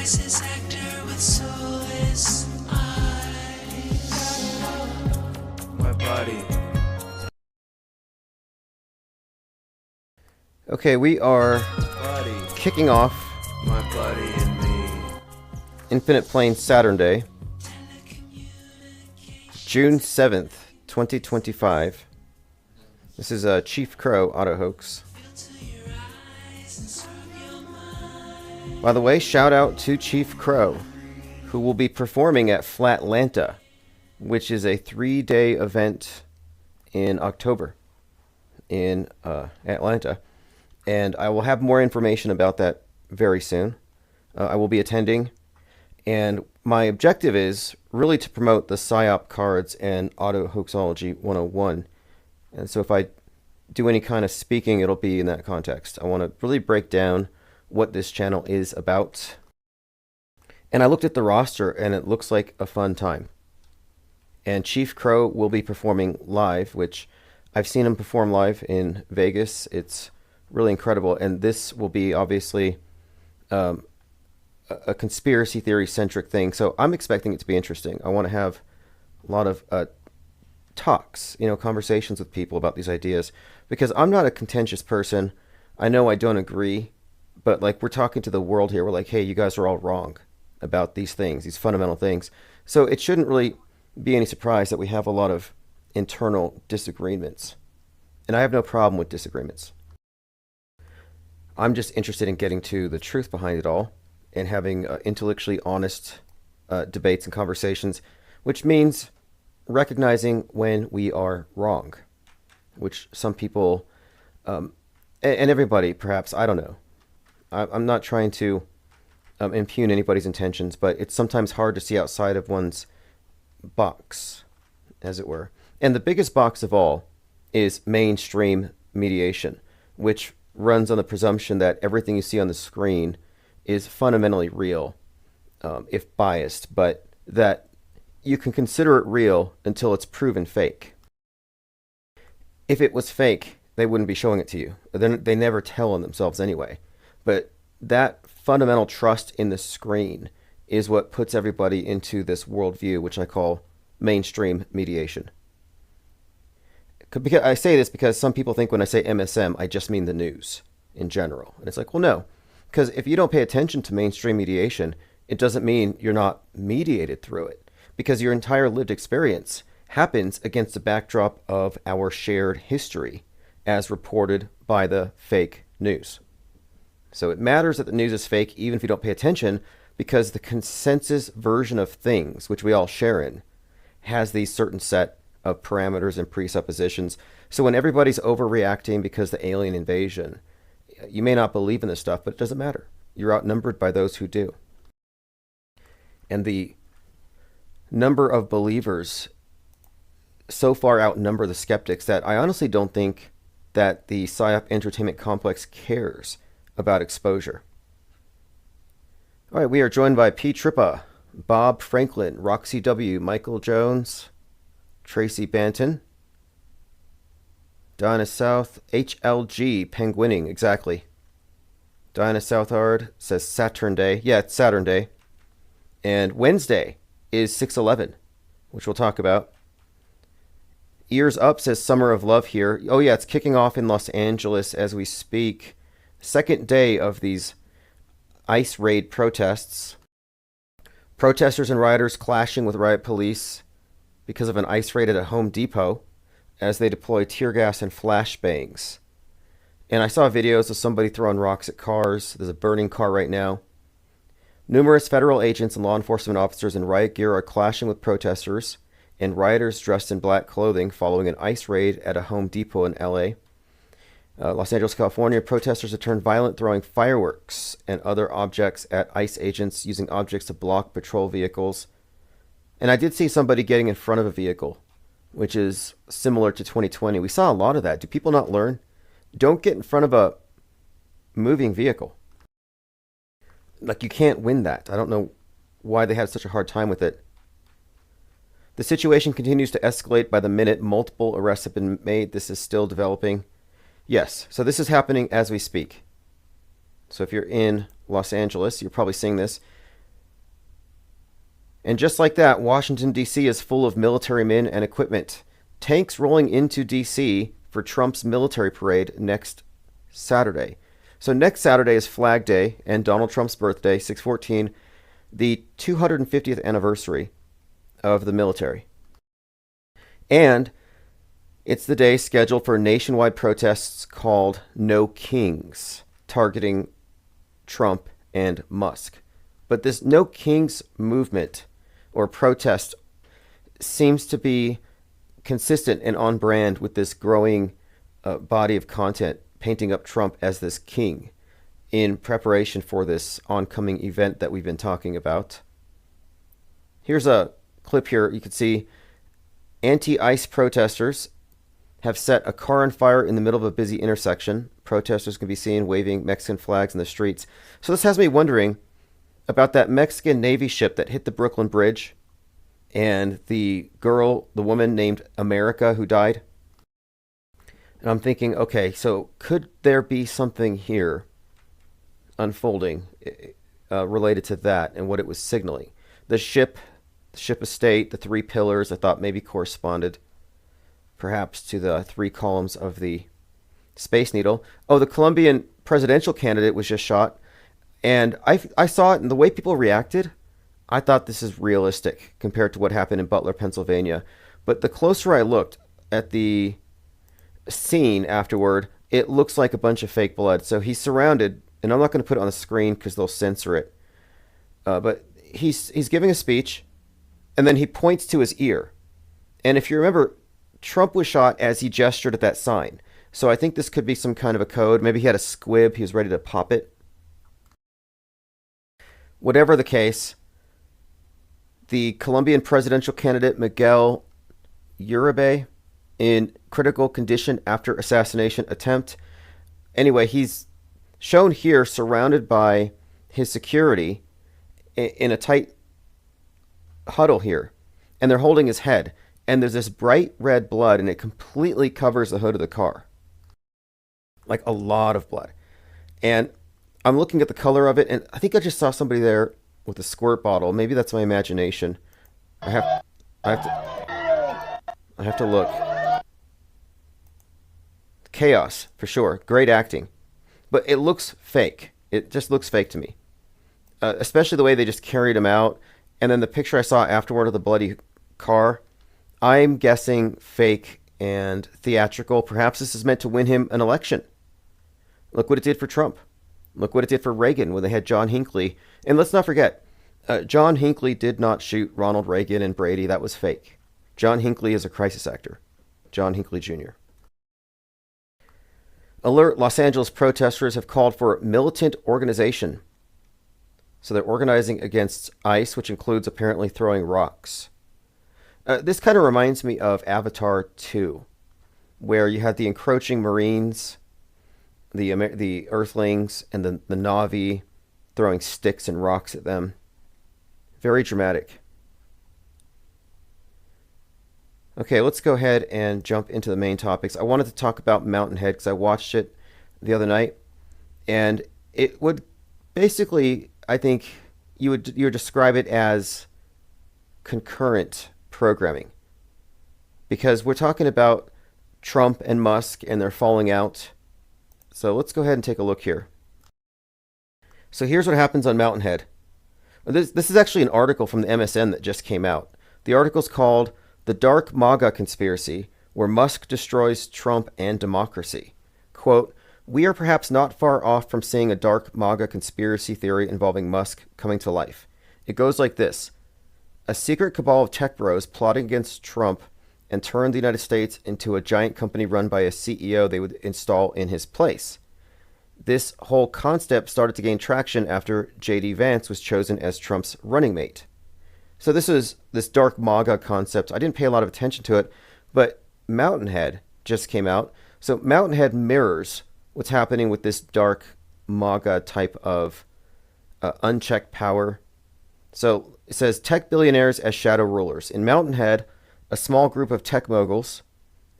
crisis actor with soulless eyes. My body. Okay, we are Body. kicking off My body and me. Infinite Plane Saturnday, June 7th, 2025. This is Chief Crow Auto Hoax. By the way, shout out to Chief Crow, who will be performing at Flatlanta, which is a 3-day event in October in Atlanta. And I will have more information about that very soon. I will be attending, and my objective is really to promote the PSYOP cards and Auto Hoaxology 101. And so if I do any kind of speaking, it'll be in that context. I want to really break down what this channel is about. And I looked at the roster, and it looks like a fun time. And Chief Crow will be performing live, which I've seen him perform live in Vegas. It's really incredible. And this will be obviously a conspiracy theory centric thing. So I'm expecting it to be interesting. I want to have a lot of talks, conversations with people about these ideas, because I'm not a contentious person. I know I don't agree, but like, we're talking to the world here. We're like, hey, you guys are all wrong about these things, these fundamental things. So it shouldn't really be any surprise that we have a lot of internal disagreements. And I have no problem with disagreements. I'm just interested in getting to the truth behind it all and having intellectually honest debates and conversations, which means recognizing when we are wrong, which some people, and everybody perhaps, I don't know. I'm not trying to impugn anybody's intentions, but it's sometimes hard to see outside of one's box, as it were. And the biggest box of all is mainstream mediation, which runs on the presumption that everything you see on the screen is fundamentally real, if biased, but that you can consider it real until it's proven fake. If it was fake, they wouldn't be showing it to you. They never tell on themselves anyway. But that fundamental trust in the screen is what puts everybody into this worldview, which I call mainstream mediation. Because I say this because some people think when I say MSM, I just mean the news in general. And it's like, well, no. Because if you don't pay attention to mainstream mediation, it doesn't mean you're not mediated through it. Because your entire lived experience happens against the backdrop of our shared history, as reported by the fake news. So it matters that the news is fake, even if you don't pay attention, because the consensus version of things, which we all share in, has these certain set of parameters and presuppositions. So when everybody's overreacting because the alien invasion, you may not believe in this stuff, but it doesn't matter. You're outnumbered by those who do. And the number of believers so far outnumber the skeptics that I honestly don't think that the PSYOP entertainment complex cares about exposure. All right, we are joined by P. Trippa, Bob Franklin, Roxy W., Michael Jones, Tracy Banton, Diana South, HLG, Penguining, exactly. Diana Southard says Saturnday. Yeah, it's Saturnday. And Wednesday is 6/11, which we'll talk about. Ears Up says Summer of Love here. Oh yeah, it's kicking off in Los Angeles as we speak. Second day of these ICE raid protests. Protesters and rioters clashing with riot police because of an ICE raid at a Home Depot as they deploy tear gas and flashbangs. And I saw videos of somebody throwing rocks at cars. There's a burning car right now. Numerous federal agents and law enforcement officers in riot gear are clashing with protesters and rioters dressed in black clothing following an ICE raid at a Home Depot in LA. Los Angeles, California, protesters have turned violent, throwing fireworks and other objects at ICE agents, using objects to block patrol vehicles. And I did see somebody getting in front of a vehicle, which is similar to 2020. We saw a lot of that. Do people not learn? Don't get in front of a moving vehicle. Like, you can't win that. I don't know why they had such a hard time with it. The situation continues to escalate by the minute. Multiple arrests have been made. This is still developing. Yes, so this is happening as we speak. So if you're in Los Angeles, you're probably seeing this. And just like that, Washington, D.C. is full of military men and equipment. Tanks rolling into D.C. for Trump's military parade next Saturday. So next Saturday is Flag Day and Donald Trump's birthday, 6/14, the 250th anniversary of the military. And it's the day scheduled for nationwide protests called No Kings, targeting Trump and Musk. But this No Kings movement or protest seems to be consistent and on brand with this growing body of content painting up Trump as this king in preparation for this oncoming event that we've been talking about. Here's a clip here. You can see anti-ICE protesters have set a car on fire in the middle of a busy intersection. Protesters can be seen waving Mexican flags in the streets. So this has me wondering about that Mexican Navy ship that hit the Brooklyn Bridge and the woman named America who died. And I'm thinking, okay, so could there be something here unfolding related to that and what it was signaling? The ship of state, the three pillars, I thought maybe corresponded perhaps to the three columns of the Space Needle. Oh, the Colombian presidential candidate was just shot. And I saw it, and the way people reacted, I thought this is realistic compared to what happened in Butler, Pennsylvania. But the closer I looked at the scene afterward, it looks like a bunch of fake blood. So he's surrounded, and I'm not going to put it on the screen because they'll censor it. But he's giving a speech, and then he points to his ear. And if you remember, Trump was shot as he gestured at that sign. So I think this could be some kind of a code. Maybe he had a squib. He was ready to pop it. Whatever the case, the Colombian presidential candidate Miguel Uribe in critical condition after assassination attempt. Anyway, he's shown here surrounded by his security in a tight huddle here. And they're holding his head. And there's this bright red blood, and it completely covers the hood of the car. Like a lot of blood. And I'm looking at the color of it, and I think I just saw somebody there with a squirt bottle. Maybe that's my imagination. I have to look. Chaos, for sure. Great acting. But it looks fake. It just looks fake to me. Especially the way they just carried him out. And then the picture I saw afterward of the bloody car, I'm guessing fake and theatrical. Perhaps this is meant to win him an election. Look what it did for Trump. Look what it did for Reagan when they had John Hinckley. And let's not forget, John Hinckley did not shoot Ronald Reagan and Brady. That was fake. John Hinckley is a crisis actor. John Hinckley Jr. Alert: Los Angeles protesters have called for militant organization. So they're organizing against ICE, which includes apparently throwing rocks. This kind of reminds me of Avatar 2, where you had the encroaching Marines, the Earthlings, and the Na'vi throwing sticks and rocks at them. Very dramatic. Okay, let's go ahead and jump into the main topics. I wanted to talk about Mountain Head because I watched it the other night, and it would basically, I think you would describe it as concurrent programming, because we're talking about Trump and Musk and they're falling out. So let's go ahead and take a look here. So here's what happens on Mountain Head. This is actually an article from the MSN that just came out. The article's called "The Dark MAGA Conspiracy, Where Musk Destroys Trump and Democracy." Quote, "We are perhaps not far off from seeing a dark MAGA conspiracy theory involving Musk coming to life. It goes like this. A secret cabal of tech bros plotting against Trump and turned the United States into a giant company run by a CEO they would install in his place. This whole concept started to gain traction after J.D. Vance was chosen as Trump's running mate." So this is this dark MAGA concept. I didn't pay a lot of attention to it, but Mountain Head just came out. So Mountain Head mirrors what's happening with this dark MAGA type of unchecked power. So it says tech billionaires as shadow rulers. In Mountain Head, a small group of tech moguls,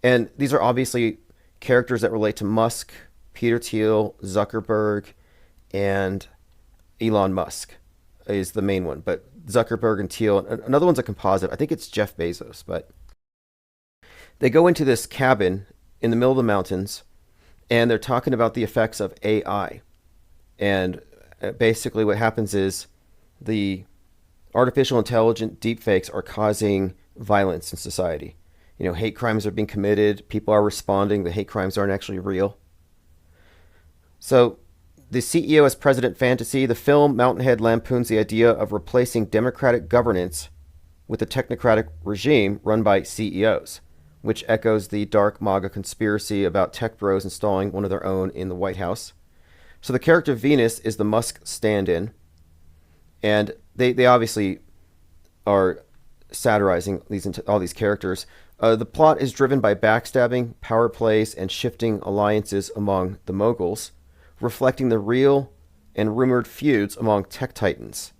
and these are obviously characters that relate to Musk, Peter Thiel, Zuckerberg, and Elon Musk. is the main one, but Zuckerberg and Thiel. Another one's a composite. I think it's Jeff Bezos, but they go into this cabin in the middle of the mountains, and they're talking about the effects of AI. And basically, what happens is the artificial intelligent deepfakes are causing violence in society. You know, hate crimes are being committed. People are responding. The hate crimes aren't actually real. So the CEO has president fantasy. The film Mountainhead lampoons the idea of replacing democratic governance with a technocratic regime run by CEOs, which echoes the dark MAGA conspiracy about tech bros installing one of their own in the White House. So the character Venus is the Musk stand-in, and they obviously are satirizing all these characters. The plot is driven by backstabbing, power plays, and shifting alliances among the moguls, reflecting the real and rumored feuds among tech titans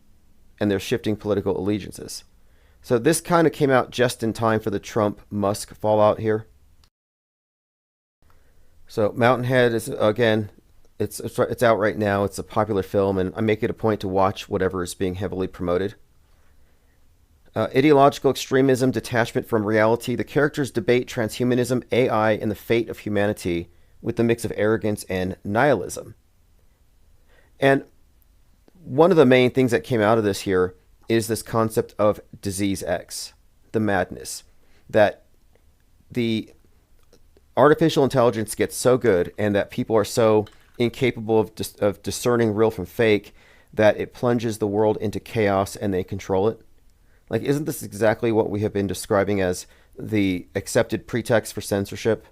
and their shifting political allegiances. So this kind of came out just in time for the Trump-Musk fallout here. So Mountainhead is, again, it's out right now. It's a popular film, and I make it a point to watch whatever is being heavily promoted. Ideological extremism, detachment from reality. The characters debate transhumanism, AI, and the fate of humanity with the mix of arrogance and nihilism. And one of the main things that came out of this here is this concept of disease X, the madness, that the artificial intelligence gets so good and that people are so incapable of discerning real from fake that it plunges the world into chaos and they control it. Like, isn't this exactly what we have been describing as the accepted pretext for censorship?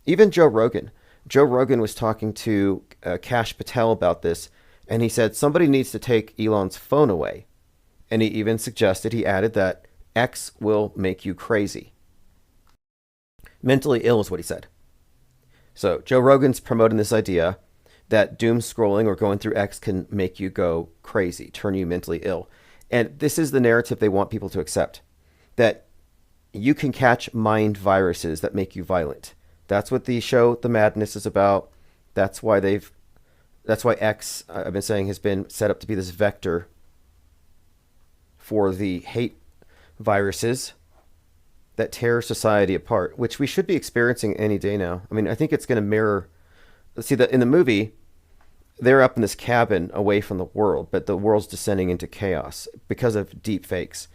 Even Joe Rogan. Joe Rogan was talking to Kash Patel about this, and he said somebody needs to take Elon's phone away. And he even suggested, he added, that X will make you crazy. Mentally ill is what he said. So Joe Rogan's promoting this idea that doom scrolling or going through X can make you go crazy, turn you mentally ill. And this is the narrative they want people to accept, that you can catch mind viruses that make you violent. That's what the show The Madness is about. That's why X, I've been saying, has been set up to be this vector for the hate viruses that tear society apart, which we should be experiencing any day now. I mean, I think it's going to mirror. See, in the movie, they're up in this cabin away from the world, but the world's descending into chaos because of deep fakes.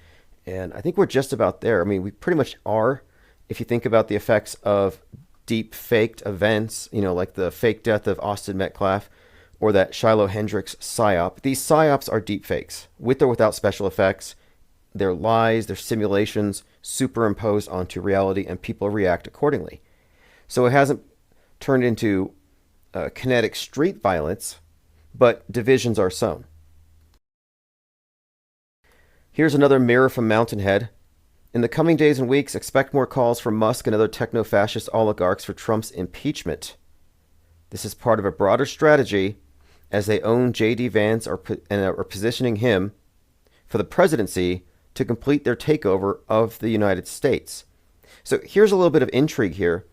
And I think we're just about there. I mean, we pretty much are. If you think about the effects of deep faked events, you know, like the fake death of Austin Metcalf or that Shiloh Hendricks psyop. These psyops are deep fakes, with or without special effects. They're lies, they're simulations superimposed onto reality, and people react accordingly. So it hasn't turned into kinetic street violence, but divisions are sown. Here's another mirror from Mountainhead. In the coming days and weeks, expect more calls from Musk and other techno-fascist oligarchs for Trump's impeachment. This is part of a broader strategy as they own J.D. Vance and are positioning him for the presidency to complete their takeover of the United States. So here's a little bit of intrigue here.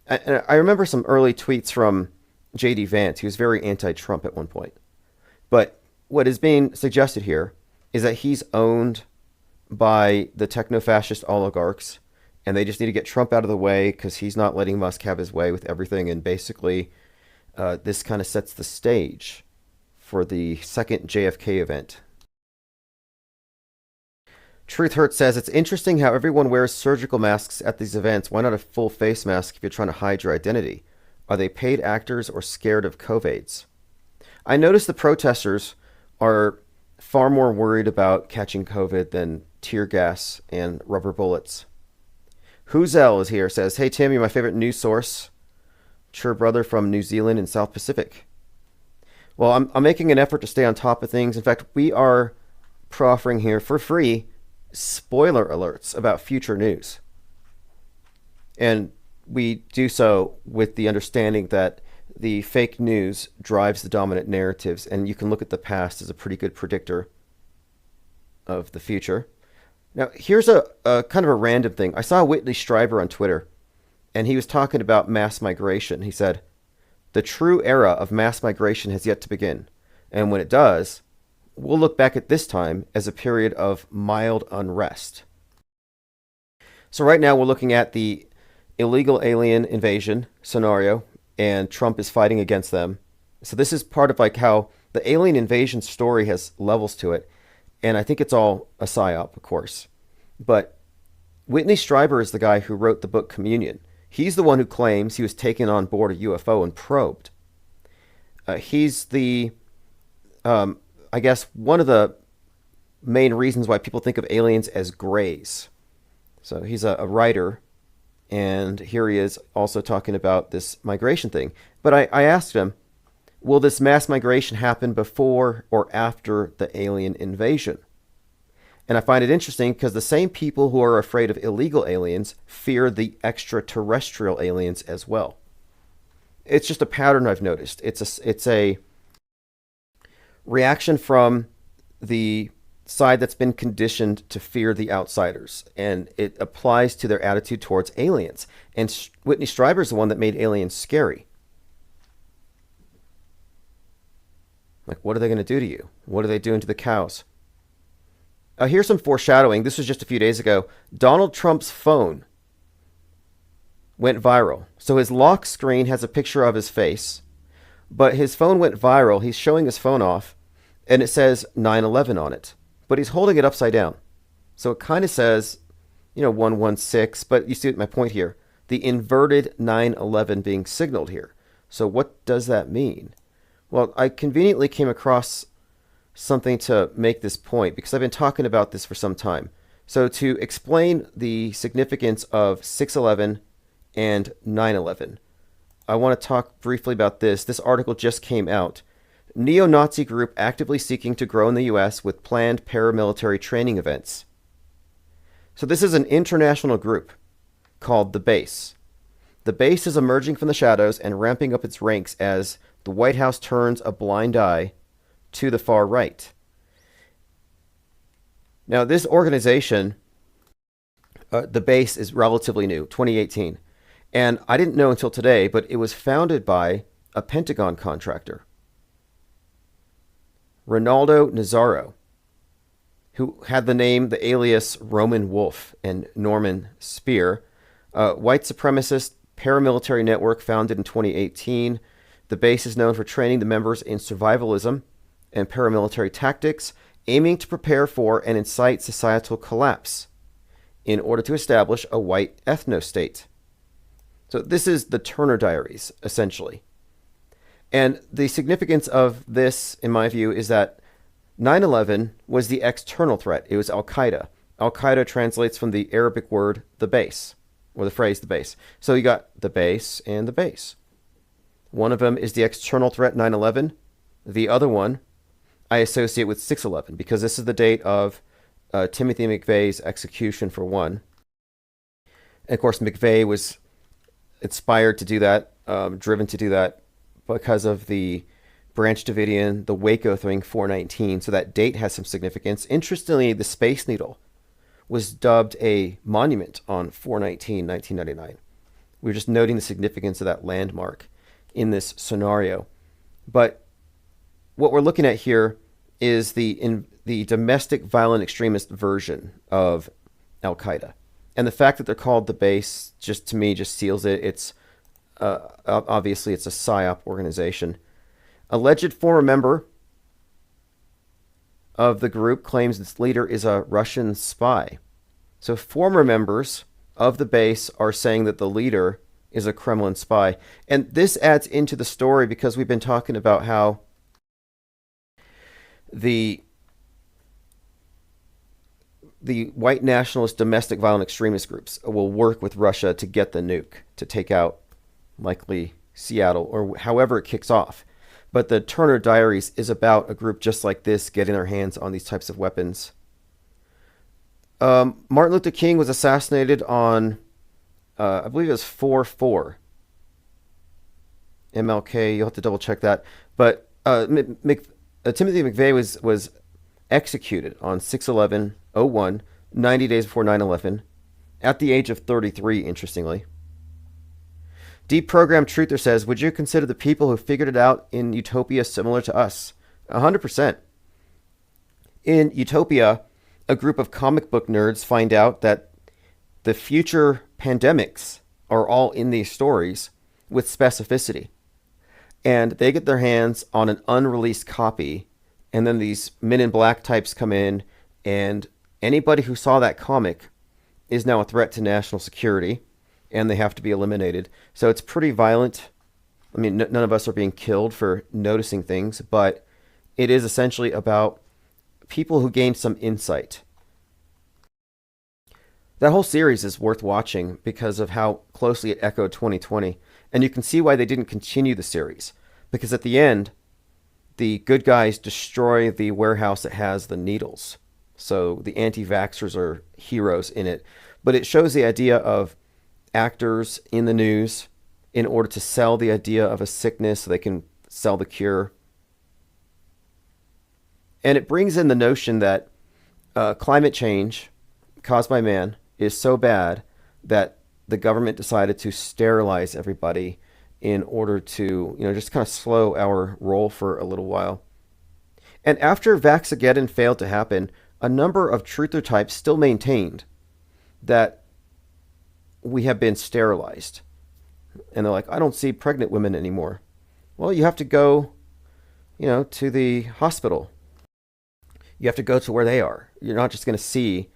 I remember some early tweets from J.D. Vance. He was very anti-Trump at one point. But what is being suggested here is that he's owned by the techno-fascist oligarchs, and they just need to get Trump out of the way because he's not letting Musk have his way with everything. And basically, this kind of sets the stage for the second JFK event. Truth Hurts says, it's interesting how everyone wears surgical masks at these events. Why not a full face mask if you're trying to hide your identity? Are they paid actors or scared of COVIDs? I noticed the protesters are far more worried about catching COVID than tear gas and rubber bullets. Huzel is here, says, hey Tim, you're my favorite news source. Sure brother from New Zealand and South Pacific. Well, I'm making an effort to stay on top of things. In fact, we are proffering here for free spoiler alerts about future news. And we do so with the understanding that the fake news drives the dominant narratives, and you can look at the past as a pretty good predictor of the future. Now, here's a kind of a random thing. I saw Whitley Strieber on Twitter, and he was talking about mass migration. He said, the true era of mass migration has yet to begin. And when it does, we'll look back at this time as a period of mild unrest. So right now we're looking at the illegal alien invasion scenario, and Trump is fighting against them. So this is part of like how the alien invasion story has levels to it, and I think it's all a psyop, of course. But Whitney Strieber is the guy who wrote the book Communion. He's the one who claims he was taken on board a UFO and probed. He's the, I guess, one of the main reasons why people think of aliens as grays. So he's a writer, and here he is also talking about this migration thing. But I asked him, will this mass migration happen before or after the alien invasion? And I find it interesting because the same people who are afraid of illegal aliens fear the extraterrestrial aliens as well. It's just a pattern I've noticed. It's a reaction from the side that's been conditioned to fear the outsiders, and it applies to their attitude towards aliens. And Whitney Strieber is the one that made aliens scary. Like, what are they going to do to you? What are they doing to the cows? Here's some foreshadowing. This was just a few days ago. Donald Trump's phone went viral. So his lock screen has a picture of his face, but his phone went viral. He's showing his phone off, and it says 9/11 on it. But he's holding it upside down. So it kind of says, 116, but you see my point here. The inverted 9/11 being signaled here. So what does that mean? Well, I conveniently came across something to make this point because I've been talking about this for some time. So to explain the significance of 6/11 and 9/11, I want to talk briefly about this. This article just came out. Neo-Nazi group actively seeking to grow in the U.S. with planned paramilitary training events. So this is an international group called the Base. The Base is emerging from the shadows and ramping up its ranks as the White House turns a blind eye to the far right. Now, this organization, the Base, is relatively new, 2018. And I didn't know until today, but it was founded by a Pentagon contractor, Ronaldo Nazzaro, who had the alias Roman Wolf and Norman Spear, a white supremacist paramilitary network founded in 2018. The Base is known for training the members in survivalism and paramilitary tactics, aiming to prepare for and incite societal collapse in order to establish a white ethno-state. So this is the Turner Diaries, essentially. And the significance of this, in my view, is that 9/11 was the external threat. It was Al-Qaeda. Al-Qaeda translates from the Arabic word the base, or the phrase the base. So you got the base and the base. One of them is the external threat, 9/11. The other one I associate with 6/11 because this is the date of Timothy McVeigh's execution, for one. And of course, McVeigh was inspired to do that, driven to do that because of the Branch Davidian, the Waco thing, 419. So that date has some significance. Interestingly, the Space Needle was dubbed a monument on 419, 1999. We were just noting the significance of that landmark in this scenario. But what we're looking at here is the domestic violent extremist version of Al-Qaeda. And the fact that they're called the Base, just to me, just seals it. It's obviously it's a PSYOP organization. Alleged former member of the group claims its leader is a Russian spy. So former members of the Base are saying that the leader is a Kremlin spy. And this adds into the story because we've been talking about how the white nationalist domestic violent extremist groups will work with Russia to get the nuke, to take out likely Seattle or however it kicks off. But the Turner Diaries is about a group just like this getting their hands on these types of weapons. Martin Luther King was assassinated on, I believe it was 4/4. MLK, you'll have to double check that. But Timothy McVeigh was executed on 6/11/01, 90 days before 9/11, at the age of 33, interestingly. Deprogrammed Truther says, would you consider the people who figured it out in utopia similar to us? 100%. In Utopia, a group of comic book nerds find out that the future pandemics are all in these stories with specificity. And they get their hands on an unreleased copy, and then these Men in Black types come in, and anybody who saw that comic is now a threat to national security, and they have to be eliminated. So it's pretty violent. I mean, none of us are being killed for noticing things, but it is essentially about people who gained some insight. That whole series is worth watching because of how closely it echoed 2020. And you can see why they didn't continue the series. Because at the end, the good guys destroy the warehouse that has the needles. So the anti-vaxxers are heroes in it. But it shows the idea of actors in the news in order to sell the idea of a sickness so they can sell the cure. And it brings in the notion that climate change caused by man is so bad that the government decided to sterilize everybody in order to, just kind of slow our roll for a little while. And after Vaxageddon failed to happen, a number of truther types still maintained that we have been sterilized. And they're like, I don't see pregnant women anymore. Well, you have to go, to the hospital. You have to go to where they are. You're not just going to see,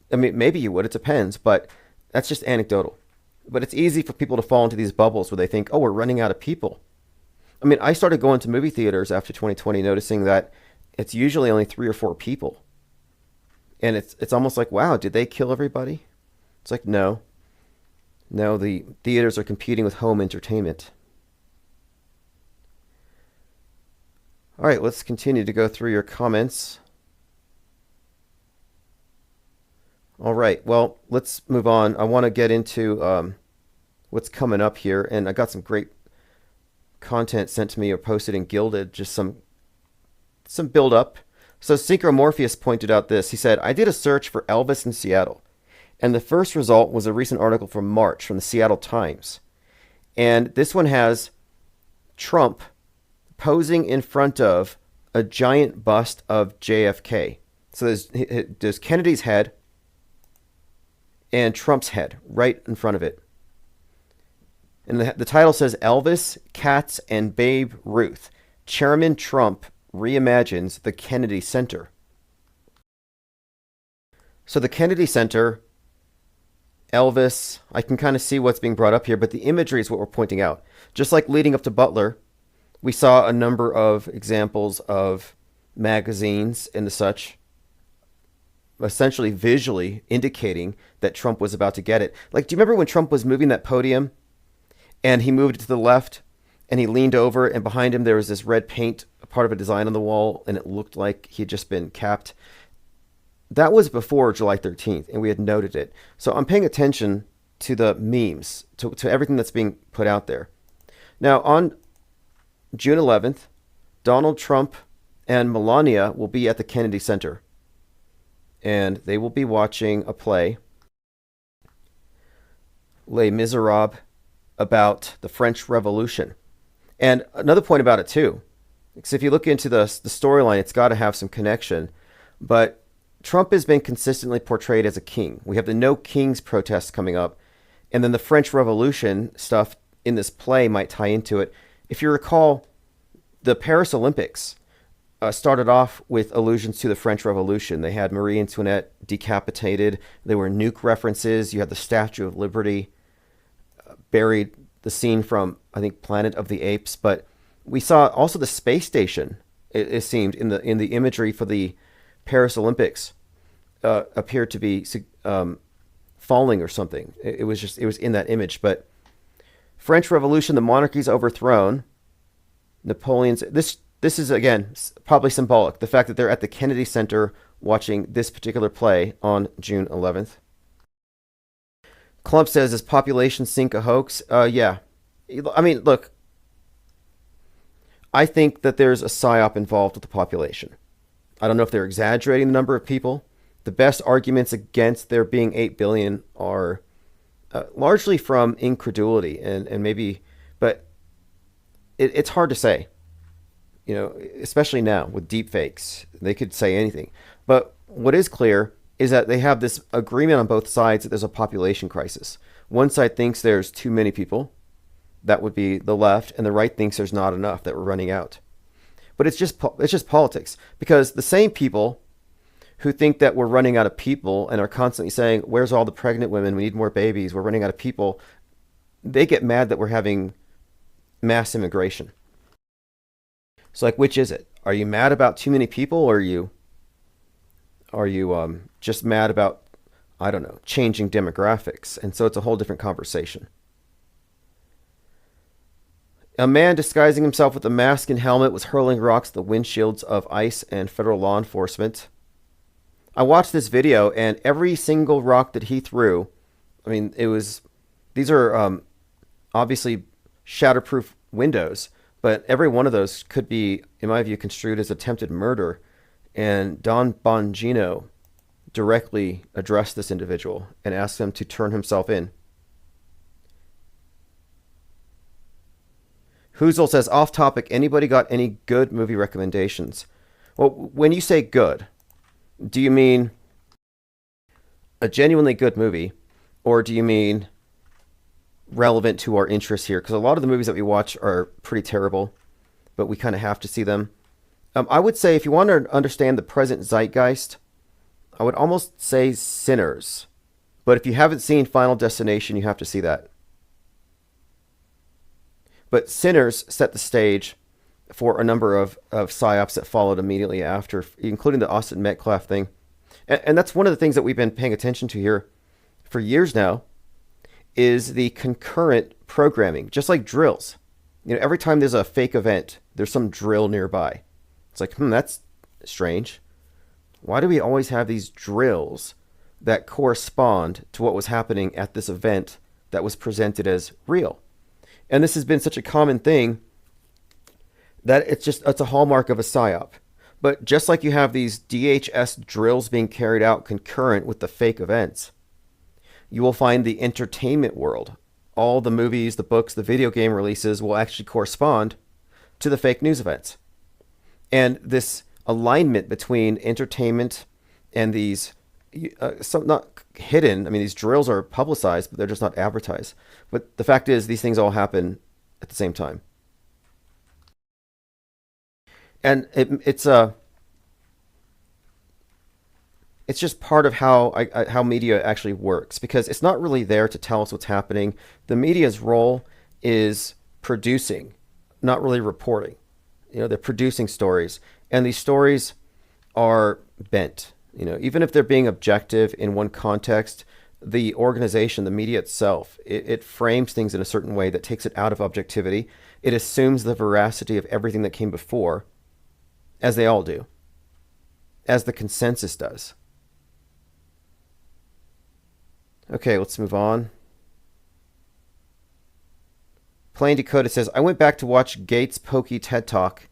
maybe you would, it depends, but that's just anecdotal. But it's easy for people to fall into these bubbles where they think, oh, we're running out of people. I mean, I started going to movie theaters after 2020, noticing that it's usually only 3 or 4 people. And it's almost like, wow, did they kill everybody? It's like, no. No, the theaters are competing with home entertainment. All right, let's continue to go through your comments. All right, well, let's move on. I want to get into what's coming up here, and I got some great content sent to me or posted in Gilded, just some build-up. So Synchromorpheus pointed out this. He said, I did a search for Elvis in Seattle, and the first result was a recent article from March from the Seattle Times. And this one has Trump posing in front of a giant bust of JFK. So there's Kennedy's head and Trump's head right in front of it. And the title says, Elvis, Cats, and Babe Ruth. Chairman Trump reimagines the Kennedy Center. So the Kennedy Center, Elvis, I can kind of see what's being brought up here, but the imagery is what we're pointing out. Just like leading up to Butler, we saw a number of examples of magazines and the such, essentially visually indicating that Trump was about to get it. Like, do you remember when Trump was moving that podium and he moved it to the left and he leaned over and behind him there was this red paint, part of a design on the wall, and it looked like he had just been capped? That was before July 13th, and we had noted it. So I'm paying attention to the memes, to everything that's being put out there. Now, on June 11th, Donald Trump and Melania will be at the Kennedy Center. And they will be watching a play, Les Miserables, about the French Revolution. And another point about it, too, because if you look into the storyline, it's got to have some connection. But Trump has been consistently portrayed as a king. We have the No Kings protests coming up. And then the French Revolution stuff in this play might tie into it. If you recall, the Paris Olympics started off with allusions to the French Revolution. They had Marie Antoinette decapitated. There were nuke references. You had the Statue of Liberty buried, the scene from, I think, Planet of the Apes. But we saw also the space station, it seemed, in the imagery for the Paris Olympics appeared to be falling or something. It was in that image. But French Revolution, the monarchy's overthrown. Napoleon's... This is, again, probably symbolic. The fact that they're at the Kennedy Center watching this particular play on June 11th. Clump says, is Population Sync a hoax? Yeah. I mean, look. I think that there's a psyop involved with the population. I don't know if they're exaggerating the number of people. The best arguments against there being 8 billion are largely from incredulity and maybe... But it's hard to say. You know, especially now with deep fakes, they could say anything. But what is clear is that they have this agreement on both sides that there's a population crisis. One side thinks there's too many people, that would be the left, and the right thinks there's not enough, that we're running out. But it's just politics, because the same people who think that we're running out of people and are constantly saying, "Where's all the pregnant women? We need more babies. We're running out of people." They get mad that we're having mass immigration. So, like, which is it? Are you mad about too many people, or are you just mad about, I don't know, changing demographics? And so it's a whole different conversation. A man disguising himself with a mask and helmet was hurling rocks at the windshields of ICE and federal law enforcement. I watched this video, and every single rock that he threw, I mean, these are obviously shatterproof windows, but every one of those could be, in my view, construed as attempted murder. And Don Bongino directly addressed this individual and asked him to turn himself in. Hoozle says, off topic, anybody got any good movie recommendations? Well, when you say good, do you mean a genuinely good movie, or do you mean relevant to our interests here? Because a lot of the movies that we watch are pretty terrible, but we kind of have to see them. I would say if you want to understand the present zeitgeist, I would almost say Sinners. But if you haven't seen Final Destination, you have to see that. But Sinners set the stage for a number of psyops that followed immediately after, including the Austin Metcalf thing. And that's one of the things that we've been paying attention to here for years now, is the concurrent programming, just like drills. You know, every time there's a fake event, there's some drill nearby. It's like, that's strange. Why do we always have these drills that correspond to what was happening at this event that was presented as real? And this has been such a common thing that it's a hallmark of a psyop. But just like you have these DHS drills being carried out concurrent with the fake events, you will find the entertainment world, all the movies, the books, the video game releases will actually correspond to the fake news events. And this alignment between entertainment and these, some not hidden, I mean, these drills are publicized, but they're just not advertised. But the fact is, these things all happen at the same time. And it's just part of how media actually works, because it's not really there to tell us what's happening. The media's role is producing, not really reporting. You know, they're producing stories, and these stories are bent. You know, even if they're being objective in one context, the organization, the media itself, it frames things in a certain way that takes it out of objectivity. It assumes the veracity of everything that came before, as they all do, as the consensus does. Okay, let's move on. Plain Dakota says, I went back to watch Gates' Pokey TED Talk,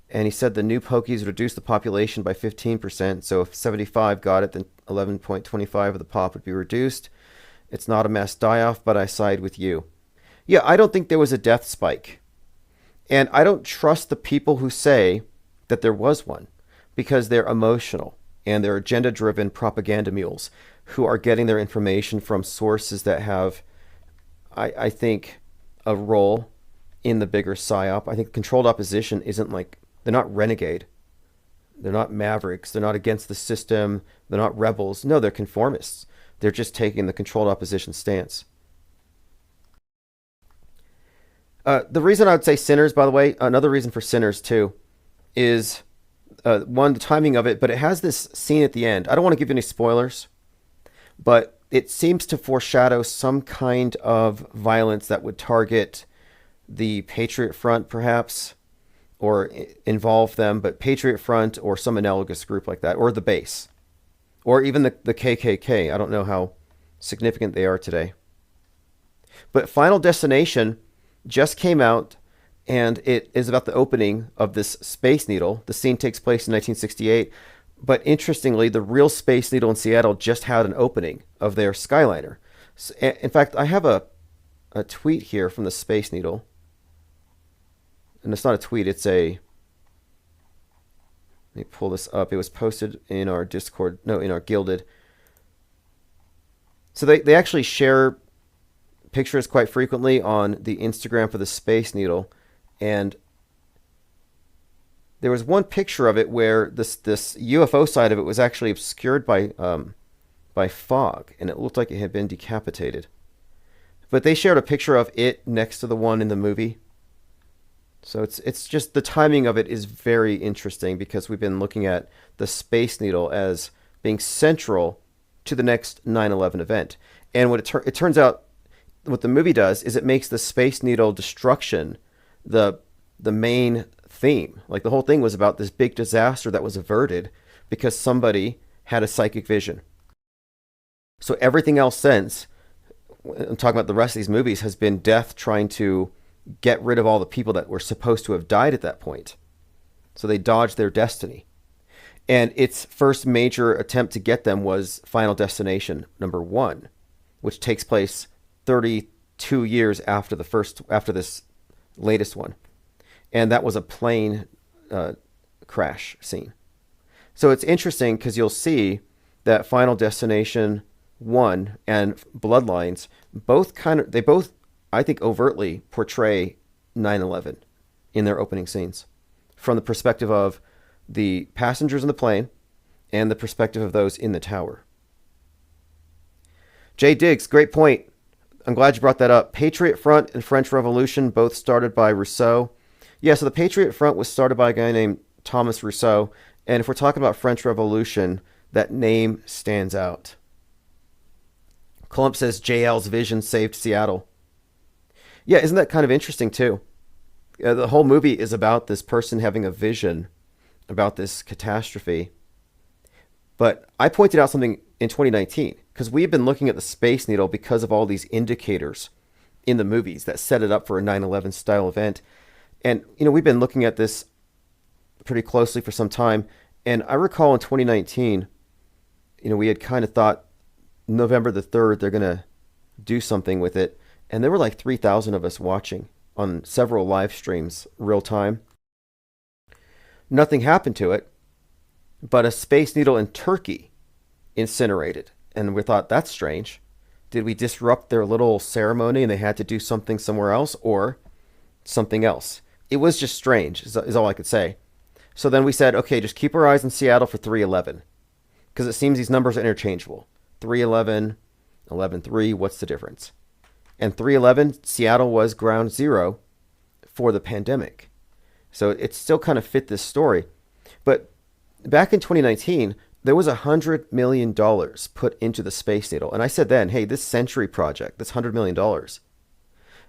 and he said the new Pokies reduced the population by 15%, so if 75 got it, then 11.25 of the pop would be reduced. It's not a mass die-off, but I side with you. Yeah, I don't think there was a death spike. And I don't trust the people who say that there was one, because they're emotional, and they're agenda-driven propaganda mules who are getting their information from sources that have, I think, a role in the bigger psyop. I think controlled opposition isn't like, they're not renegade. They're not mavericks. They're not against the system. They're not rebels. No, they're conformists. They're just taking the controlled opposition stance. The reason I would say Sinners, by the way, another reason for Sinners too, is one, the timing of it, but it has this scene at the end. I don't want to give you any spoilers, but it seems to foreshadow some kind of violence that would target the Patriot Front, perhaps, or involve them, but Patriot Front or some analogous group like that, or the base, or even the KKK. I don't know how significant they are today. But Final Destination just came out, and it is about the opening of this Space Needle. The scene takes place in 1968, but interestingly, the real Space Needle in Seattle just had an opening of their Skyliner. In fact, I have a tweet here from the Space Needle. And it's not a tweet, it's a Let me pull this up. It was posted in our Discord, no, in our Gilded. So they actually share pictures quite frequently on the Instagram for the Space Needle. And there was one picture of it where this UFO side of it was actually obscured by fog, and it looked like it had been decapitated. But they shared a picture of it next to the one in the movie. So it's just the timing of it is very interesting because we've been looking at the Space Needle as being central to the next 9/11 event. And what it turns out, what the movie does is it makes the Space Needle destruction the main theme. Like the whole thing was about this big disaster that was averted because somebody had a psychic vision. So everything else since, I'm talking about the rest of these movies, has been death trying to get rid of all the people that were supposed to have died at that point. So they dodged their destiny. And its first major attempt to get them was Final Destination #1, which takes place 32 years after this latest one. And that was a plane crash scene. So it's interesting because you'll see that Final Destination 1 and Bloodlines both I think overtly portray 9/11 in their opening scenes from the perspective of the passengers in the plane and the perspective of those in the tower. Jay Diggs, great point. I'm glad you brought that up. Patriot Front and French Revolution, both started by Rousseau. Yeah, so the Patriot Front was started by a guy named Thomas Rousseau. And if we're talking about French Revolution, that name stands out. Clump says JL's vision saved Seattle. Yeah, isn't that kind of interesting too? The whole movie is about this person having a vision about this catastrophe. But I pointed out something in 2019 because we've been looking at the Space Needle because of all these indicators in the movies that set it up for a 9/11 style event. And, we've been looking at this pretty closely for some time. And I recall in 2019, we had kind of thought November the 3rd, they're going to do something with it. And there were like 3,000 of us watching on several live streams, real time. Nothing happened to it, but a Space Needle in Turkey incinerated. And we thought, that's strange. Did we disrupt their little ceremony and they had to do something somewhere else or something else? It was just strange, is all I could say. So then we said, okay, just keep our eyes on Seattle for 3/11. Because it seems these numbers are interchangeable. 3/11, 11/3, what's the difference? And 3/11, Seattle was ground zero for the pandemic. So it still kind of fit this story. But back in 2019, there was $100 million put into the Space Needle. And I said then, hey, this Century project, this $100 million,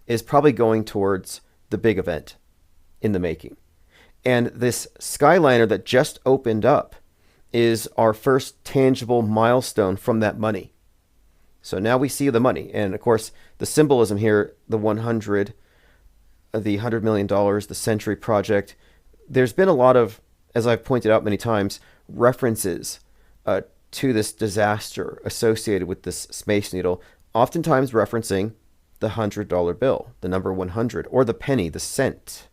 is probably going towards the big event in the making. And this Skyliner that just opened up is our first tangible milestone from that money. So now we see the money. And of course, the symbolism here, the $100 million, the Century project, there's been a lot of, as I've pointed out many times, references to this disaster associated with this Space Needle, oftentimes referencing the $100 bill, the number 100, or the penny, the cent.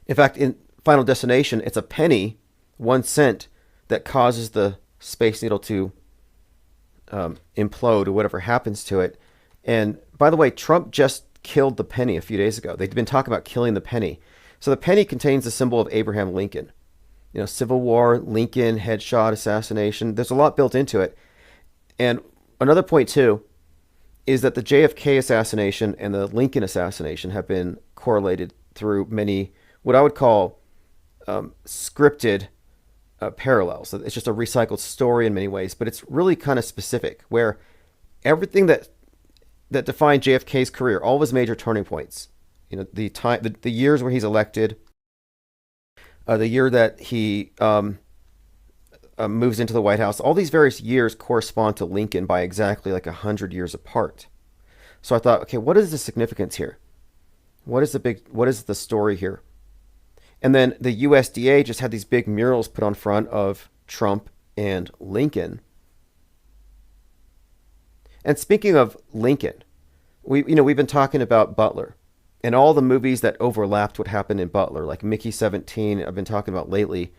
In fact, in Final Destination, it's a penny, 1 cent, that causes the Space Needle to implode or whatever happens to it. And by the way, Trump just killed the penny a few days ago. They've been talking about killing the penny. So the penny contains the symbol of Abraham Lincoln. Civil War, Lincoln, headshot, assassination. There's a lot built into it. And another point, too, is that the JFK assassination and the Lincoln assassination have been correlated through many, what I would call scripted parallels. It's just a recycled story in many ways, but it's really kind of specific, where everything that defined JFK's career, all of his major turning points, the years where he's elected, the year that he moves into the White House, all these various years correspond to Lincoln by exactly like 100 years apart. So I thought, okay, what is the significance here? What is the story here? And then the USDA just had these big murals put on front of Trump and Lincoln. And speaking of Lincoln, we've been talking about Butler and all the movies that overlapped what happened in Butler, like Mickey 17, I've been talking about lately.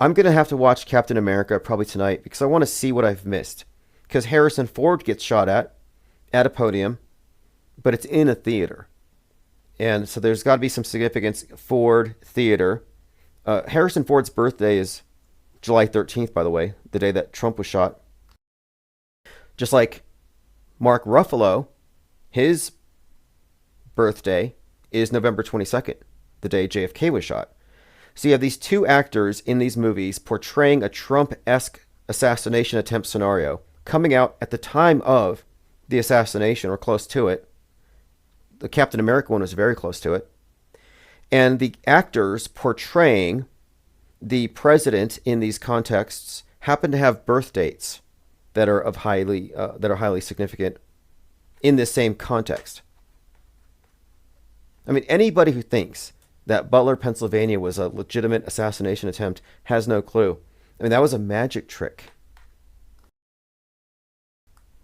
I'm going to have to watch Captain America probably tonight because I want to see what I've missed. Because Harrison Ford gets shot at a podium, but it's in a theater. And so there's got to be some significance. Ford Theater. Harrison Ford's birthday is July 13th, by the way, the day that Trump was shot. Just like Mark Ruffalo, his birthday is November 22nd, the day JFK was shot. So you have these two actors in these movies portraying a Trump-esque assassination attempt scenario coming out at the time of the assassination or close to it. The Captain America one was very close to it. And the actors portraying the president in these contexts happen to have birth dates that are highly significant in this same context. I mean, anybody who thinks that Butler, Pennsylvania was a legitimate assassination attempt has no clue. I mean, that was a magic trick.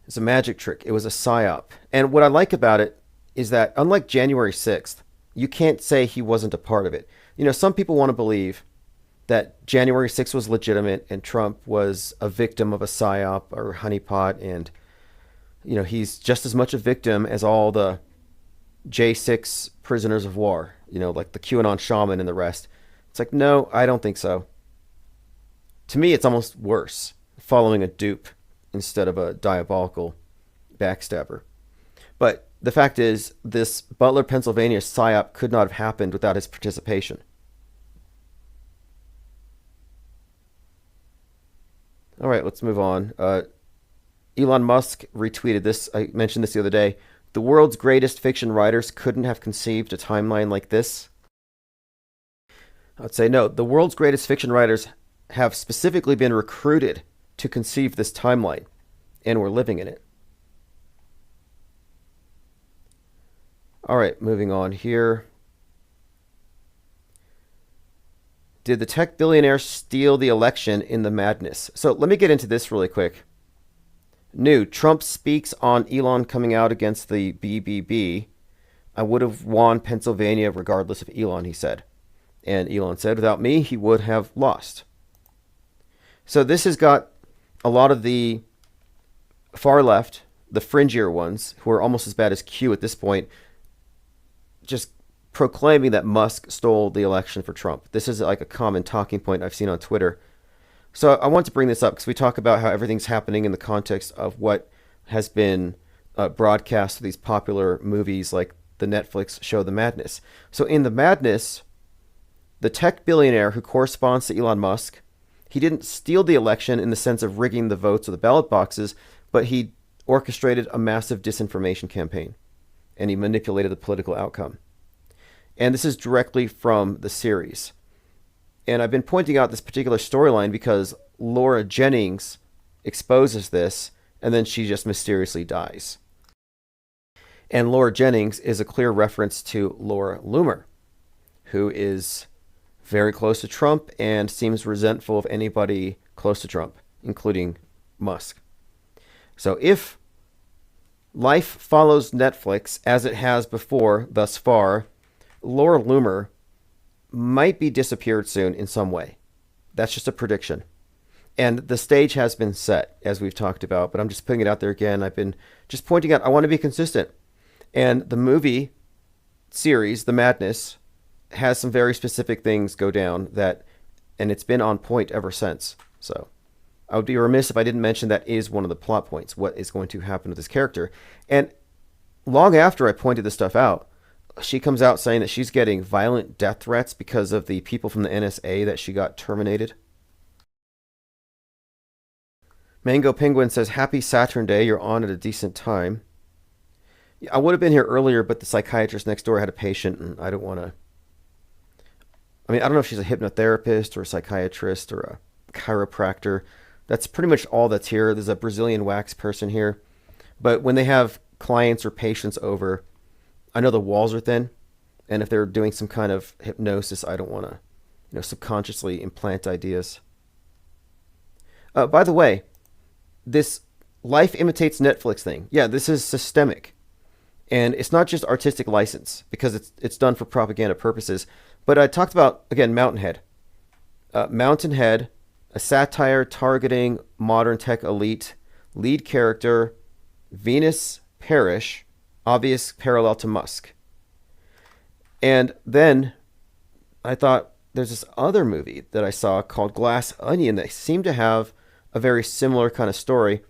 It's a magic trick. It was a psyop. And what I like about it is that, unlike January 6th, you can't say he wasn't a part of it. You know, some people want to believe that January 6th was legitimate and Trump was a victim of a psyop or honeypot, and, you know, he's just as much a victim as all the J6 prisoners of war, you know, like the QAnon shaman and the rest. It's like, no, I don't think so. To me, it's almost worse, following a dupe instead of a diabolical backstabber. But the fact is, this Butler, Pennsylvania psyop could not have happened without his participation. All right, let's move on. Elon Musk retweeted this. I mentioned this the other day. The world's greatest fiction writers couldn't have conceived a timeline like this. I'd say no. The world's greatest fiction writers have specifically been recruited to conceive this timeline, and we're living in it. All right, moving on here. Did the tech billionaire steal the election in the madness? So let me get into this really quick. New, Trump speaks on Elon coming out against the BBB. I would have won Pennsylvania regardless of Elon, he said. And Elon said, without me, he would have lost. So this has got a lot of the far left, the fringier ones, who are almost as bad as Q at this point, just proclaiming that Musk stole the election for Trump. This is like a common talking point I've seen on Twitter. So I want to bring this up because we talk about how everything's happening in the context of what has been broadcast to these popular movies like the Netflix show The Madness. So in The Madness, the tech billionaire who corresponds to Elon Musk, he didn't steal the election in the sense of rigging the votes or the ballot boxes, but he orchestrated a massive disinformation campaign, and he manipulated the political outcome. And this is directly from the series. And I've been pointing out this particular storyline because Laura Jennings exposes this, and then she just mysteriously dies. And Laura Jennings is a clear reference to Laura Loomer, who is very close to Trump and seems resentful of anybody close to Trump, including Musk. So if life follows Netflix as it has before thus far, Laura Loomer might be disappeared soon in some way. That's just a prediction. And the stage has been set, as we've talked about, but I'm just putting it out there again. I've been just pointing out, I want to be consistent. And the movie series, The Madness, has some very specific things go down and it's been on point ever since. So I would be remiss if I didn't mention that is one of the plot points, what is going to happen to this character. And long after I pointed this stuff out, she comes out saying that she's getting violent death threats because of the people from the NSA that she got terminated. Mango Penguin says, happy Saturnday, you're on at a decent time. I would have been here earlier, but the psychiatrist next door had a patient, and I don't want to... I mean, I don't know if she's a hypnotherapist or a psychiatrist or a chiropractor. That's pretty much all that's here. There's a Brazilian wax person here. But when they have clients or patients over, I know the walls are thin, and if they're doing some kind of hypnosis, I don't want to, subconsciously implant ideas. By the way, this life imitates Netflix thing. Yeah, this is systemic, and it's not just artistic license because it's done for propaganda purposes. But I talked about again Mountainhead. Mountainhead, a satire targeting modern tech elite, lead character, Venus Parrish, obvious parallel to Musk. And then I thought there's this other movie that I saw called Glass Onion that seemed to have a very similar kind of story.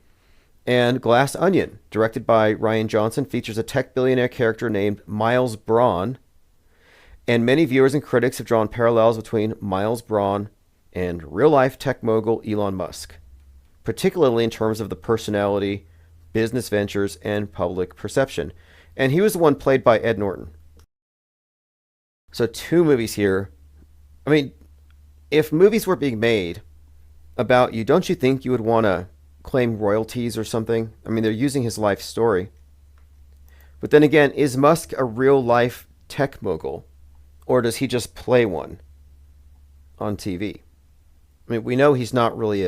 And Glass Onion, directed by Rian Johnson, features a tech billionaire character named Miles Braun. And many viewers and critics have drawn parallels between Miles Braun and real-life tech mogul Elon Musk, particularly in terms of the personality, business ventures, and public perception. And he was the one played by Ed Norton. So 2 movies here. I mean, if movies were being made about you, don't you think you would want to claim royalties or something? I mean, they're using his life story. But then again, is Musk a real-life tech mogul? Or does he just play one on TV? I mean, we know he's not really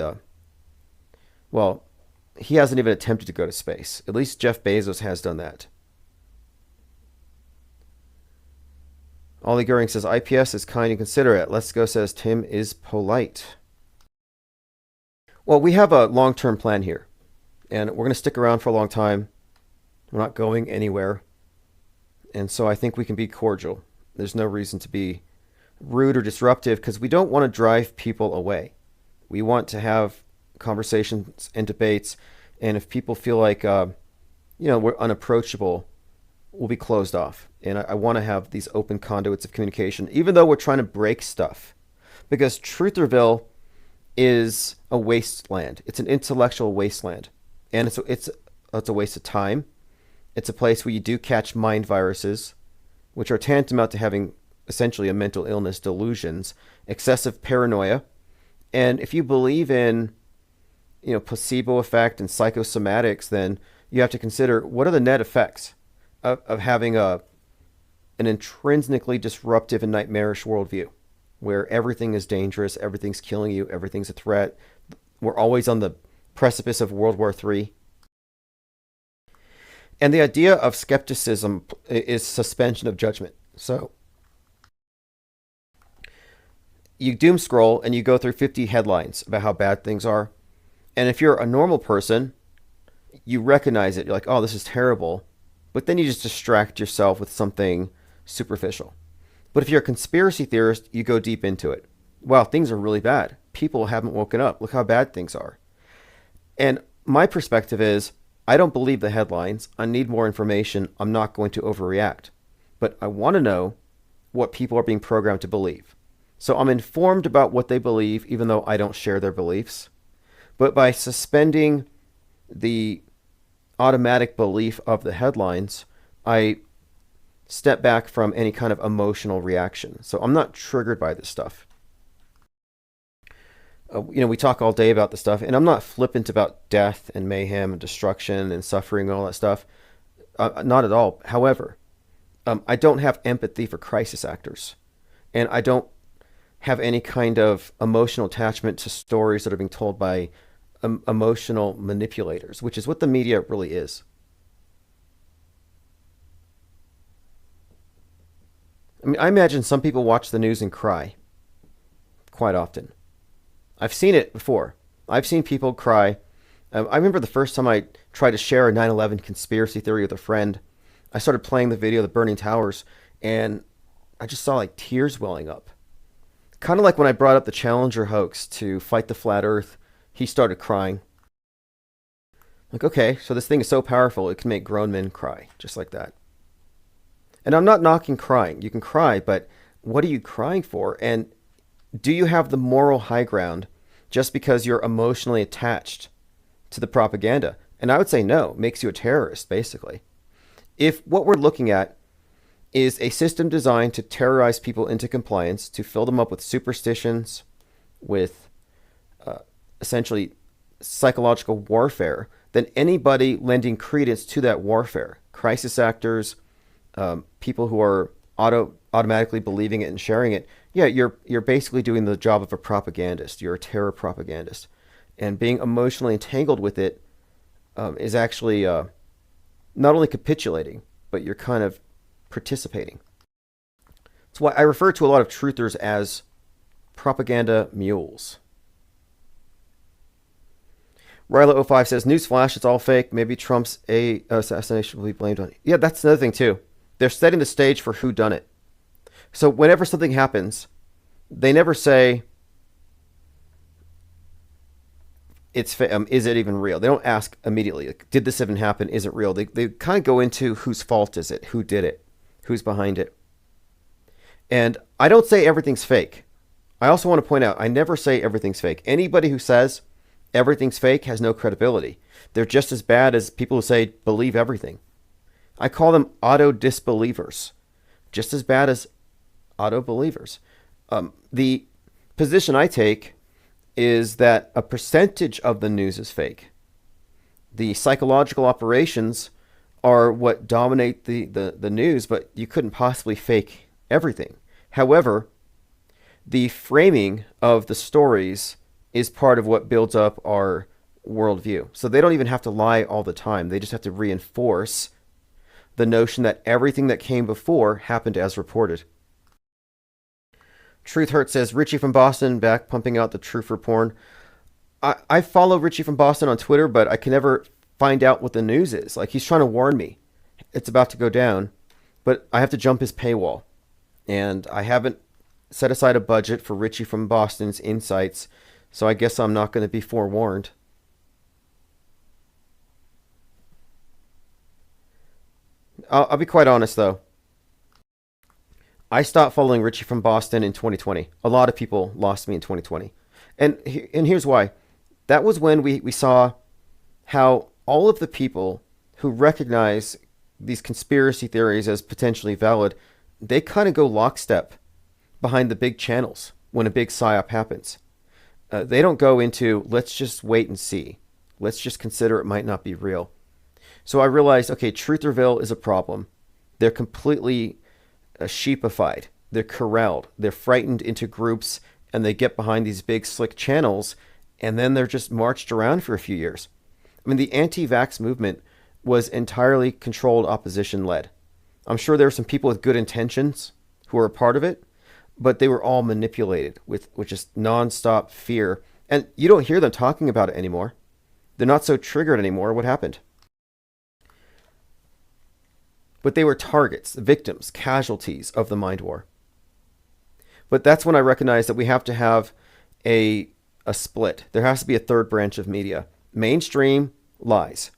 well, he hasn't even attempted to go to space. At least Jeff Bezos has done that. Ollie Goering says, IPS is kind and considerate. Let's Go says, Tim is polite. Well, we have a long-term plan here. And we're going to stick around for a long time. We're not going anywhere. And so I think we can be cordial. There's no reason to be rude or disruptive because we don't want to drive people away. We want to have conversations and debates. And if people feel like, we're unapproachable, we'll be closed off. And I want to have these open conduits of communication, even though we're trying to break stuff. Because Trutherville is a wasteland. It's an intellectual wasteland. And it's a waste of time. It's a place where you do catch mind viruses, which are tantamount to having essentially a mental illness, delusions, excessive paranoia. And if you believe in, placebo effect and psychosomatics, then you have to consider what are the net effects of having an intrinsically disruptive and nightmarish worldview where everything is dangerous, everything's killing you, everything's a threat. We're always on the precipice of World War III. And the idea of skepticism is suspension of judgment. So you doom scroll and you go through 50 headlines about how bad things are. And if you're a normal person, you recognize it. You're like, oh, this is terrible. But then you just distract yourself with something superficial. But if you're a conspiracy theorist, you go deep into it. Wow, things are really bad. People haven't woken up. Look how bad things are. And my perspective is, I don't believe the headlines. I need more information. I'm not going to overreact. But I want to know what people are being programmed to believe. So I'm informed about what they believe, even though I don't share their beliefs. But by suspending the automatic belief of the headlines, I step back from any kind of emotional reaction. So I'm not triggered by this stuff. We talk all day about this stuff, and I'm not flippant about death and mayhem and destruction and suffering and all that stuff. Not at all. However, I don't have empathy for crisis actors, and I don't have any kind of emotional attachment to stories that are being told by emotional manipulators, which is what the media really is. I mean, I imagine some people watch the news and cry quite often. I've seen it before. I've seen people cry. I remember the first time I tried to share a 9/11 conspiracy theory with a friend. I started playing the video of the burning towers, and I just saw like tears welling up. Kind of like when I brought up the Challenger hoax to fight the flat earth, he started crying. Like, okay, so this thing is so powerful, it can make grown men cry, just like that. And I'm not knocking crying. You can cry, but what are you crying for? And do you have the moral high ground just because you're emotionally attached to the propaganda? And I would say no, it makes you a terrorist, basically. If what we're looking at is a system designed to terrorize people into compliance, to fill them up with superstitions, with essentially psychological warfare, then anybody lending credence to that warfare, crisis actors, people who are automatically believing it and sharing it, yeah, you're basically doing the job of a propagandist. You're a terror propagandist. And being emotionally entangled with it is actually not only capitulating, but you're kind of participating. That's why I refer to a lot of truthers as propaganda mules. Rilo05 says, newsflash, it's all fake. Maybe Trump's assassination will be blamed on it. Yeah, that's another thing, too. They're setting the stage for who done it. So whenever something happens, they never say, is it even real? They don't ask immediately, like, did this even happen? Is it real? They kind of go into whose fault is it? Who did it? Who's behind it? And I don't say everything's fake. I also want to point out, I never say everything's fake. Anybody who says everything's fake has no credibility. They're just as bad as people who say believe everything. I call them auto disbelievers, just as bad as auto believers. The position I take is that a percentage of the news is fake. The psychological operations are what dominate the news, but you couldn't possibly fake everything. However, the framing of the stories is part of what builds up our worldview. So they don't even have to lie all the time. They just have to reinforce the notion that everything that came before happened as reported. Truth Hurt says, Richie from Boston back pumping out the truther porn. I follow Richie from Boston on Twitter, but I can never find out what the news is. Like, he's trying to warn me. It's about to go down, but I have to jump his paywall. And I haven't set aside a budget for Richie from Boston's insights, so I guess I'm not going to be forewarned. I'll be quite honest, though. I stopped following Richie from Boston in 2020. A lot of people lost me in 2020. And here's why. That was when we saw how all of the people who recognize these conspiracy theories as potentially valid, they kind of go lockstep behind the big channels when a big psyop happens. They don't go into, let's just wait and see. Let's just consider it might not be real. So I realized, okay, Trutherville is a problem. They're completely sheepified. They're corralled. They're frightened into groups, and they get behind these big slick channels, and then they're just marched around for a few years. I mean, the anti-vax movement was entirely controlled opposition-led. I'm sure there were some people with good intentions who were a part of it, but they were all manipulated with just nonstop fear. And you don't hear them talking about it anymore. They're not so triggered anymore. What happened? But they were targets, victims, casualties of the mind war. But that's when I recognized that we have to have a split. There has to be a third branch of media. Mainstream, lies.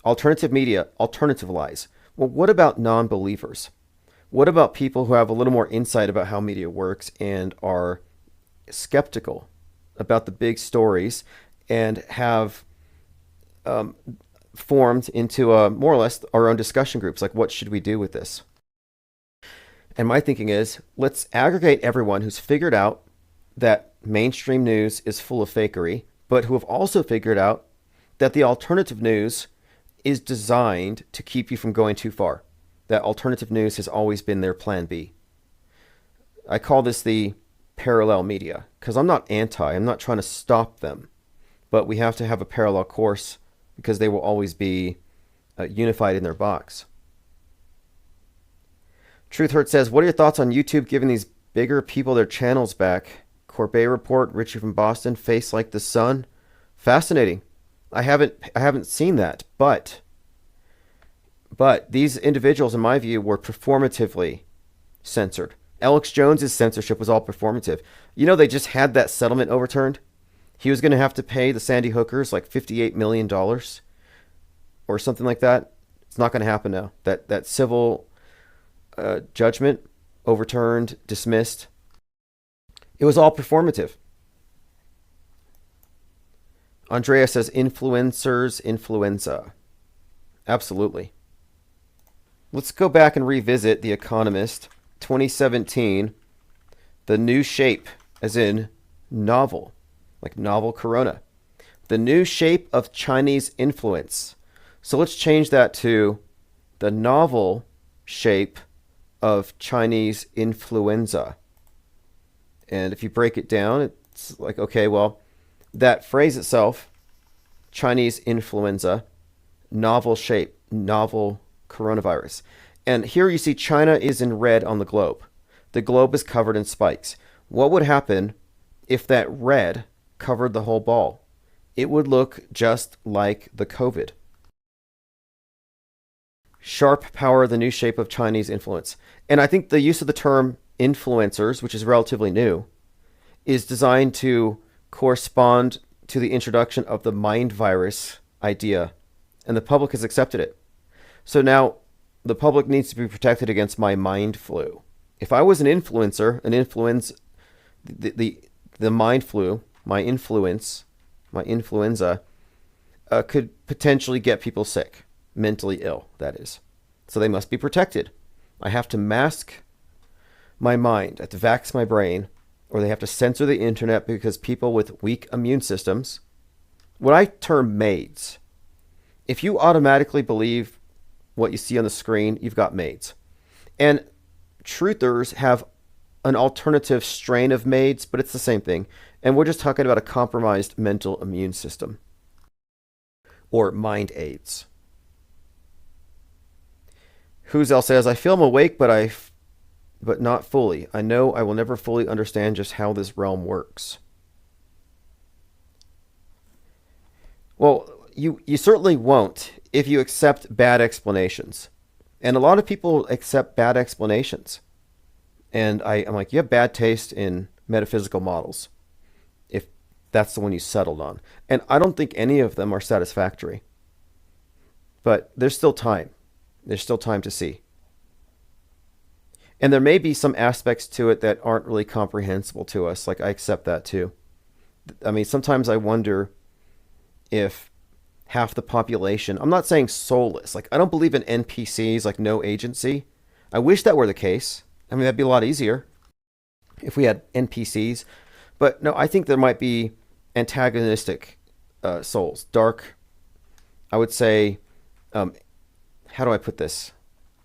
Alternative media, alternative lies. Well, what about non-believers? What about people who have a little more insight about how media works and are skeptical about the big stories and have formed into more or less our own discussion groups, like what should we do with this? And my thinking is, let's aggregate everyone who's figured out that mainstream news is full of fakery, but who have also figured out that the alternative news is designed to keep you from going too far. That alternative news has always been their plan B. I call this the parallel media, because I'm not trying to stop them, but we have to have a parallel course because they will always be unified in their box. Truth Hurt says, what are your thoughts on YouTube giving these bigger people their channels back? Corbet Report, Richie from Boston, Face Like the Sun. Fascinating. I haven't seen that, but these individuals, in my view, were performatively censored. Alex Jones's censorship was all performative. You know, they just had that settlement overturned. He was going to have to pay the Sandy Hookers like $58 million or something like that. It's not going to happen now. That civil judgment overturned, dismissed. It was all performative. Andrea says, influencers, influenza. Absolutely. Let's go back and revisit The Economist, 2017. The new shape, as in novel, like novel corona. The new shape of Chinese influence. So let's change that to the novel shape of Chinese influenza. And if you break it down, it's like, okay, well, that phrase itself, Chinese influenza, novel shape, novel coronavirus. And here you see China is in red on the globe. The globe is covered in spikes. What would happen if that red covered the whole ball. It would look just like the COVID. Sharp power, the new shape of Chinese influence. And I think the use of the term influencers, which is relatively new, is designed to correspond to the introduction of the mind virus idea, and the public has accepted it. So now the public needs to be protected against my mind flu. If I was an influencer, an influenza, the mind flu, my influenza, could potentially get people sick, mentally ill, that is. So they must be protected. I have to mask my mind, I have to vax my brain, or they have to censor the internet because people with weak immune systems, what I term maids. If you automatically believe what you see on the screen, you've got maids. And truthers have an alternative strain of maids, but it's the same thing. And we're just talking about a compromised mental immune system, or mind aids. Whozel says, I feel I'm awake, but not fully. I know I will never fully understand just how this realm works. Well, you certainly won't if you accept bad explanations. And a lot of people accept bad explanations. And I'm like, you have bad taste in metaphysical models, if that's the one you settled on. And I don't think any of them are satisfactory. But there's still time. There's still time to see. And there may be some aspects to it that aren't really comprehensible to us. Like, I accept that too. I mean, sometimes I wonder if half the population, I'm not saying soulless. Like, I don't believe in NPCs, like no agency. I wish that were the case. I mean, that'd be a lot easier if we had NPCs. But no, I think there might be antagonistic souls. Dark, I would say, how do I put this?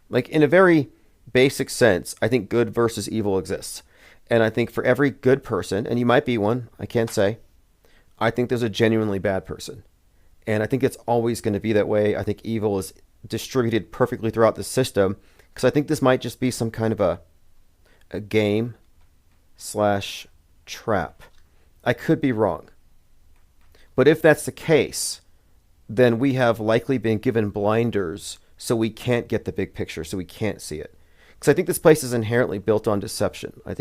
Like, in a very basic sense, I think good versus evil exists. And I think for every good person, and you might be one, I can't say, I think there's a genuinely bad person. And I think it's always going to be that way. I think evil is distributed perfectly throughout the system, because I think this might just be some kind of a game / trap. I could be wrong. But if that's the case, then we have likely been given blinders so we can't get the big picture, so we can't see it. Because I think this place is inherently built on deception. I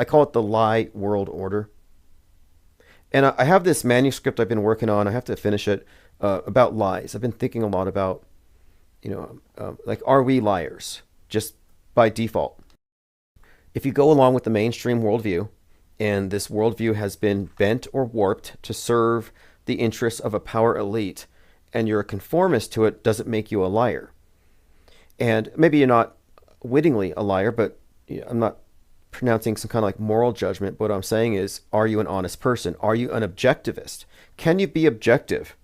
call it the lie world order. And I have this manuscript I've been working on. I have to finish it, about lies. I've been thinking a lot about, like, are we liars just by default? If you go along with the mainstream worldview, and this worldview has been bent or warped to serve the interests of a power elite, and you're a conformist to it, doesn't make you a liar. And maybe you're not wittingly a liar, but I'm not pronouncing some kind of like moral judgment. But what I'm saying is, are you an honest person? Are you an objectivist? Can you be objective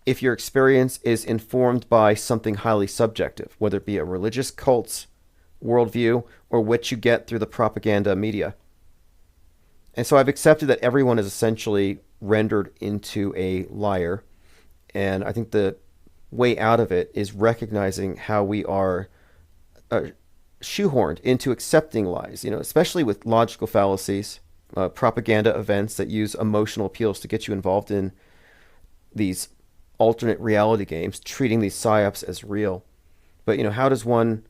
if your experience is informed by something highly subjective, whether it be a religious cult's worldview or what you get through the propaganda media? And so I've accepted that everyone is essentially rendered into a liar. And I think the way out of it is recognizing how we are shoehorned into accepting lies, especially with logical fallacies, propaganda events that use emotional appeals to get you involved in these alternate reality games, treating these psyops as real. But, how does one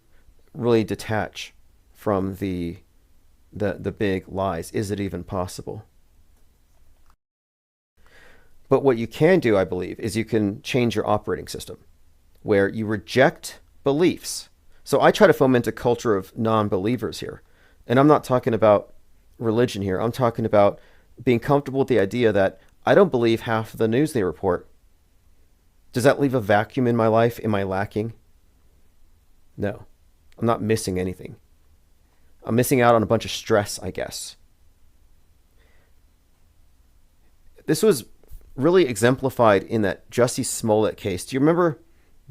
really detach from the big lies? Is it even possible? But what you can do, I believe, is you can change your operating system where you reject beliefs. So I try to foment a culture of non-believers here. And I'm not talking about religion here. I'm talking about being comfortable with the idea that I don't believe half of the news they report. Does that leave a vacuum in my life? Am I lacking? No. I'm not missing anything. I'm missing out on a bunch of stress, I guess. This was really exemplified in that Jussie Smollett case. Do you remember?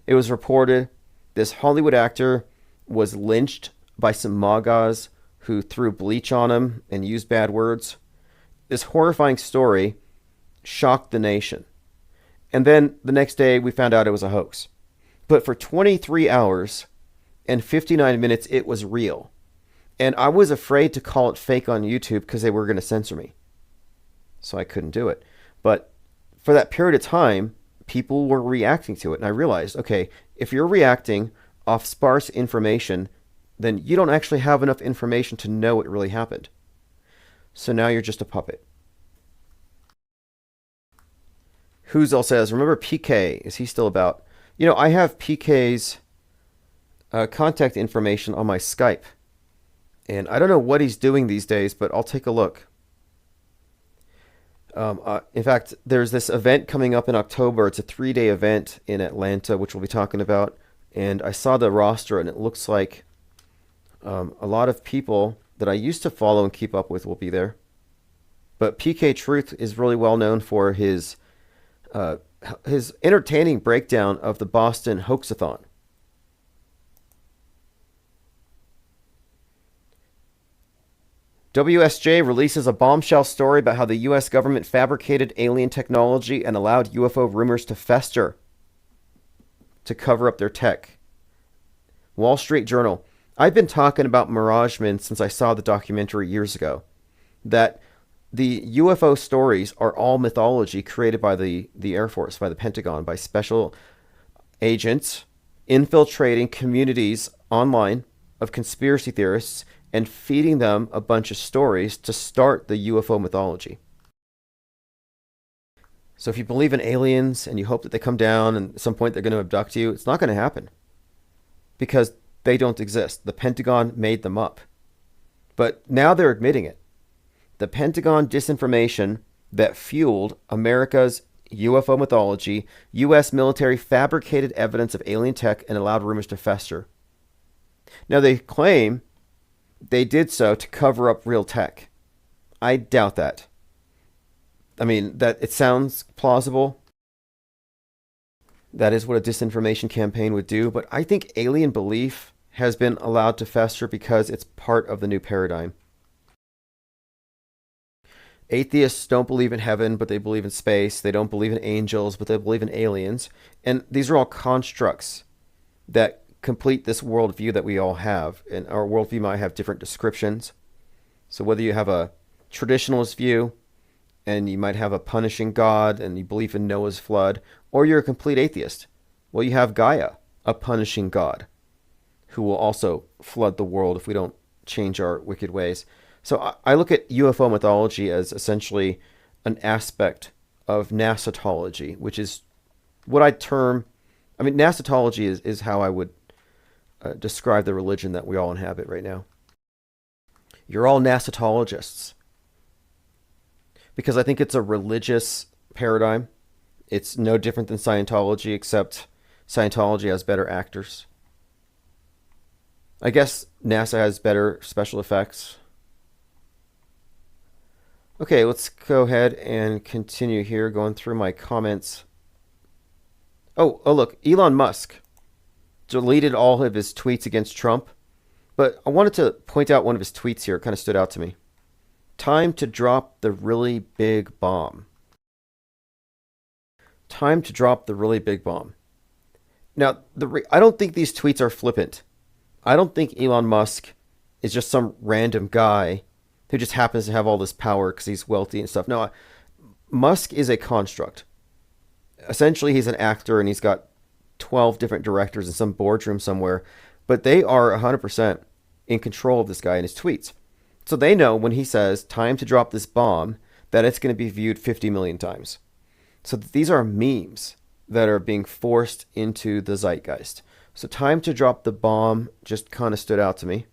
It was reported this Hollywood actor was lynched by some MAGAs who threw bleach on him and used bad words. This horrifying story shocked the nation. And then the next day we found out it was a hoax. But for 23 hours and 59 minutes, it was real. And I was afraid to call it fake on YouTube because they were going to censor me. so I couldn't do it. But for that period of time, people were reacting to it, and I realized, okay, if you're reacting off sparse information, then you don't actually have enough information to know what really happened. So now you're just a puppet. Whozel says, remember PK? Is he still about? I have PK's contact information on my Skype. And I don't know what he's doing these days, but I'll take a look. In fact, there's this event coming up in October. It's a 3-day event in Atlanta, which we'll be talking about. And I saw the roster, and it looks like a lot of people that I used to follow and keep up with will be there. But PK Truth is really well known for his entertaining breakdown of the Boston Hoaxathon. WSJ releases a bombshell story about how the U.S. government fabricated alien technology and allowed UFO rumors to fester to cover up their tech. Wall Street Journal. I've been talking about Mirageman since I saw the documentary years ago. That the UFO stories are all mythology created by the Air Force, by the Pentagon, by special agents infiltrating communities online of conspiracy theorists and feeding them a bunch of stories to start the UFO mythology. So if you believe in aliens and you hope that they come down and at some point they're going to abduct you, it's not going to happen. Because they don't exist. The Pentagon made them up. But now they're admitting it. The Pentagon disinformation that fueled America's UFO mythology, U.S. military fabricated evidence of alien tech and allowed rumors to fester. Now they claim they did so to cover up real tech. I doubt that. I mean, that it sounds plausible. That is what a disinformation campaign would do, but I think alien belief has been allowed to fester because it's part of the new paradigm. Atheists don't believe in heaven, but they believe in space. They don't believe in angels, but they believe in aliens. And these are all constructs that complete this worldview that we all have. And our worldview might have different descriptions. So whether you have a traditionalist view, and you might have a punishing God, and you believe in Noah's flood, or you're a complete atheist. Well, you have Gaia, a punishing God, who will also flood the world if we don't change our wicked ways. So I look at UFO mythology as essentially an aspect of Nasatology, which is what I term, Nasatology is how I would describe the religion that we all inhabit right now. You're all Nasatologists. Because I think it's a religious paradigm. It's no different than Scientology, except Scientology has better actors. I guess NASA has better special effects. Okay, let's go ahead and continue here, going through my comments. Oh, look, Elon Musk deleted all of his tweets against Trump, but I wanted to point out one of his tweets here. It kind of stood out to me. Time to drop the really big bomb. Time to drop the really big bomb. Now, I don't think these tweets are flippant. I don't think Elon Musk is just some random guy who just happens to have all this power because he's wealthy and stuff. No, Musk is a construct. Essentially, he's an actor and he's got 12 different directors in some boardroom somewhere, but they are 100% in control of this guy and his tweets. So they know when he says, time to drop this bomb, that it's going to be viewed 50 million times. So these are memes that are being forced into the zeitgeist. So time to drop the bomb just kind of stood out to me.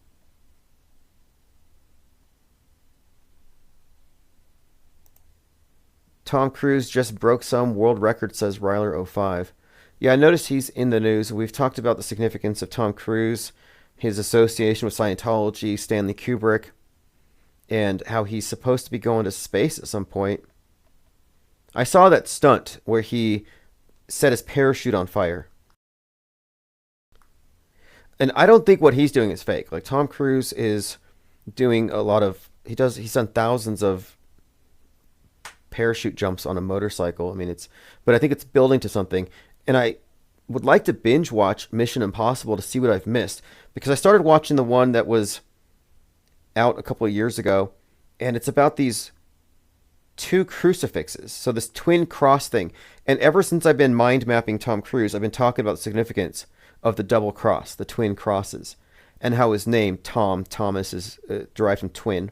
Tom Cruise just broke some world record, says Ryler05. Yeah, I noticed he's in the news. We've talked about the significance of Tom Cruise, his association with Scientology, Stanley Kubrick, and how he's supposed to be going to space at some point. I saw that stunt where he set his parachute on fire. And I don't think what he's doing is fake. Like, Tom Cruise is doing a lot of... He's done thousands of parachute jumps on a motorcycle. But I think it's building to something. And I would like to binge watch Mission Impossible to see what I've missed. Because I started watching the one that was out a couple of years ago. And it's about these two crucifixes. So this twin cross thing. And ever since I've been mind mapping Tom Cruise, I've been talking about the significance of the double cross, the twin crosses, and how his name, Thomas, is derived from twin,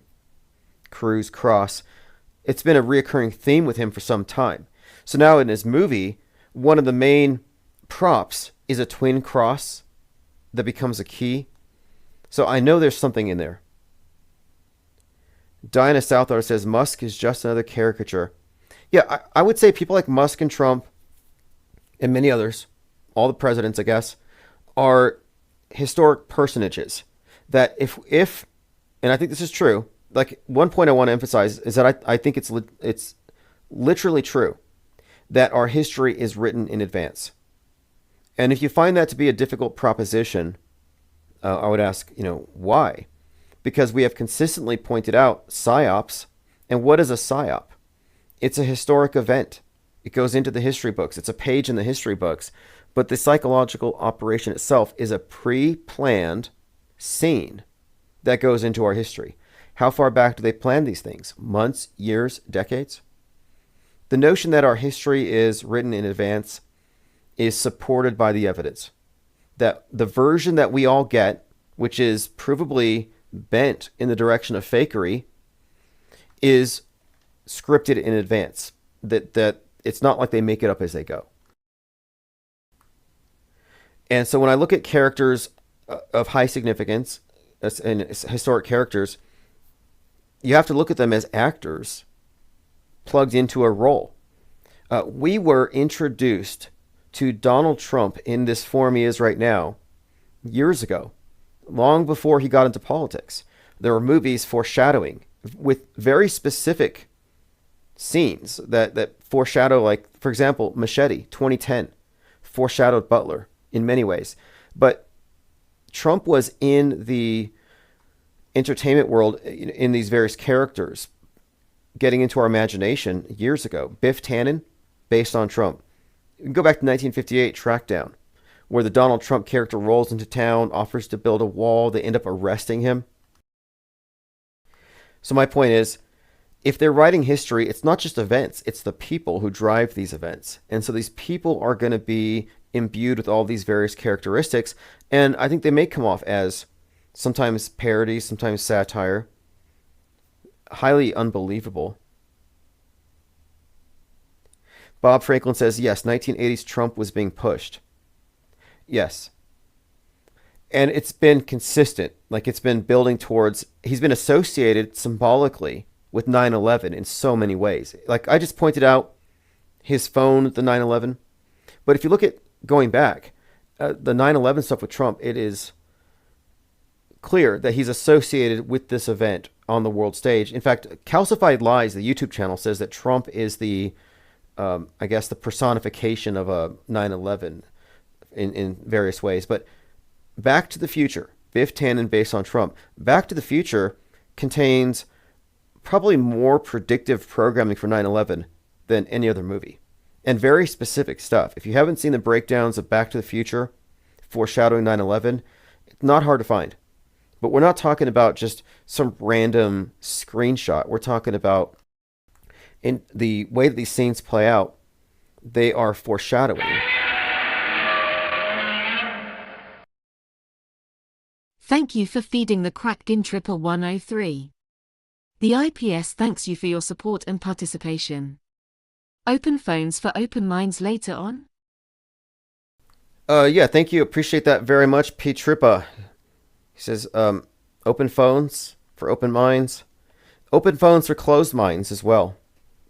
Cruise, cross. It's been a reoccurring theme with him for some time. So now in his movie, one of the main props is a twin cross that becomes a key. So I know there's something in there. Diana Southard says Musk is just another caricature. Yeah, I would say people like Musk and Trump and many others, all the presidents, I guess, are historic personages that if and I think this is true, like one point I want to emphasize is that I think it's literally true that our history is written in advance. And if you find that to be a difficult proposition, I would ask, why? Because we have consistently pointed out psyops. And what is a psyop? It's a historic event. It goes into the history books. It's a page in the history books. But the psychological operation itself is a pre-planned scene that goes into our history. How far back do they plan these things? Months, years, decades? The notion that our history is written in advance is supported by the evidence. That the version that we all get, which is provably bent in the direction of fakery, is scripted in advance. That it's not like they make it up as they go. And so when I look at characters of high significance and historic characters, you have to look at them as actors plugged into a role. We were introduced to Donald Trump in this form he is right now years ago, long before he got into politics. There were movies foreshadowing with very specific scenes that foreshadow, like, for example, Machete, 2010, foreshadowed Butler in many ways. But Trump was in the entertainment world in these various characters, getting into our imagination years ago. Biff Tannen, based on Trump. You can go back to 1958, Trackdown, where the Donald Trump character rolls into town, offers to build a wall. They end up arresting him. So my point is, if they're writing history, it's not just events, it's the people who drive these events. And so these people are going to be imbued with all these various characteristics. And I think they may come off as sometimes parody, sometimes satire, highly unbelievable. Bob Franklin says, yes, 1980s Trump was being pushed. Yes. And it's been consistent. Like, it's been building towards, he's been associated symbolically with 9/11 in so many ways. Like, I just pointed out his phone, the 9/11. But if you look at going back, the 9/11 stuff with Trump, it is clear that he's associated with this event on the world stage. In fact, Calcified Lies, the YouTube channel, says that Trump is the, I guess, the personification of a 9/11 in various ways. But Back to the Future, Biff Tannen based on Trump. Back to the Future contains probably more predictive programming for 9/11 than any other movie. And very specific stuff. If you haven't seen the breakdowns of Back to the Future foreshadowing 9/11, it's not hard to find. But we're not talking about just some random screenshot. We're talking about, in the way that these scenes play out, they are foreshadowing. Thank you for feeding the cracked in 11103. The IPS thanks you for your support and participation. Open phones for open minds later on. Yeah, thank you. Appreciate that very much, P. Trippa. He says, open phones for open minds. Open phones for closed minds as well.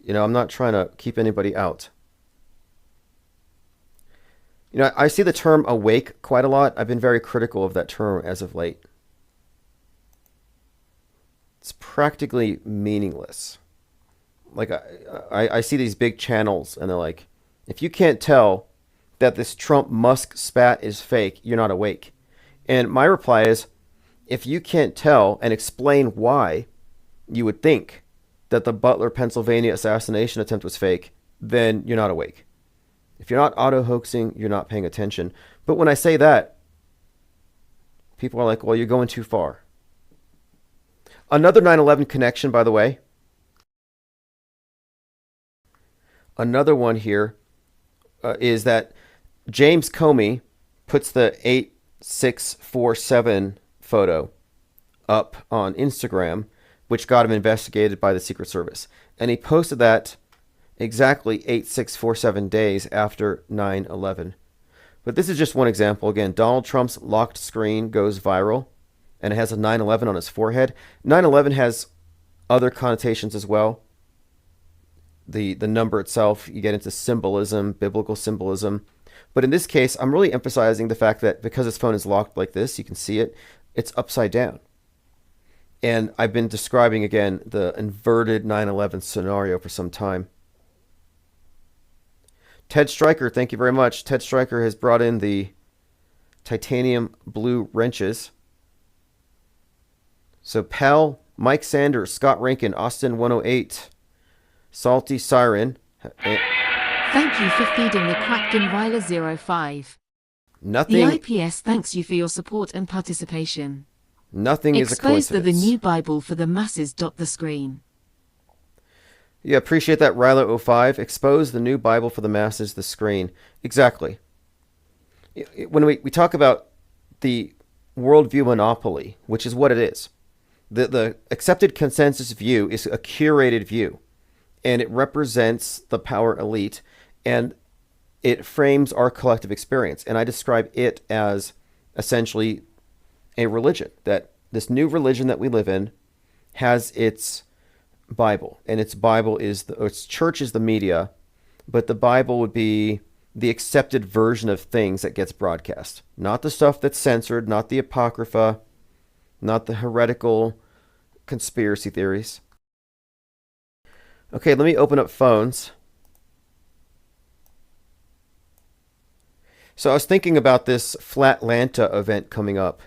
I'm not trying to keep anybody out. I see the term awake quite a lot. I've been very critical of that term as of late. It's practically meaningless. Like, I see these big channels, and they're like, if you can't tell that this Trump Musk spat is fake, you're not awake. And my reply is, if you can't tell and explain why you would think that the Butler, Pennsylvania assassination attempt was fake, then you're not awake. If you're not auto-hoaxing, you're not paying attention. But when I say that, people are like, well, you're going too far. Another 9/11 connection, by the way. Another one here is that James Comey puts the 8647 photo up on Instagram, which got him investigated by the Secret Service. And he posted that exactly 8647 days after 9/11. But this is just one example. Again, Donald Trump's locked screen goes viral, and it has a 9/11 on his forehead. 9/11 has other connotations as well. The number itself, you get into symbolism, biblical symbolism. But in this case, I'm really emphasizing the fact that because his phone is locked like this, you can see it, it's upside down. And I've been describing, again, the inverted 9/11 scenario for some time. Ted Stryker, thank you very much. Ted Stryker has brought in the titanium blue wrenches. So Pal, Mike Sanders, Scott Rankin, Austin 108, Salty Siren. Thank you for feeding the Cracked in Weiler 05. Nothing. The IPS thanks you for your support and participation. Nothing is a Expose coincidence. the new Bible for the masses. The screen. Yeah, appreciate that, Ryla 05. Expose the new Bible for the masses, the screen. Exactly. When we talk about the worldview monopoly, which is what it is, the accepted consensus view is a curated view, and it represents the power elite, and it frames our collective experience. And I describe it as essentially a religion, that this new religion that we live in has its Bible, and its Bible is its church is the media, but the Bible would be the accepted version of things that gets broadcast, not the stuff that's censored, not the apocrypha, not the heretical conspiracy theories. Okay, let me open up phones. So I was thinking about this Flatlanta event coming up,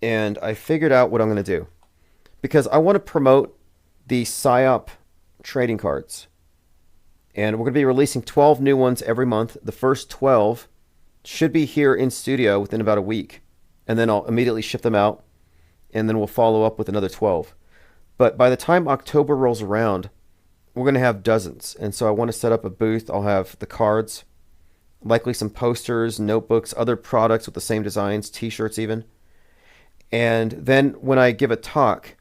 and I figured out what I'm going to do, because I want to promote the PSYOP trading cards. And we're going to be releasing 12 new ones every month. The first 12 should be here in studio within about a week. And then I'll immediately ship them out. And then we'll follow up with another 12. But by the time October rolls around, we're going to have dozens. And so I want to set up a booth. I'll have the cards, likely some posters, notebooks, other products with the same designs, t-shirts even. And then when I give a talk,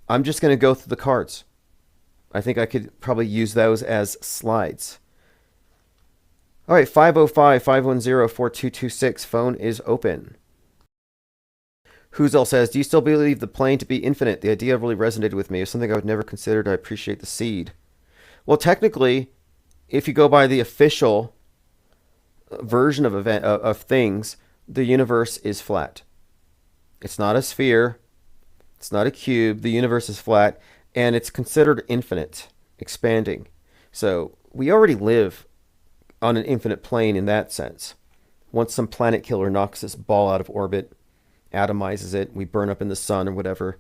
I'm just going to go through the cards. I think I could probably use those as slides. All right, 505-510-4226. Phone is open. Who's says, do you still believe the plane to be infinite? The idea really resonated with me. It's something I would never considered. I appreciate the seed. Well, technically, if you go by the official version of things, the universe is flat. It's not a sphere. It's not a cube. The universe is flat, and it's considered infinite, expanding. So we already live on an infinite plane in that sense. Once some planet killer knocks this ball out of orbit, atomizes it, we burn up in the sun or whatever.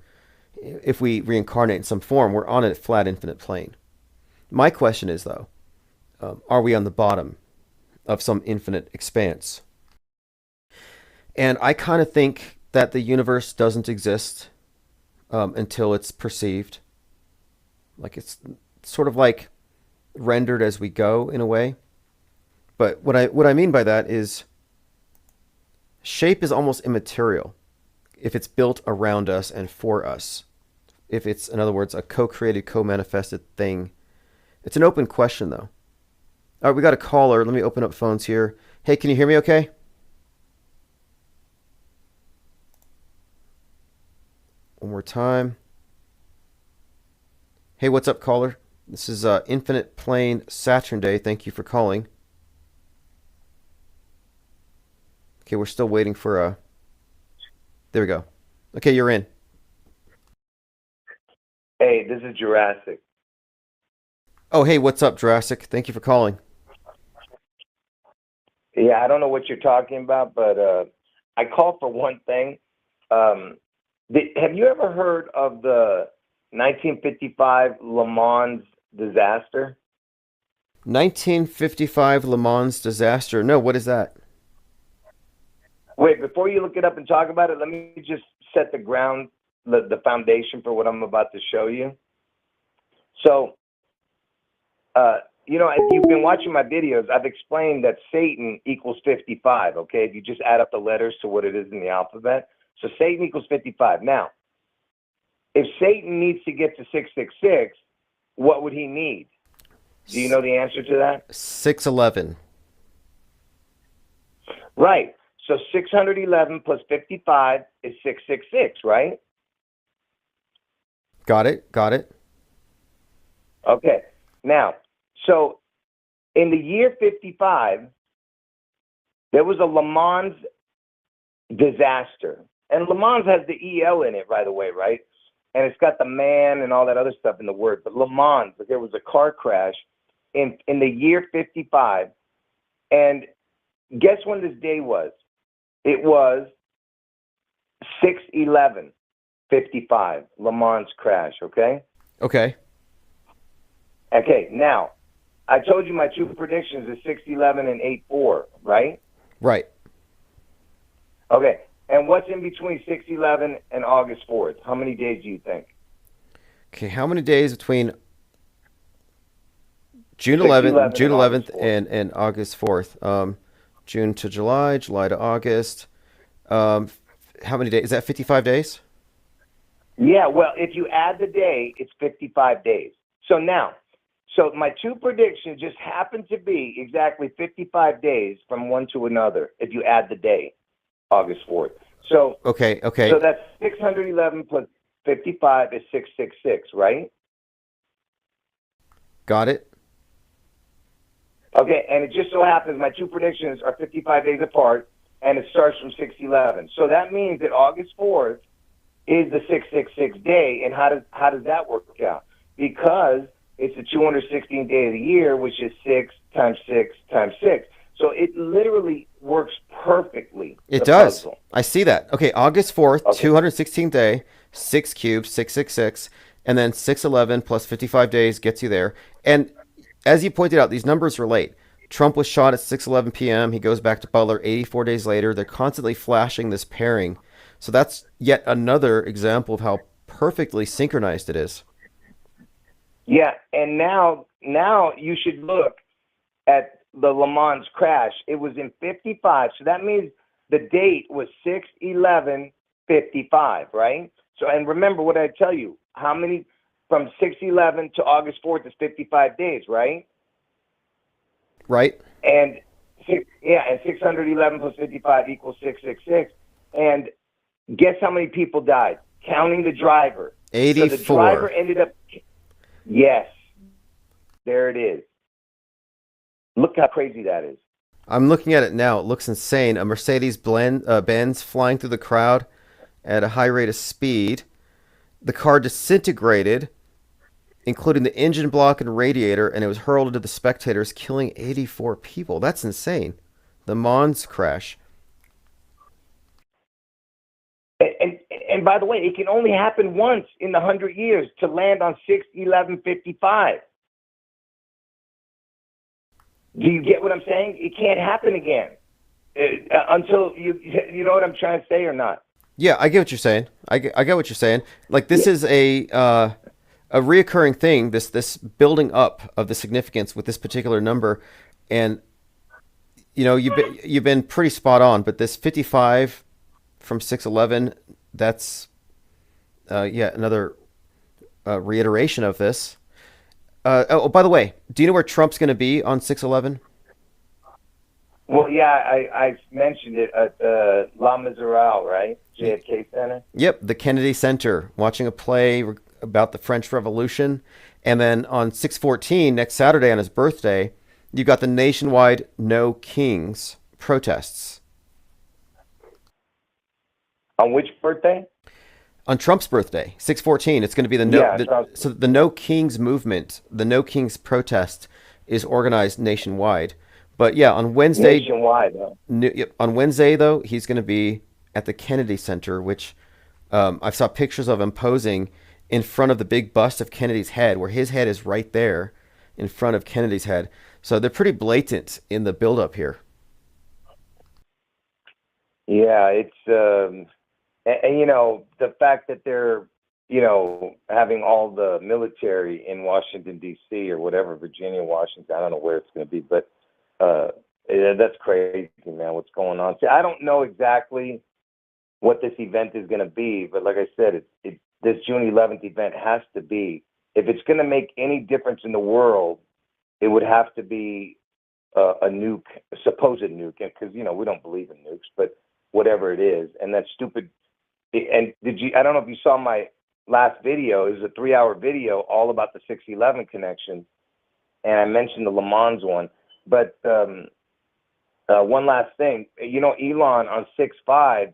If we reincarnate in some form, we're on a flat, infinite plane. My question is, though, are we on the bottom of some infinite expanse? And I kind of think that the universe doesn't exist until it's perceived. Like it's sort of like rendered as we go in a way. But what I mean by that is shape is almost immaterial if it's built around us and for us. If it's, in other words, a co-created, co-manifested thing. It's an open question, though. All right, we got a caller. Let me open up phones here. Hey, can you hear me okay? One more time. Hey, what's up, caller? This is Infinite Plane Saturnday. Thank you for calling. Okay, we're still waiting for there we go. Okay, you're in. Hey, this is Jurassic. Oh, hey, what's up, Jurassic? Thank you for calling. Yeah, I don't know what you're talking about, but I called for one thing. Have you ever heard of the 1955 Le Mans disaster? 1955 Le Mans disaster. No, what is that? Wait, before you look it up and talk about it, let me just set the ground, the foundation for what I'm about to show you. So, if you've been watching my videos, I've explained that Satan equals 55, okay? If you just add up the letters to what it is in the alphabet. So Satan equals 55. Now, if Satan needs to get to 666, what would he need? Do you know the answer to that? 611. Right. So 611 plus 55 is 666, right? Got it. Got it. Okay. Now, so in the year 55, there was a Le Mans disaster. And Le Mans has the EL in it, by the way, right? And it's got the man and all that other stuff in the word. But Le Mans, there was a car crash in the year 55. And guess when this day was? It was 6/11/55, Le Mans crash, okay? Okay. Okay, now, I told you my two predictions is 6/11 and 8/4, right? Right. Okay, and what's in between 6/11 and August 4th? How many days do you think? Okay. How many days between June 6/11 11th, June and August 11th, 4th. and August 4th? June to July, July to August. How many days? Is that 55 days? Yeah, well, if you add the day, it's 55 days. So my two predictions just happen to be exactly 55 days from one to another if you add the day, August 4th. So Okay. Okay. So that's 611 plus 55 is 666, right? Got it. Okay, and it just so happens my two predictions are 55 days apart, and it starts from 6/11. So that means that August 4th is the 666 day, and how does that work out? Because it's the 216th day of the year, which is 6 times 6 times 6. So it literally works perfectly. It the does. puzzle. I see that. Okay, August 4th, Okay. 216th day, 6 cubed, 666, and then 611 plus 55 days gets you there. And as you pointed out, these numbers relate. Trump was shot at 6:11 p.m. He goes back to Butler 84 days later. They're constantly flashing this pairing. So that's yet another example of how perfectly synchronized it is. Yeah, and now you should look at the Le Mans crash. It was in 55, so that means the date was 6/11/55, right? So, and remember what I tell you, how many from 6/11 to August 4th is 55 days, right? Right? And and 611 plus 55 equals 666. And guess how many people died, counting the driver? 84. So the driver ended up. Yes, there it is. Look how crazy that is. I'm looking at it now. It looks insane. A Mercedes Benz flying through the crowd at a high rate of speed. The car disintegrated, including the engine block and radiator, and it was hurled into the spectators, killing 84 people. That's insane. The Mons crash. And by the way, it can only happen once in the 100 years to land on 6/11/55. Do you get what I'm saying? It can't happen again until you know what I'm trying to say or not? Yeah, I get what you're saying. I get what you're saying. Like this is a reoccurring thing. This building up of the significance with this particular number, and you've been pretty spot on. But this 55 from 6/11, that's another reiteration of this. By the way, do you know where Trump's going to be on 6/11? Well, yeah, I mentioned it at La Miserale, right? JFK Center. Yep, the Kennedy Center, watching a play about the French Revolution. And then on 6/14, next Saturday on his birthday, you got the nationwide No Kings protests. On which birthday? On Trump's birthday, 6/14, it's going to be so the No Kings movement, the No Kings protest is organized nationwide. But yeah, on Wednesday, nationwide, though. On Wednesday though, he's going to be at the Kennedy Center, which I saw pictures of him posing in front of the big bust of Kennedy's head, where his head is right there in front of Kennedy's head. So they're pretty blatant in the buildup here. Yeah, it's and the fact that they're having all the military in Washington D.C. or whatever, Virginia, Washington. I don't know where it's going to be, but that's crazy, man. What's going on? See, I don't know exactly what this event is going to be, but like I said, this June 11th event has to be. If it's going to make any difference in the world, it would have to be a nuke, a supposed nuke, because we don't believe in nukes, but whatever it is, and that stupid. And I don't know if you saw my last video. It was a 3-hour video all about the 611 connection, and I mentioned the Le Mans one. But one last thing, Elon on 6.5,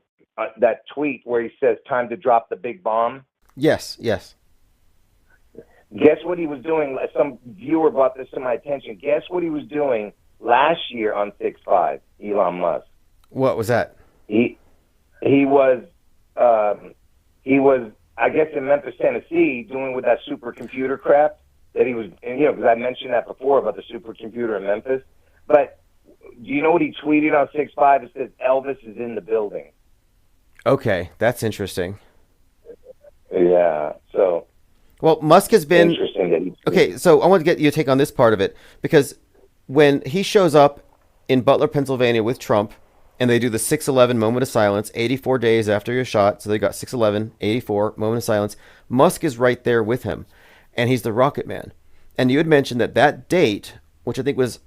that tweet where he says time to drop the big bomb. Yes. Guess what he was doing? Some viewer brought this to my attention. Guess what he was doing last year on 6.5, Elon Musk? What was that? He was I guess in Memphis, Tennessee, doing with that supercomputer crap that he was, because I mentioned that before about the supercomputer in Memphis. But do you know what he tweeted on 6.5? It says Elvis is in the building. Okay, that's interesting. Yeah. So. Well, Musk has been interesting that he. Okay, so I want to get your take on this part of it, because when he shows up in Butler, Pennsylvania with Trump, and they do the 6/11 moment of silence, 84 days after you're shot, so they got 6/11, 84 moment of silence. Musk is right there with him, and he's the Rocket Man. And you had mentioned that date, which I think was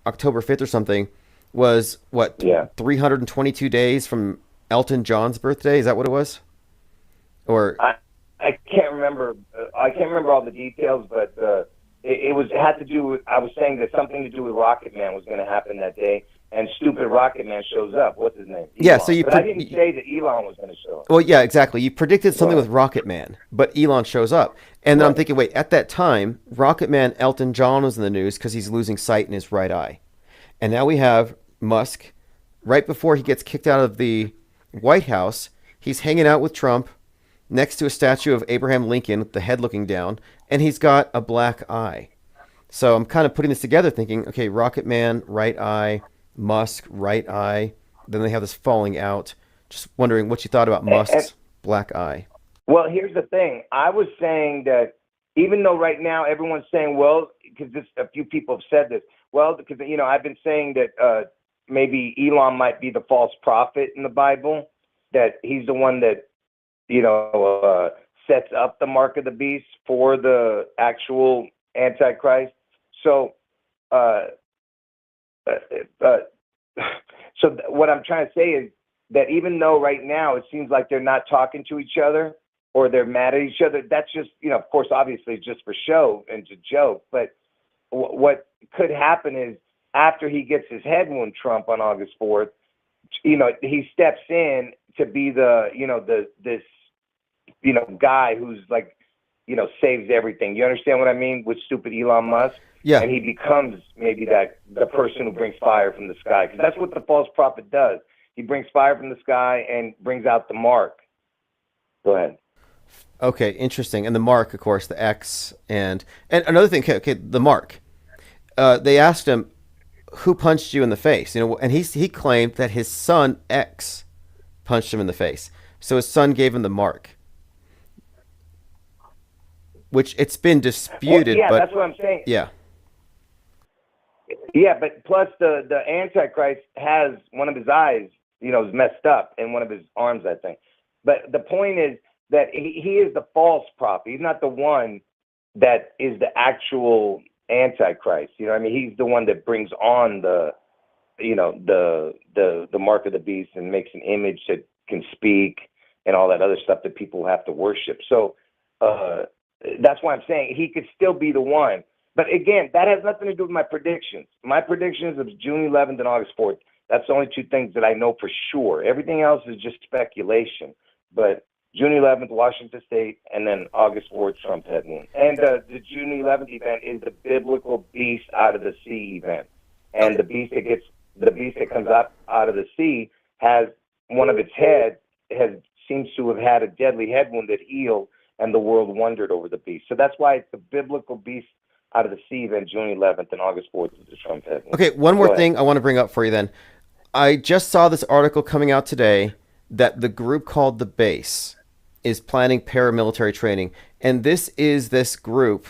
October 5th or something, was what? Yeah. 322 days from Elton John's birthday. Is that what it was? Or I can't remember. I can't remember all the details, but it had to do with. I was saying that something to do with Rocket Man was going to happen that day, and stupid Rocket Man shows up. What's his name? Elon. Yeah. So but I didn't say that Elon was going to show up. Well, yeah, exactly. You predicted something with Rocket Man, but Elon shows up, and then I'm thinking, wait, at that time, Rocket Man Elton John was in the news because he's losing sight in his right eye, and now we have Musk. Right before he gets kicked out of the White House, he's hanging out with Trump next to a statue of Abraham Lincoln with the head looking down, and he's got a black eye. So I'm kind of putting this together thinking, okay, Rocket Man, right eye, Musk, right eye. Then they have this falling out. Just wondering what you thought about Musk's black eye. Well, here's the thing. I was saying that even though right now everyone's saying, well, because a few people have said this, well, because, I've been saying that maybe Elon might be the false prophet in the Bible, that he's the one that sets up the mark of the beast for the actual Antichrist. So, what I'm trying to say is that even though right now it seems like they're not talking to each other or they're mad at each other, that's just, of course, obviously just for show and to joke. But what could happen is after he gets his head wound, Trump, on August 4th, he steps in to be this guy who's like, saves everything. You understand what I mean with stupid Elon Musk? Yeah. And he becomes maybe the person who brings fire from the sky, because that's what the false prophet does. He brings fire from the sky and brings out the mark. Go ahead. Okay, interesting. And the mark, of course, the X, and another thing. Okay, the mark. They asked him, who punched you in the face? And he claimed that his son X punched him in the face. So his son gave him the mark, which it's been disputed. Well, yeah, but that's what I'm saying. Yeah. Yeah, but plus the Antichrist has one of his eyes, is messed up, and one of his arms, I think. But the point is that he is the false prophet. He's not the one that is the actual Antichrist. He's the one that brings on the mark of the beast and makes an image that can speak and all that other stuff that people have to worship. So that's why I'm saying he could still be the one. But again, that has nothing to do with my predictions. My predictions of June 11th and August 4th, that's the only two things that I know for sure. Everything else is just speculation. But June 11th, Washington State, and then August 4th, Trump head wound. And the June 11th event is the biblical beast out of the sea event. And the beast that comes out of the sea has one of its heads seems to have had a deadly head wound that healed, and the world wondered over the beast. So that's why it's the biblical beast out of the sea event, June 11th and August 4th is the Trump head wound. Okay, one more thing I want to bring up for you then. I just saw this article coming out today that the group called The Base is planning paramilitary training. And this is this group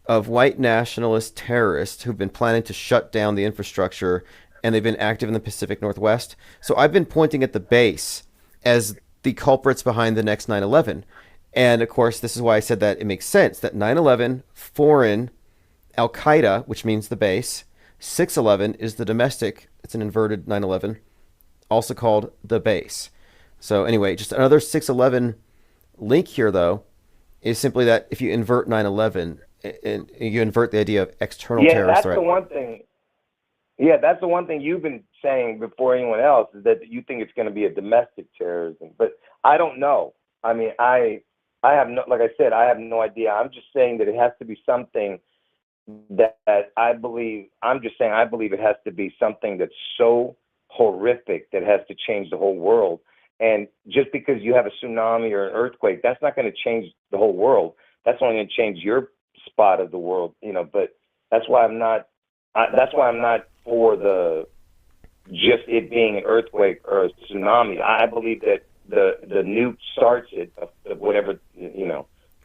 of white nationalist terrorists who've been planning to shut down the infrastructure, and they've been active in the Pacific Northwest. So I've been pointing at the base as the culprits behind the next 9/11. And of course, this is why I said that it makes sense that 9/11, foreign, Al Qaeda, which means the base, 6/11 is the domestic, it's an inverted 9/11, also called the base. So anyway, just another 6/11 link here, though, is simply that if you invert 9/11, and you invert the idea of external terrorist threat. The one thing. Yeah, that's the one thing you've been saying before anyone else, is that you think it's going to be a domestic terrorism. But I don't know. I mean, I have no, like I said, I have no idea. I'm just saying that it has to be something that I believe. I'm just saying I believe it has to be something that's so horrific that has to change the whole world. And just because you have a tsunami or an earthquake, that's not going to change the whole world. That's only going to change your spot of the world, but that's why I'm not for the just it being an earthquake or a tsunami. I believe that the nuke starts it, whatever,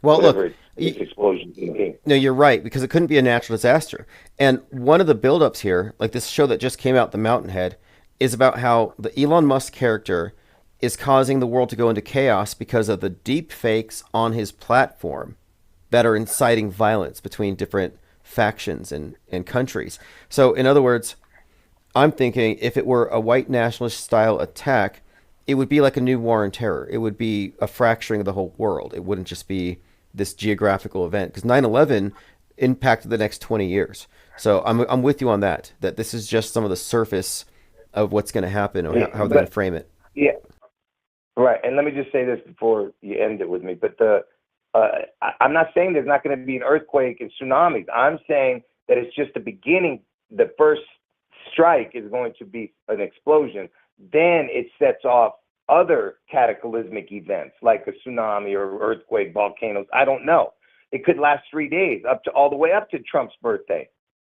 well, whatever look, its explosion can be. No, you're right, because it couldn't be a natural disaster. And one of the buildups here, like this show that just came out, The Mountainhead, is about how the Elon Musk character is causing the world to go into chaos because of the deep fakes on his platform that are inciting violence between different factions and countries. So, in other words, I'm thinking if it were a white nationalist style attack, it would be like a new war on terror. It would be a fracturing of the whole world. It wouldn't just be this geographical event, because 9/11 impacted the next 20 years. So I'm with you on that this is just some of the surface of what's going to happen, or how they're going to frame it. Yeah, right. And let me just say this before you end it with me. But I'm not saying there's not going to be an earthquake and tsunamis. I'm saying that it's just the beginning. The first strike is going to be an explosion. Then it sets off other cataclysmic events like a tsunami or earthquake, volcanoes. I don't know. It could last 3 days, all the way up to Trump's birthday.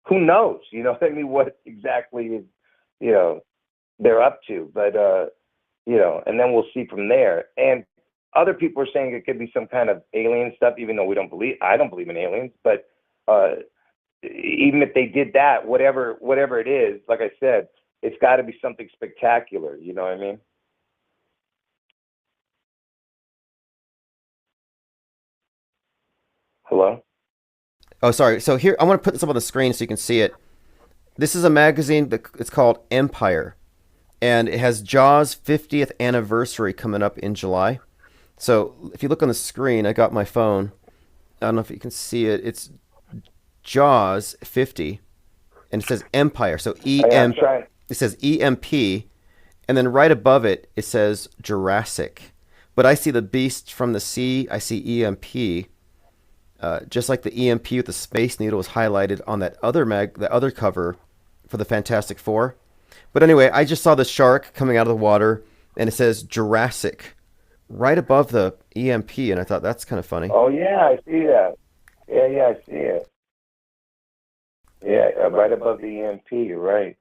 Who knows? You know what I mean? What exactly is, they're up to? But, and then we'll see from there. And other people are saying it could be some kind of alien stuff, even though I don't believe in aliens. But even if they did that, whatever it is, like I said, it's got to be something spectacular. You know what I mean? Hello? Oh, sorry. So here, I want to put this up on the screen so you can see it. This is a magazine it's called Empire, and it has Jaws' 50th anniversary coming up in July. So if you look on the screen, I got my phone. I don't know if you can see it. It's Jaws 50, and it says Empire. So it says EMP, and then right above it, it says Jurassic. But I see the beast from the sea. I see EMP. Just like the EMP with the Space Needle was highlighted on that other cover for the Fantastic Four. But anyway, I just saw the shark coming out of the water, and it says Jurassic right above the EMP, and I thought that's kind of funny. Oh yeah, I see that. Yeah, I see it. Yeah, right above the EMP. You're right.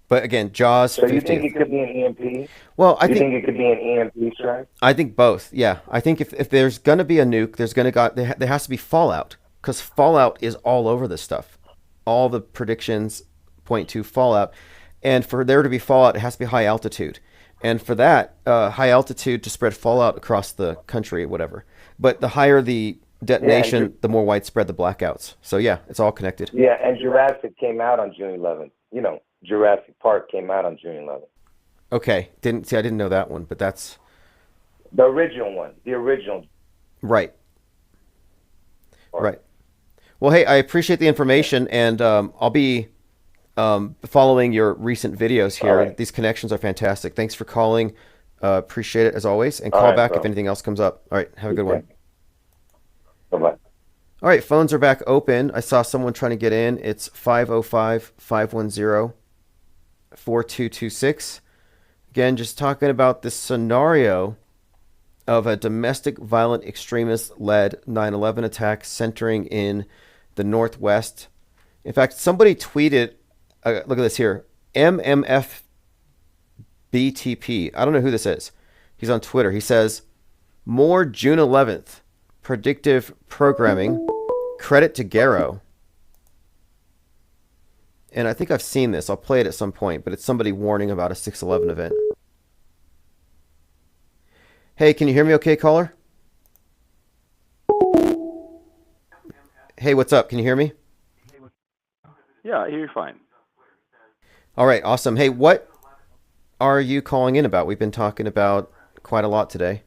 But again, Jaws. So 50th. You think it could be an EMP? Well, I think it could be an EMP strike. I think both. Yeah, I think if there's going to be a nuke, there has to be fallout, because fallout is all over this stuff. All the predictions point to fallout, and for there to be fallout, it has to be high altitude, and for that high altitude to spread fallout across the country, whatever. But the higher the detonation, the more widespread the blackouts. So yeah, it's all connected. Yeah, and Jurassic came out on June 11th. Jurassic Park came out on June 11th. Okay, I didn't know that one, but that's the original one. The original. Right. Right. Well, hey, I appreciate the information, and I'll be following your recent videos here. Right. These connections are fantastic. Thanks for calling. Appreciate it as always, and call back if anything else comes up. All right, have a good one. Bye-bye. All right, phones are back open. I saw someone trying to get in. It's 505-510-4226. Again, just talking about this scenario of a domestic violent extremist-led 9/11 attack centering in the Northwest. In fact, somebody tweeted, look at this here, MMFBTP. I don't know who this is. He's on Twitter. He says, More June 11th. Predictive programming. Credit to Garrow. And I think I've seen this. I'll play it at some point, but it's somebody warning about a 6/11 event. Hey, can you hear me okay, caller? Hey, what's up? Can you hear me? Yeah, I hear you fine. All right, awesome. Hey, what are you calling in about? We've been talking about quite a lot today.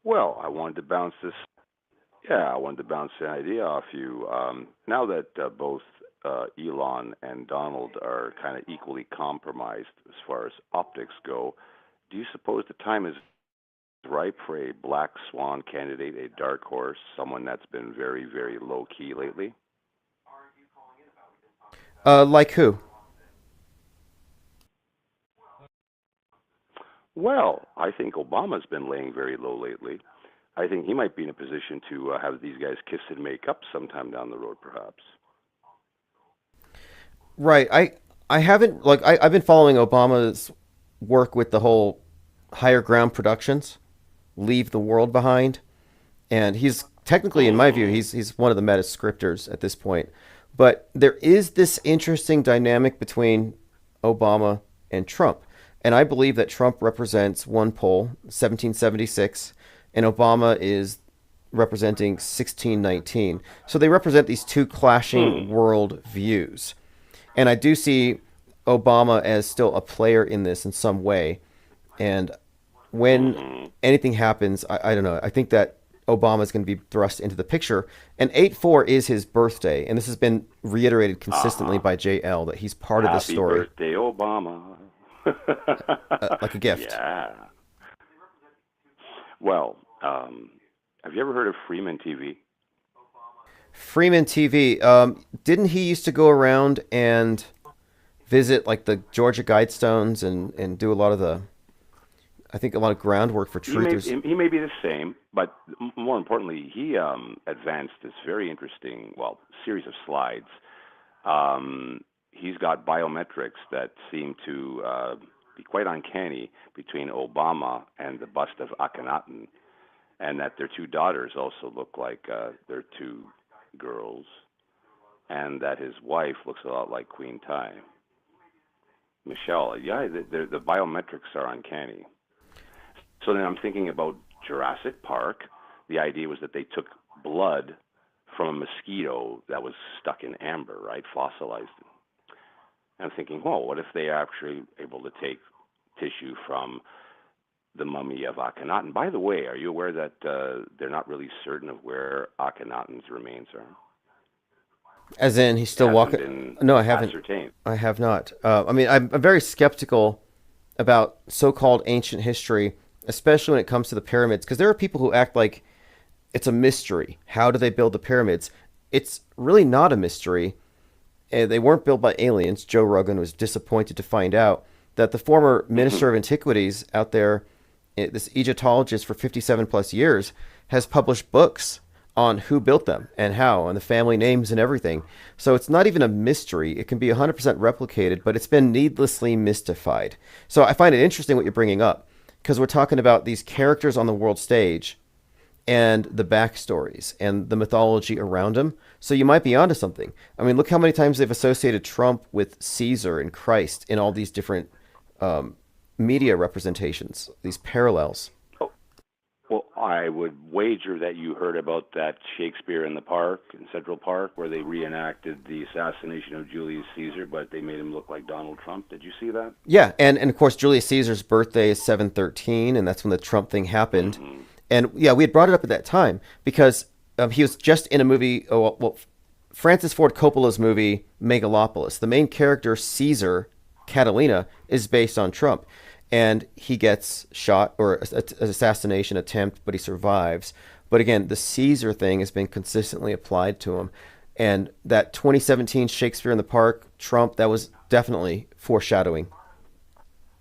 Well, I wanted to bounce this. Yeah, I wanted to bounce an idea off you. Now that both Elon and Donald are kind of equally compromised as far as optics go, do you suppose the time is ripe for a black swan candidate, a dark horse, someone that's been very, very low key lately? Like who? Well, I think Obama's been laying very low lately. I think he might be in a position to have these guys kiss and make up sometime down the road, perhaps. Right. I haven't I've been following Obama's work with the whole higher ground productions, leave the world behind, and he's technically, in my view, he's one of the meta scripters at this point. But there is this interesting dynamic between Obama and Trump, and I believe that Trump represents one pole, 1776, and Obama is representing 1619. So they represent these two clashing world views. And I do see Obama as still a player in this in some way. And when anything happens, I don't know. I think that Obama is going to be thrust into the picture. And 8/4 is his birthday. And this has been reiterated consistently by JL that he's part of the story. Happy birthday, Obama. Like a gift. Yeah. Well, have you ever heard of Freeman TV? Freeman TV. Didn't he used to go around and visit like the Georgia Guidestones and do a lot of I think a lot of groundwork for truthers? He may be the same, but more importantly, he advanced this very interesting, series of slides. He's got biometrics that seem to be quite uncanny between Obama and the bust of Akhenaten, and that their two daughters also look like their two girls, and that his wife looks a lot like Queen Tai. Michelle, yeah, the biometrics are uncanny. So then I'm thinking about Jurassic Park. The idea was that they took blood from a mosquito that was stuck in amber, right, fossilized. And I'm thinking, well, what if they are actually able to take tissue from the mummy of Akhenaten? By the way, are you aware that they're not really certain of where Akhenaten's remains are? As in, he's still walking? No, I haven't. Ascertained. I have not. I mean, I'm very skeptical about so-called ancient history, especially when it comes to the pyramids, because there are people who act like it's a mystery. How do they build the pyramids? It's really not a mystery. They weren't built by aliens. Joe Rogan was disappointed to find out that the former Minister of Antiquities out there, this Egyptologist for 57 plus years, has published books on who built them and how, and the family names and everything. So it's not even a mystery. It can be 100% replicated, but it's been needlessly mystified. So I find it interesting what you're bringing up, because we're talking about these characters on the world stage and the backstories and the mythology around them. So you might be onto something. I mean, look how many times they've associated Trump with Caesar and Christ in all these different media representations, these parallels. Well, I would wager that you heard about that Shakespeare in the Park, in Central Park, where they reenacted the assassination of Julius Caesar, but they made him look like Donald Trump. Did you see that? Yeah, and of course, Julius Caesar's birthday is 7/13, and that's when the Trump thing happened. Mm-hmm. And yeah, we had brought it up at that time because he was just in a movie, Francis Ford Coppola's movie, Megalopolis. The main character, Caesar, Catalina, is based on Trump. And he gets shot, or an assassination attempt, but he survives. But again, the Caesar thing has been consistently applied to him. And that 2017 Shakespeare in the Park, Trump, that was definitely foreshadowing.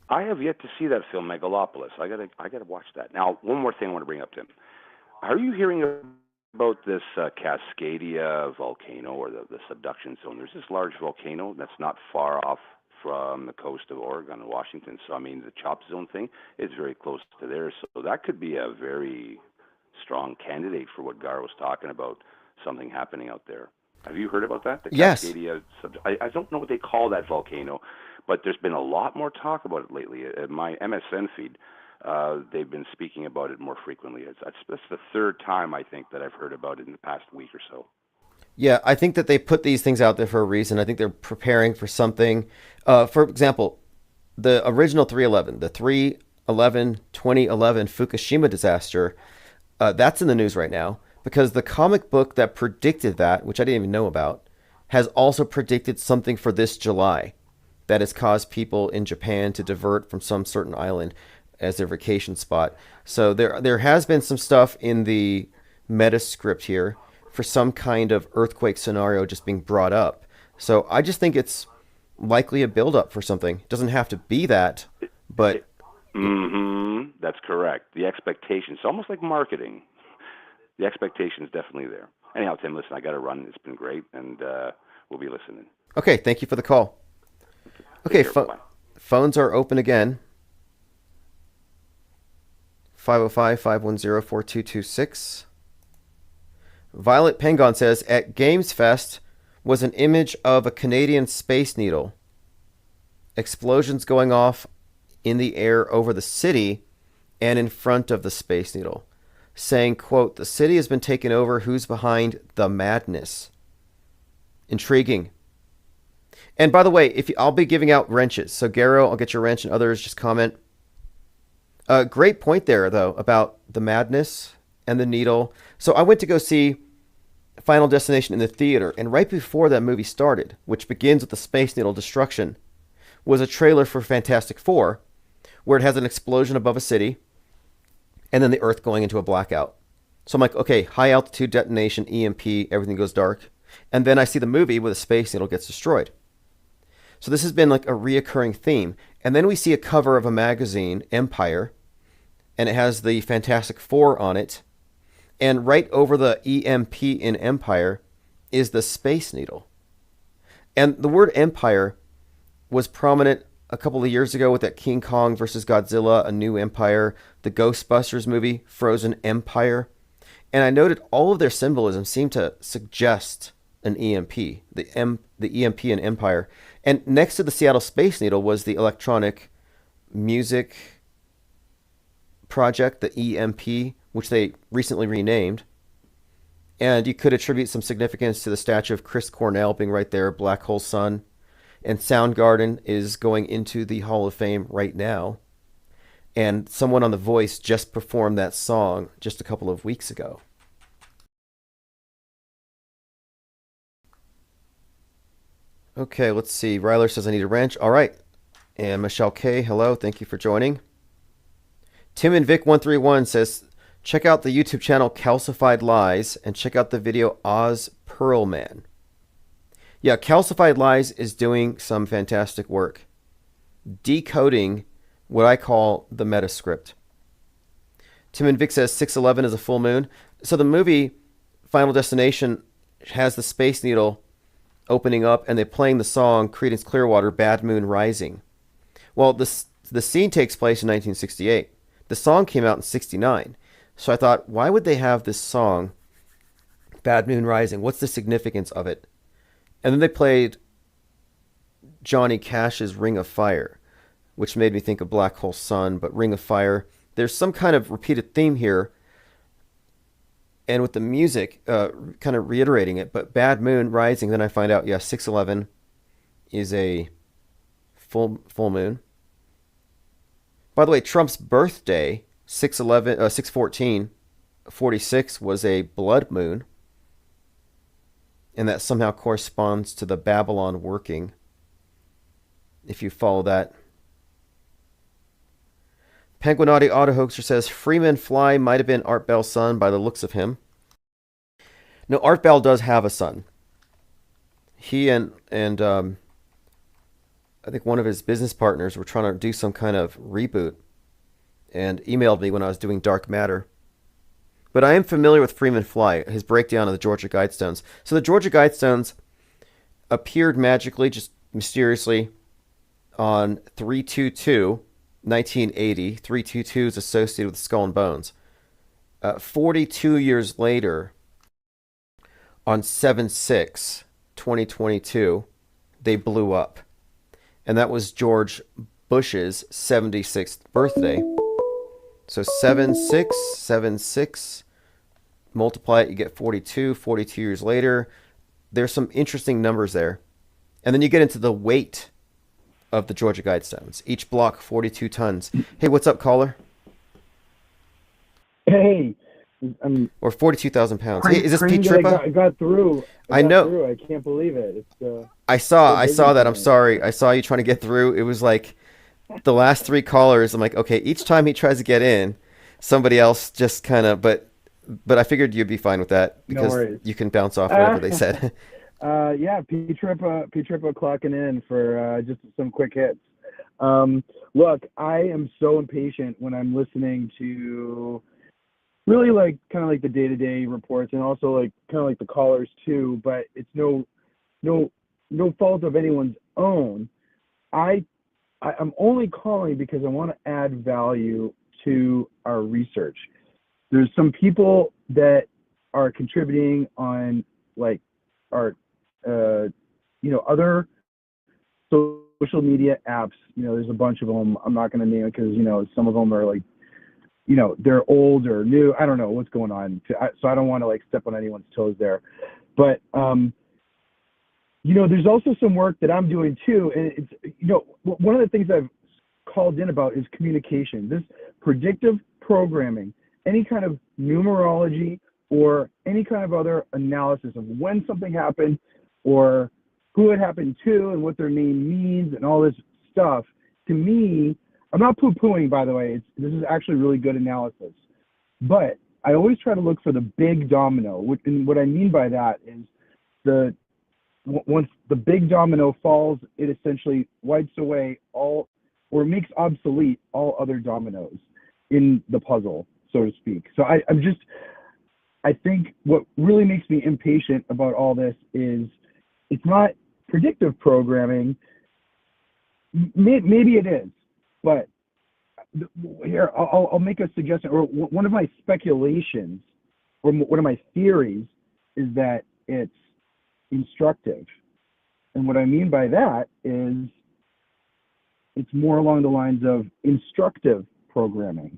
I have yet to see that film, Megalopolis. I gotta watch that. Now, one more thing I want to bring up, Tim. Are you hearing about this Cascadia volcano, or the subduction zone? There's this large volcano that's not far off from the coast of Oregon and Washington. So, I mean, the chop zone thing is very close to there. So that could be a very strong candidate for what Gar was talking about, something happening out there. Have you heard about that? The Yes. Cascadia, I don't know what they call that volcano, but there's been a lot more talk about it lately. My MSN feed, they've been speaking about it more frequently. That's the third time, I think, that I've heard about it in the past week or so. Yeah, I think that they put these things out there for a reason. I think they're preparing for something. For example, the original 311, the 2011 Fukushima disaster, that's in the news right now because the comic book that predicted that, which I didn't even know about, has also predicted something for this July that has caused people in Japan to divert from some certain island as their vacation spot. So there has been some stuff in the meta script here for some kind of earthquake scenario just being brought up. So I just think it's likely a build-up for something. It doesn't have to be that, but... That's correct. The expectation. It's almost like marketing. The expectation is definitely there. Anyhow, Tim, listen, I got to run. It's been great, and we'll be listening. Okay, thank you for the call. Okay, phones are open again. 505-510-4226. Violet Pengon says, at Games Fest was an image of a Canadian Space Needle. Explosions going off in the air over the city and in front of the Space Needle. Saying, quote, the city has been taken over. Who's behind the madness? Intriguing. And by the way, I'll be giving out wrenches. So Garo, I'll get your wrench and others just comment. Great point there, though, about the madness and the needle. So I went to go see Final Destination in the theater, and right before that movie started, which begins with the Space Needle destruction, was a trailer for Fantastic Four, where it has an explosion above a city, and then the Earth going into a blackout. So I'm like, okay, high altitude detonation, EMP, everything goes dark. And then I see the movie where the Space Needle gets destroyed. So this has been like a reoccurring theme. And then we see a cover of a magazine, Empire, and it has the Fantastic Four on it. And right over the EMP in Empire is the Space Needle. And the word Empire was prominent a couple of years ago with that King Kong versus Godzilla, A New Empire, the Ghostbusters movie, Frozen Empire. And I noted all of their symbolism seemed to suggest an EMP, the EMP in Empire. And next to the Seattle Space Needle was the electronic music project, the EMP, which they recently renamed. And you could attribute some significance to the statue of Chris Cornell being right there, Black Hole Sun. And Soundgarden is going into the Hall of Fame right now. And someone on The Voice just performed that song just a couple of weeks ago. Okay, let's see. Ryler says, I need a wrench. All right. And Michelle K, hello. Thank you for joining. Tim and Vic131 says, check out the YouTube channel Calcified Lies and check out the video Oz Pearl Man. Yeah, Calcified Lies is doing some fantastic work. Decoding what I call the metascript. Tim and Vic says 6/11 is a full moon. So the movie Final Destination has the Space Needle opening up and they're playing the song Creedence Clearwater, Bad Moon Rising. Well, the scene takes place in 1968. The song came out in 69. So I thought, why would they have this song, Bad Moon Rising? What's the significance of it? And then they played Johnny Cash's Ring of Fire, which made me think of Black Hole Sun, but Ring of Fire. There's some kind of repeated theme here. And with the music, kind of reiterating it. But Bad Moon Rising, then I find out, yeah, 6/11 is a full moon. By the way, Trump's birthday, 6/14/46, was a blood moon. And that somehow corresponds to the Babylon working, if you follow that. Penguinati Auto Hoaxer says, Freeman Fly might have been Art Bell's son by the looks of him. No, Art Bell does have a son. He and I think one of his business partners were trying to do some kind of reboot and emailed me when I was doing Dark Matter. But I am familiar with Freeman Fly, his breakdown of the Georgia Guidestones. So the Georgia Guidestones appeared magically, just mysteriously, on 3/22, 1980. 3/22 is associated with Skull and Bones. 42 years later, on 7/6, 2022, they blew up. And that was George Bush's 76th birthday. So 7/6, multiply it, you get 42. 42 years later, there's some interesting numbers there. And then you get into the weight of the Georgia Guidestones. Each block, 42 tons. Hey, what's up, caller? Hey. Or 42,000 pounds. Hey, is this Pete Trippa? I got through. I know. Through. I can't believe it. I saw that. I'm sorry. I saw you trying to get through. It was like the last three callers. I'm like, okay, each time he tries to get in, somebody else just kind of, but I figured you'd be fine with that because you can bounce off whatever they said. Yeah, Pete Trippa clocking in for just some quick hits. Look, I am so impatient when I'm listening to really like kind of like the day-to-day reports and also like kind of like the callers too, but it's no fault of anyone's own. I'm only calling because I want to add value to our research. There's some people that are contributing on like our other social media apps. There's a bunch of them. I'm not going to name it because some of them are like they're old or new. I don't know what's going on. So I don't want to like step on anyone's toes there. But, there's also some work that I'm doing too. And it's, one of the things I've called in about is communication. This predictive programming, any kind of numerology or any kind of other analysis of when something happened or who it happened to and what their name means and all this stuff, to me, I'm not poo-pooing, by the way. This is actually really good analysis. But I always try to look for the big domino. And what I mean by that is once the big domino falls, it essentially wipes away or makes obsolete all other dominoes in the puzzle, so to speak. So I think what really makes me impatient about all this is it's not predictive programming. Maybe it is. But here, I'll make a suggestion, or one of my speculations, or one of my theories, is that it's instructive. And what I mean by that is it's more along the lines of instructive programming,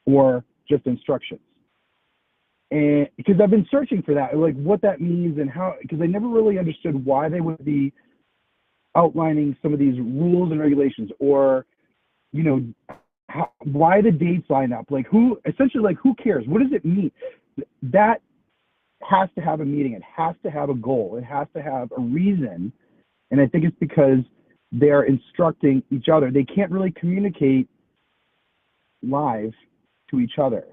or just instructions. And because I've been searching for that, like what that means and how, because I never really understood why they would be outlining some of these rules and regulations, or why the dates line up, like who cares? What does it mean? That has to have a meaning. It has to have a goal. It has to have a reason. And I think it's because they're instructing each other. They can't really communicate live to each other.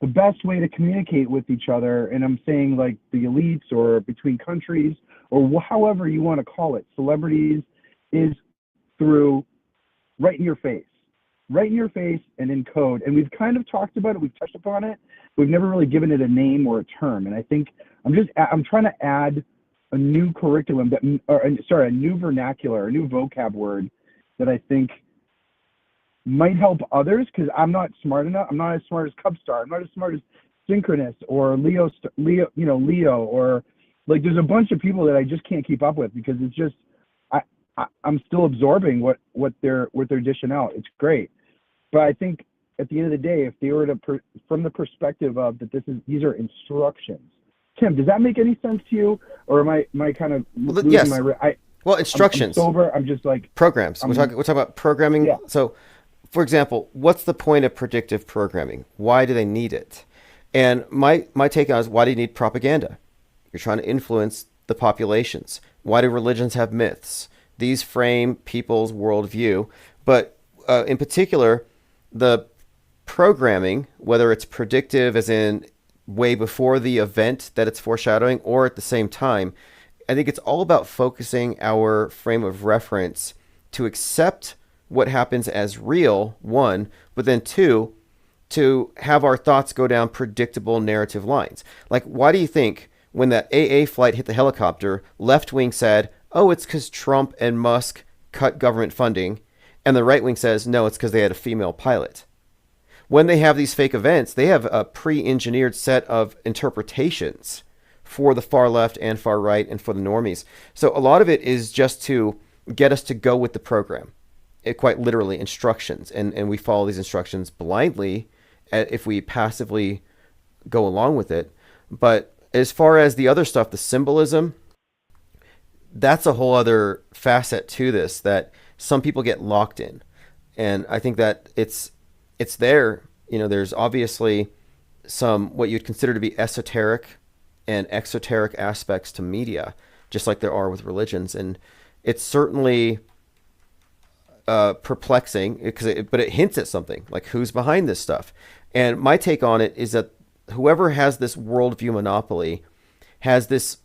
The best way to communicate with each other, and I'm saying like the elites or between countries or however you want to call it, celebrities, is through right in your face and in code. And we've kind of talked about it. We've touched upon it. We've never really given it a name or a term. And I think I'm trying to add a new curriculum a new vernacular, a new vocab word that I think might help others, because I'm not smart enough. I'm not as smart as Cubstar. I'm not as smart as Synchronous or Leo, or like there's a bunch of people that I just can't keep up with, because it's just I'm still absorbing what they're dishing out. It's great, but I think at the end of the day, if they were to from the perspective of that these are instructions. Tim, does that make any sense to you, or am I kind of losing yes. Well, instructions. I'm sober. I'm just like programs. We're talking about programming. Yeah. So, for example, what's the point of predictive programming? Why do they need it? And my take on it is, why do you need propaganda? You're trying to influence the populations. Why do religions have myths? These frame people's worldview. But in particular, the programming, whether it's predictive as in way before the event that it's foreshadowing or at the same time, I think it's all about focusing our frame of reference to accept what happens as real, one, but then two, to have our thoughts go down predictable narrative lines. Like, why do you think when that AA flight hit the helicopter, left wing said, oh, it's because Trump and Musk cut government funding, and the right wing says, no, it's because they had a female pilot. When they have these fake events, they have a pre-engineered set of interpretations for the far left and far right and for the normies. So a lot of it is just to get us to go with the program. It quite literally instructions. And we follow these instructions blindly if we passively go along with it. But as far as the other stuff, the symbolism, that's a whole other facet to this that some people get locked in. And I think that it's there. There's obviously some what you'd consider to be esoteric and exoteric aspects to media, just like there are with religions. And it's certainly perplexing but it hints at something, like who's behind this stuff. And my take on it is that whoever has this worldview monopoly has this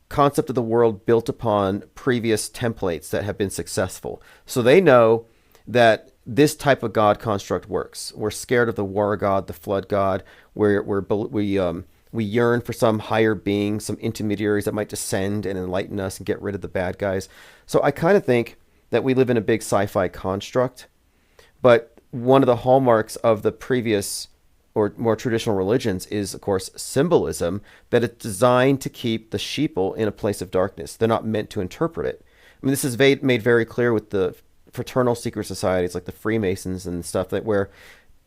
concept of the world built upon previous templates that have been successful. So they know that this type of God construct works. We're scared of the war god, the flood god. We yearn for some higher being, some intermediaries that might descend and enlighten us and get rid of the bad guys. So I kind of think that we live in a big sci-fi construct. But one of the hallmarks of the previous or more traditional religions is, of course, symbolism, that it's designed to keep the sheeple in a place of darkness. They're not meant to interpret it. I mean, this is made very clear with the fraternal secret societies like the Freemasons and stuff, that where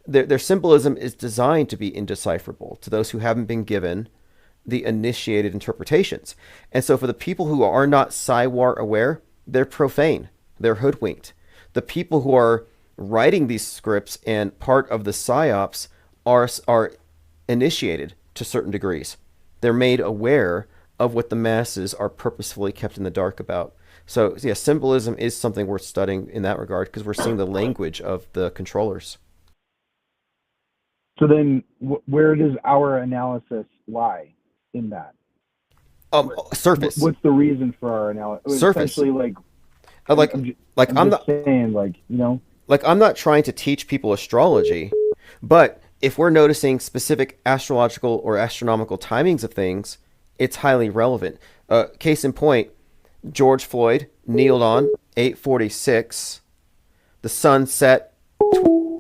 their symbolism is designed to be indecipherable to those who haven't been given the initiated interpretations. And so for the people who are not Psywar aware, they're profane. They're hoodwinked. The people who are writing these scripts and part of the psyops are initiated to certain degrees. They're made aware of what the masses are purposefully kept in the dark about. So yeah, symbolism is something worth studying in that regard, because we're seeing the language of the controllers. So then where does our analysis lie in that? Surface. What's the reason for our analysis? Surface. Essentially, I'm not saying, I'm not trying to teach people astrology, but if we're noticing specific astrological or astronomical timings of things, it's highly relevant. Case in point, George Floyd kneeled on 8:46. The sun set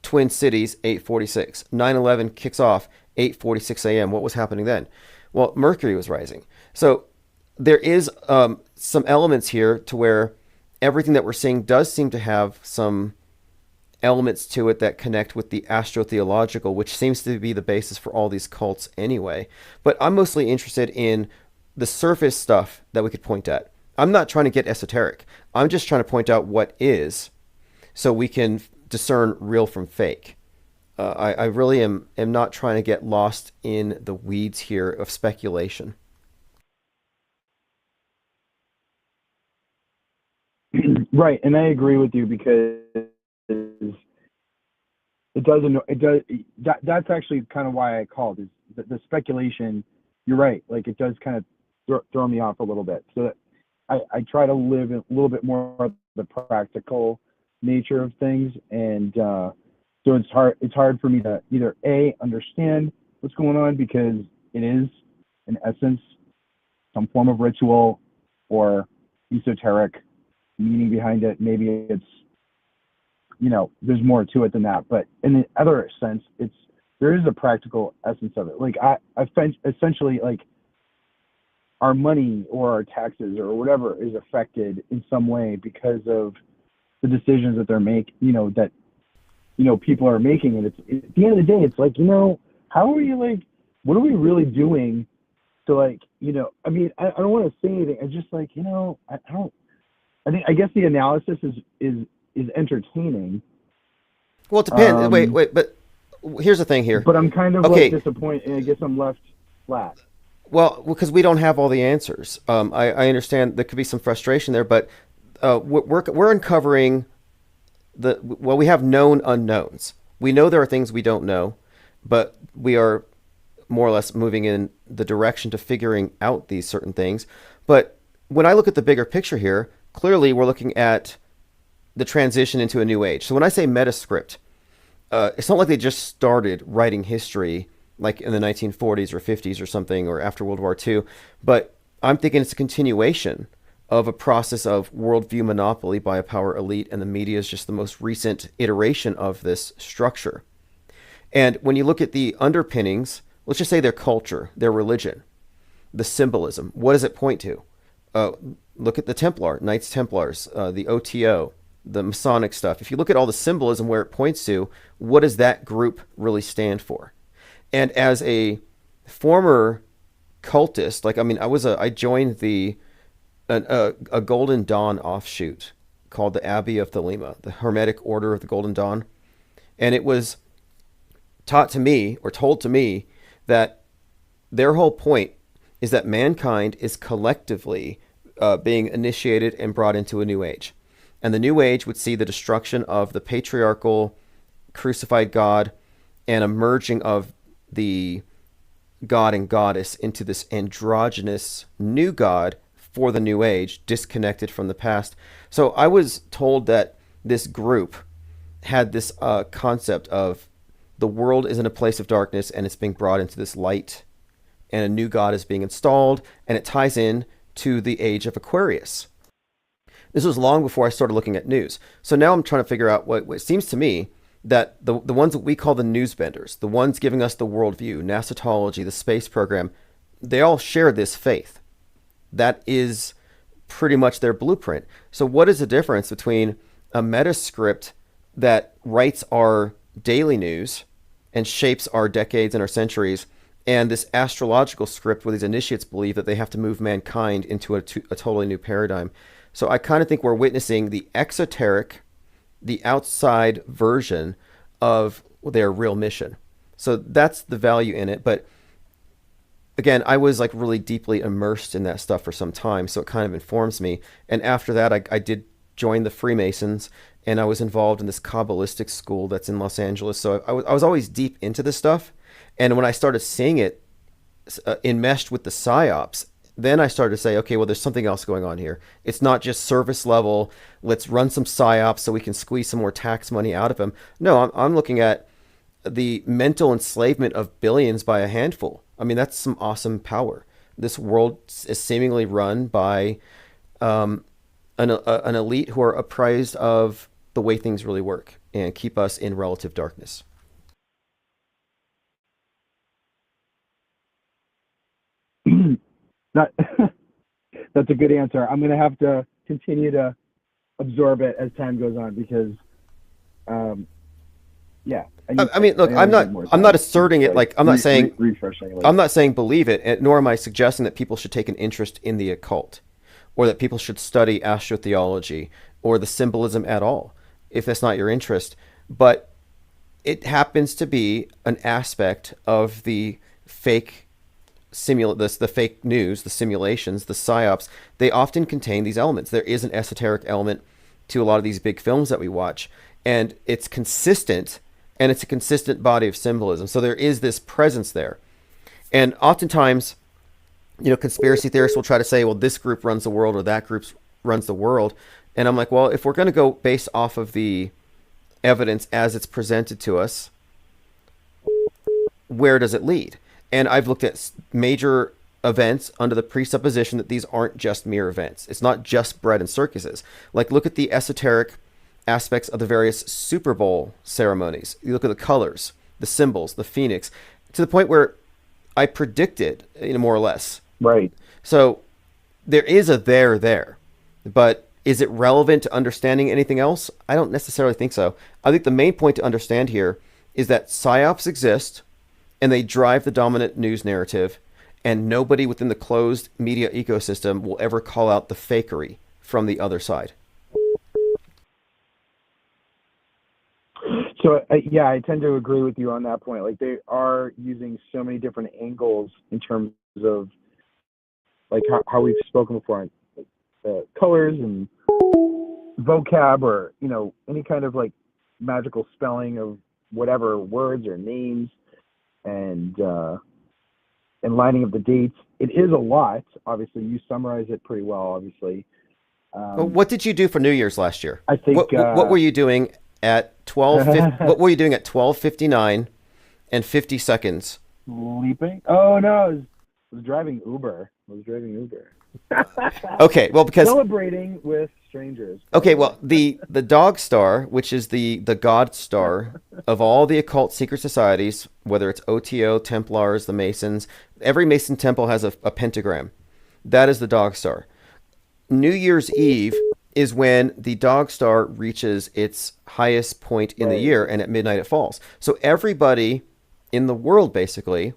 Twin Cities 8:46. 9/11 kicks off 8:46 a.m. What was happening then? Well, Mercury was rising. So there is some elements here to where everything that we're seeing does seem to have some elements to it that connect with the astrotheological, which seems to be the basis for all these cults anyway. But I'm mostly interested in the surface stuff that we could point at. I'm not trying to get esoteric. I'm just trying to point out what is, so we can discern real from fake. I really am not trying to get lost in the weeds here of speculation. Right, and I agree with you, because that's actually kind of why I called, is the speculation. You're right, like it does kind of throw me off a little bit. So I try to live a little bit more of the practical nature of things, and so it's hard for me to either understand what's going on, because it is in essence some form of ritual or esoteric meaning behind it. Maybe it's, there's more to it than that. But in the other sense, there is a practical essence of it. Like I essentially, like, our money or our taxes or whatever is affected in some way because of the decisions that they're making, that people are making. And it's, at the end of the day, it's like, how are you, like, what are we really doing to, like, I mean, I don't want to say anything. I just, like, I guess the analysis is entertaining. Well, it depends. Wait, but here's the thing here. But I'm kind of okay. like disappointed, and I guess I'm left flat. Well, because we don't have all the answers. I understand there could be some frustration there, but we're uncovering we have known unknowns. We know there are things we don't know, but we are more or less moving in the direction to figuring out these certain things. But when I look at the bigger picture here, clearly we're looking at the transition into a new age. So when I say metascript, it's not like they just started writing history like in the 1940s or 50s or something, or after World War II, but I'm thinking it's a continuation of a process of worldview monopoly by a power elite, and the media is just the most recent iteration of this structure. And when you look at the underpinnings, let's just say their culture, their religion, the symbolism, what does it point to? Look at the Templar, Knights Templars, the OTO, the Masonic stuff. If you look at all the symbolism where it points to, what does that group really stand for? And as a former cultist, like, I mean, I joined a Golden Dawn offshoot called the Abbey of Thelema, the Hermetic Order of the Golden Dawn. And it was taught to me, or told to me, that their whole point is that mankind is collectively being initiated and brought into a new age. And the new age would see the destruction of the patriarchal crucified God and a merging of the god and goddess into this androgynous new god for the new age, disconnected from the past. So I was told that this group had this concept of the world is in a place of darkness and it's being brought into this light, and a new god is being installed, and it ties in to the age of Aquarius. This was long before I started looking at news. So now I'm trying to figure out what seems to me that the ones that we call the newsbenders, the ones giving us the worldview, NASAtology, the space program, they all share this faith. That is pretty much their blueprint. So what is the difference between a metascript that writes our daily news and shapes our decades and our centuries, and this astrological script where these initiates believe that they have to move mankind into a totally new paradigm? So I kind of think we're witnessing the exoteric, the outside version of their real mission. So that's the value in it. But again, I was like really deeply immersed in that stuff for some time, so it kind of informs me. And after that, I did join the Freemasons, and I was involved in this Kabbalistic school that's in Los Angeles. So I was always deep into this stuff. And when I started seeing it enmeshed with the PSYOPs, then I started to say, okay, well, there's something else going on here. It's not just service level. Let's run some PSYOPs so we can squeeze some more tax money out of them. No, I'm looking at the mental enslavement of billions by a handful. I mean, that's some awesome power. This world is seemingly run by an elite who are apprised of the way things really work and keep us in relative darkness. That's a good answer. I'm going to have to continue to absorb it as time goes on because, yeah. I mean, look, I'm not asserting it like I'm not saying refreshing. I'm not saying believe it, nor am I suggesting that people should take an interest in the occult, or that people should study astrotheology or the symbolism at all, if that's not your interest. But it happens to be an aspect of the fake the fake news, the simulations, the psyops. They often contain these elements. There is an esoteric element to a lot of these big films that we watch, and it's consistent, and it's a consistent body of symbolism. So there is this presence there. And oftentimes, conspiracy theorists will try to say, well, this group runs the world or that group runs the world. And I'm like, well, if we're going to go based off of the evidence as it's presented to us, where does it lead? And I've looked at major events under the presupposition that these aren't just mere events. It's not just bread and circuses. Like, look at the esoteric aspects of the various Super Bowl ceremonies. You look at the colors, the symbols, the phoenix, to the point where I predicted, more or less. Right. So there is a there, but is it relevant to understanding anything else? I don't necessarily think so. I think the main point to understand here is that psyops exist, and they drive the dominant news narrative, and nobody within the closed media ecosystem will ever call out the fakery from the other side. So, yeah, I tend to agree with you on that point. Like, they are using so many different angles in terms of, like, how we've spoken before, colors and vocab, or, any kind of, like, magical spelling of whatever words or names, and lining of the dates. It is a lot. Obviously, you summarize it pretty well. Obviously. What did you do for New Year's last year? I think. What were you doing at 12? What were you doing at 12:59 and 50 seconds? Sleeping? Oh no, I was driving Uber. Okay, well, because Celebrating with strangers. okay, well, the Dog Star, which is the god star of all the occult secret societies, whether it's OTO, Templars, the Masons, every Mason temple has a pentagram. That is the Dog Star. New Year's Eve is when the Dog Star reaches its highest point in the Right. year, and at midnight it falls. So everybody in the world basically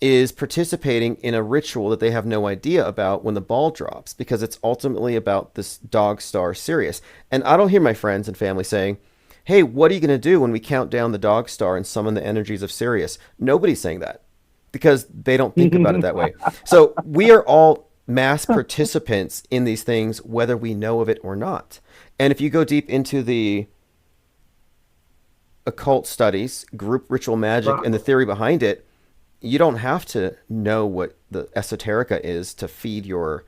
is participating in a ritual that they have no idea about when the ball drops, because it's ultimately about this Dog Star Sirius. And I don't hear my friends and family saying, "Hey, what are you going to do when we count down the Dog Star and summon the energies of Sirius?" Nobody's saying that because they don't think about it that way. So we are all mass participants in these things, whether we know of it or not. And if you go deep into the occult studies, group ritual magic, and the theory behind it, you don't have to know what the esoterica is to feed your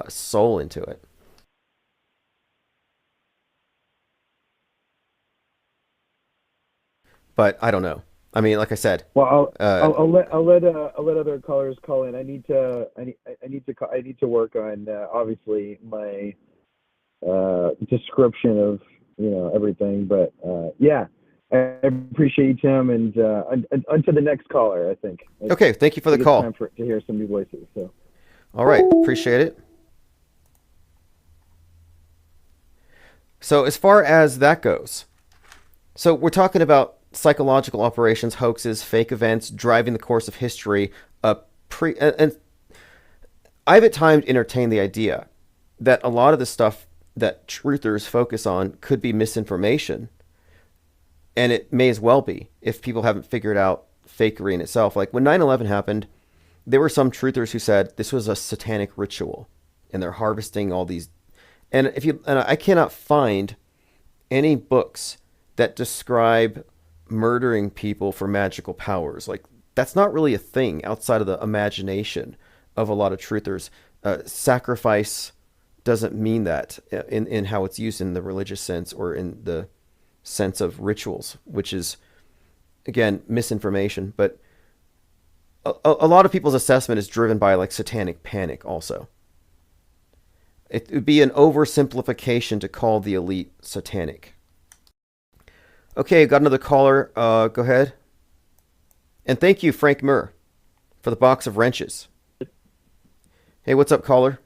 soul into it. But I don't know. I mean, like I said, Well, uh, I'll let other callers call in. I need to work on obviously my description of everything. But yeah, I appreciate you, Tim, and on to the next caller. I think okay, thank you for the it's time call. to hear some new voices. So All right, appreciate it. So as far as that goes, so we're talking about psychological operations, hoaxes, fake events, driving the course of history. And I've at times entertained the idea that a lot of the stuff that truthers focus on could be misinformation, and it may as well be if people haven't figured out fakery in itself. Like when 9/11 happened, there were some truthers who said this was a satanic ritual, and they're harvesting all these. And I cannot find any books that describe murdering people for magical powers. Like that's not really a thing outside of the imagination of a lot of truthers. Sacrifice doesn't mean that in how it's used in the religious sense or in the sense of rituals, which is again misinformation. But a lot of people's assessment is driven by like satanic panic also. It would be an oversimplification to call the elite satanic. Okay, got another caller. Go ahead. And thank you, Frank Murr, for the box of wrenches. Hey, what's up, caller?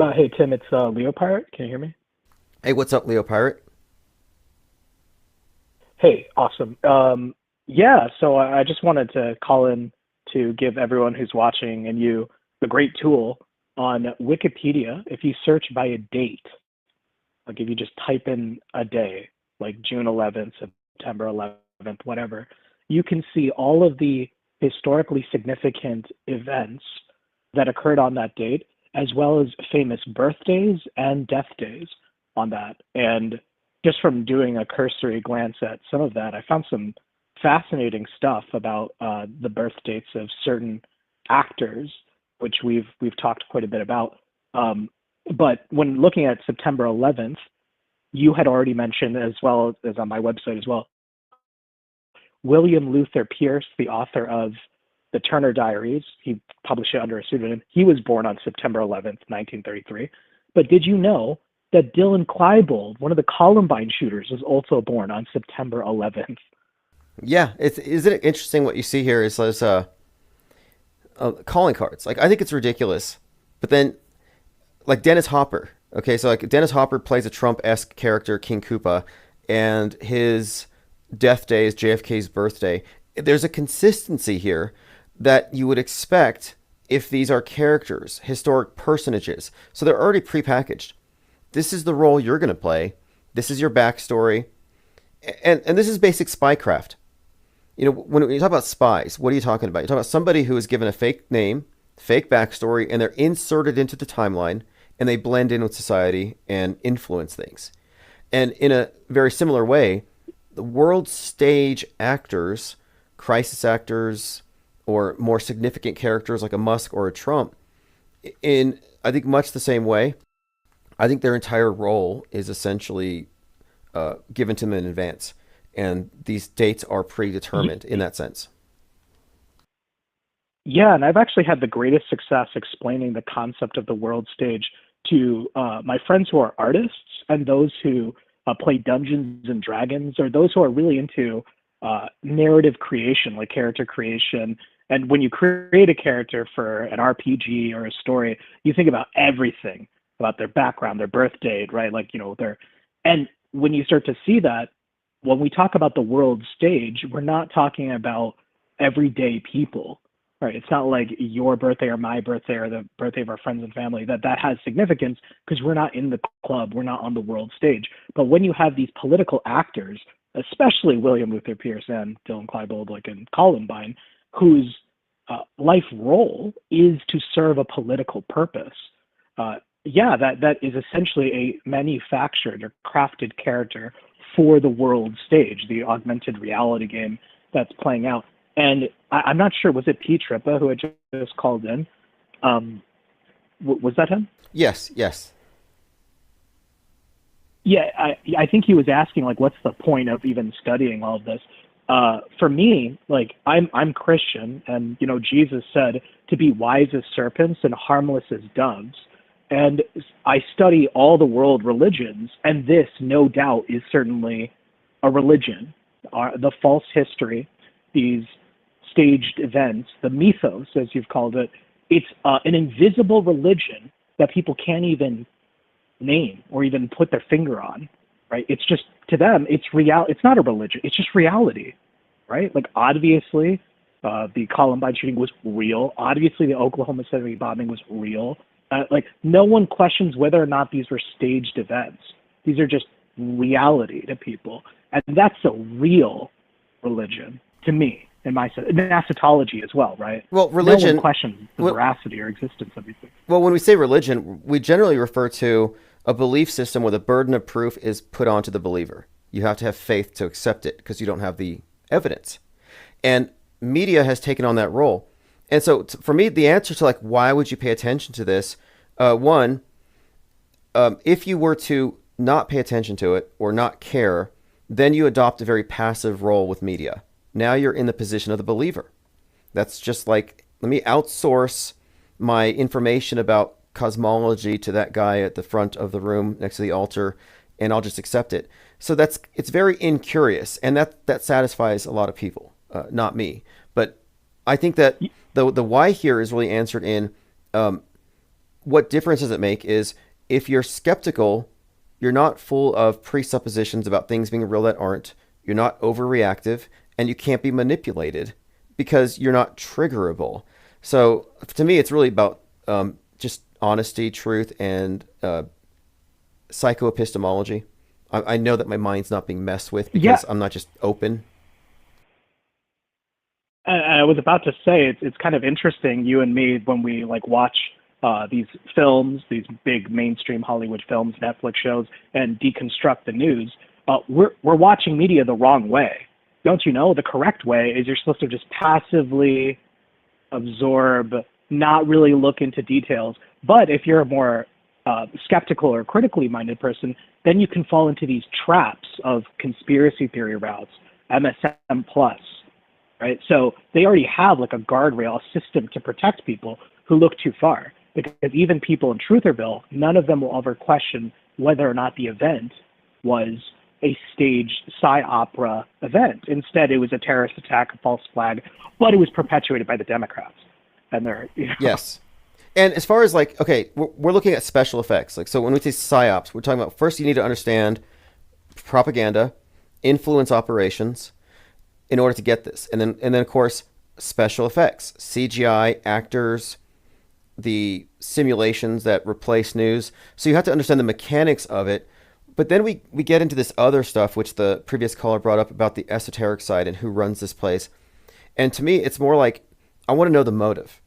Hey, Tim, it's Leo Pirate. Can you hear me? Hey, what's up, Leo Pirate? Hey, awesome. Yeah, so I just wanted to call in to give everyone who's watching and you the great tool on Wikipedia. If you search by a date, like if you just type in a day, like June 11th, September 11th, whatever, you can see all of the historically significant events that occurred on that date, as well as famous birthdays and death days on that. And just from doing a cursory glance at some of that, I found some fascinating stuff about the birth dates of certain actors, which we've talked quite a bit about. But when looking at September 11th, you had already mentioned, as well as on my website as well, William Luther Pierce, the author of the Turner Diaries. He published it under a pseudonym. He was born on September 11th, 1933. But did you know that Dylan Klebold, one of the Columbine shooters, was also born on September 11th? Yeah, isn't it interesting what you see here is those calling cards. Like I think it's ridiculous, but then like Dennis Hopper. Okay, so like Dennis Hopper plays a Trump-esque character, King Koopa, and his death day is JFK's birthday. There's a consistency here that you would expect if these are characters, historic personages. So they're already prepackaged. This is the role you're going to play. This is your backstory. And this is basic spycraft. You know, when you talk about spies, what are you talking about? You're talking about somebody who is given a fake name, fake backstory, and they're inserted into the timeline, and they blend in with society and influence things. And in a very similar way, the world stage actors, crisis actors, or more significant characters like a Musk or a Trump, in I think much the same way, I think their entire role is essentially given to them in advance. And these dates are predetermined in that sense. Yeah, and I've actually had the greatest success explaining the concept of the world stage to my friends who are artists and those who play Dungeons and Dragons, or those who are really into narrative creation, like character creation. And when you create a character for an RPG or a story, you think about everything about their background, their birth date, right? Like, their, and when you start to see that, when we talk about the world stage, we're not talking about everyday people, right? It's not like your birthday or my birthday or the birthday of our friends and family that has significance because we're not in the club, we're not on the world stage. But when you have these political actors, especially William Luther Pierce and Dylan Klebold, like in Columbine, whose life role is to serve a political purpose. That is essentially a manufactured or crafted character for the world stage, the augmented reality game that's playing out. And I'm not sure, was it P. Trippa who had just called in? Was that him? Yes. Yeah, I think he was asking, like, what's the point of even studying all of this? For me, like, I'm Christian, and Jesus said to be wise as serpents and harmless as doves. And I study all the world religions, and this, no doubt, is certainly a religion. The false history, these staged events, the mythos, as you've called it, it's an invisible religion that people can't even name or even put their finger on, right? It's just, to them, it's real. It's not a religion. It's just reality, right? Like, obviously, the Columbine shooting was real. Obviously, the Oklahoma City bombing was real. Like, no one questions whether or not these were staged events. These are just reality to people. And that's a real religion to me, in my sense. And eschatology as well, right? Well, religion... No one questions the veracity or existence of these things. Well, when we say religion, we generally refer to a belief system where the burden of proof is put onto the believer. You have to have faith to accept it because you don't have the evidence. And media has taken on that role. And so for me, the answer to, like, why would you pay attention to this? One, if you were to not pay attention to it or not care, then you adopt a very passive role with media. Now you're in the position of the believer. That's just like, let me outsource my information about cosmology to that guy at the front of the room next to the altar, and I'll just accept it. So it's very incurious, and that satisfies a lot of people, not me. But I think that the why here is really answered in what difference does it make is if you're skeptical, you're not full of presuppositions about things being real that aren't, you're not overreactive, and you can't be manipulated because you're not triggerable. So to me, it's really about just honesty, truth, and psychoepistemology. I know that my mind's not being messed with because I'm not just open. I was about to say, it's kind of interesting, you and me, when we watch these films, these big mainstream Hollywood films, Netflix shows, and deconstruct the news. We're watching media the wrong way. Don't you know? The correct way is you're supposed to just passively absorb, not really look into details. But if you're a more skeptical or critically minded person, then you can fall into these traps of conspiracy theory routes, MSM plus, right? So they already have a guardrail, a system to protect people who look too far. Because even people in Trutherville, none of them will ever question whether or not the event was a staged psy-opera event. Instead, it was a terrorist attack, a false flag, but it was perpetuated by the Democrats. And they're, Yes. And as far as we're looking at special effects. So when we say psyops, we're talking about, first you need to understand propaganda, influence operations in order to get this. And then of course, special effects, CGI, actors, the simulations that replace news. So you have to understand the mechanics of it. But then we get into this other stuff, which the previous caller brought up about the esoteric side and who runs this place. And to me, it's more like, I want to know the motive.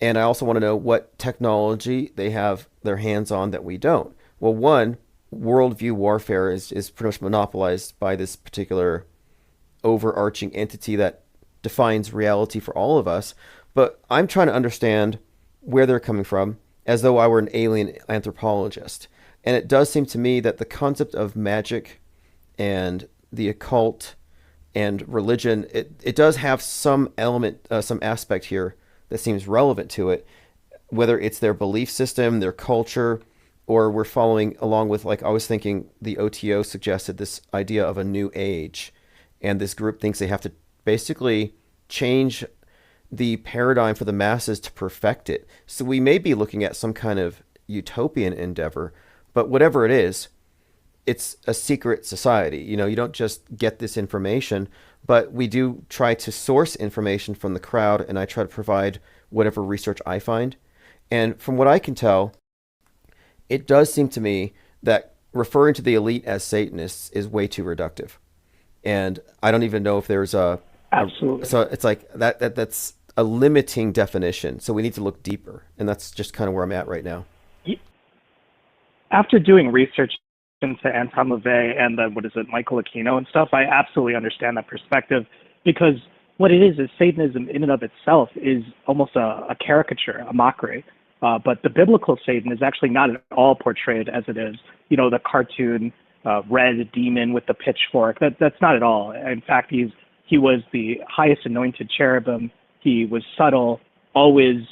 And I also want to know what technology they have their hands on that we don't. Well, one, worldview warfare is pretty much monopolized by this particular overarching entity that defines reality for all of us. But I'm trying to understand where they're coming from as though I were an alien anthropologist. And it does seem to me that the concept of magic and the occult and religion, it does have some element, some aspect here that seems relevant to it, whether it's their belief system, their culture, or we're following along with, like I was thinking the OTO suggested this idea of a new age, and this group thinks they have to basically change the paradigm for the masses to perfect it. So we may be looking at some kind of utopian endeavor, but whatever it is, it's a secret society. You know, you don't just get this information, but we do try to source information from the crowd, and I try to provide whatever research I find. And from what I can tell, it does seem to me that referring to the elite as Satanists is way too reductive. And I don't even know if there's Absolutely. so it's like that's a limiting definition. So we need to look deeper. And that's just kind of where I'm at right now. After doing research into Anton LaVey and Michael Aquino and stuff, I absolutely understand that perspective, because what it is Satanism in and of itself is almost a caricature, a mockery. But the biblical Satan is actually not at all portrayed as it is. You know, the cartoon red demon with the pitchfork. That's not at all. In fact, he was the highest anointed cherubim. He was subtle, always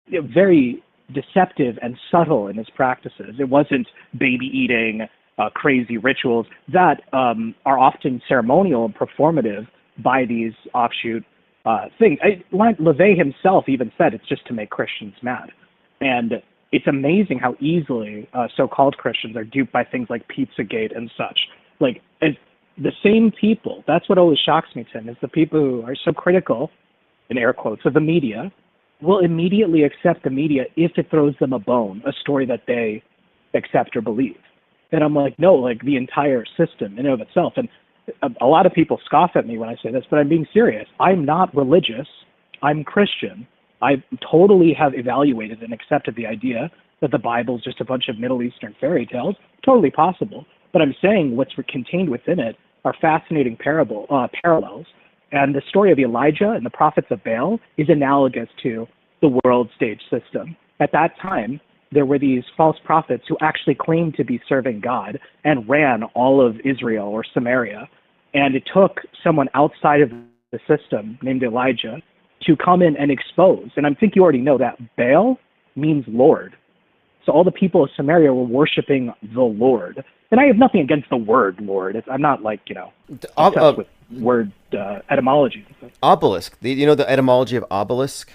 very deceptive and subtle in his practices. It wasn't baby eating, crazy rituals that are often ceremonial and performative by these offshoot things. LaVey himself even said it's just to make Christians mad. And it's amazing how easily so-called Christians are duped by things like Pizzagate and such. Like, the same people, that's what always shocks me, Tim, is the people who are so critical, in air quotes, of the media, will immediately accept the media if it throws them a bone, a story that they accept or believe. And I'm like, no, like the entire system in and of itself. And a lot of people scoff at me when I say this, but I'm being serious. I'm not religious. I'm Christian. I totally have evaluated and accepted the idea that the Bible is just a bunch of Middle Eastern fairy tales. Totally possible. But I'm saying what's contained within it are fascinating parallels. And the story of Elijah and the prophets of Baal is analogous to the world stage system. At that time, there were these false prophets who actually claimed to be serving God and ran all of Israel or Samaria. And it took someone outside of the system named Elijah to come in and expose. And I think you already know that Baal means Lord. So all the people of Samaria were worshiping the Lord. And I have nothing against the word Lord. I'm not like, obsessed with word etymology. Obelisk. You know the etymology of obelisk?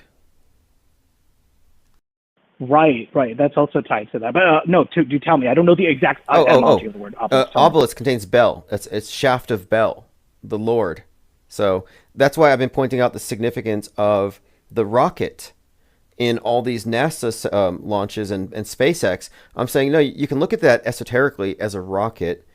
Right. That's also tied to that. But no, do tell me. I don't know the exact etymology of the word obelisk. Obelisk contains bell. It's shaft of Bel, the Lord. So that's why I've been pointing out the significance of the rocket in all these NASA launches and SpaceX. I'm saying, no, you can look at that esoterically as a rocket,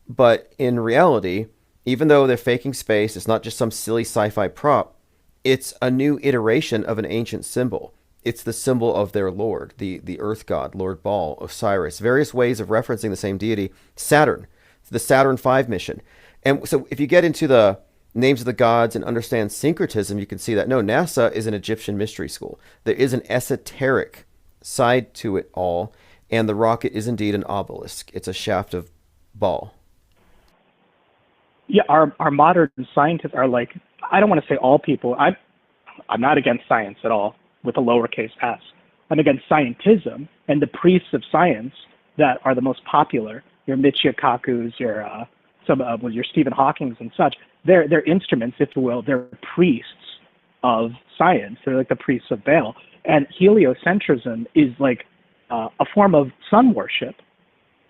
but in reality, even though they're faking space, it's not just some silly sci-fi prop. It's a new iteration of an ancient symbol. It's the symbol of their lord, the earth god, Lord Baal, Osiris, various ways of referencing the same deity. Saturn, the Saturn V mission. And so if you get into the names of the gods and understand syncretism, you can see that, no, NASA is an Egyptian mystery school. There is an esoteric side to it all, and the rocket is indeed an obelisk. It's a shaft of Baal. Yeah, our modern scientists are like, I don't want to say all people. I'm not against science at all, with a lowercase s. I'm against scientism and the priests of science that are the most popular. Your Michio Kaku's, your Stephen Hawking's and such. They're instruments, if you will. They're priests of science. They're like the priests of Baal. And heliocentrism is like a form of sun worship,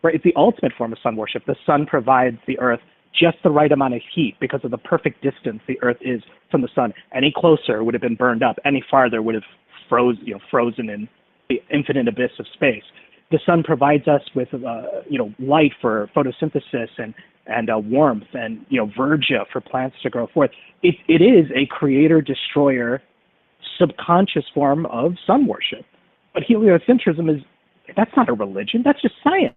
right? It's the ultimate form of sun worship. The sun provides the earth just the right amount of heat because of the perfect distance the earth is from the sun. Any closer would have been burned up. Any farther would have frozen in the infinite abyss of space. The sun provides us with light for photosynthesis and warmth and verdure for plants to grow forth. It is a creator-destroyer subconscious form of sun worship. But heliocentrism that's not a religion. That's just science.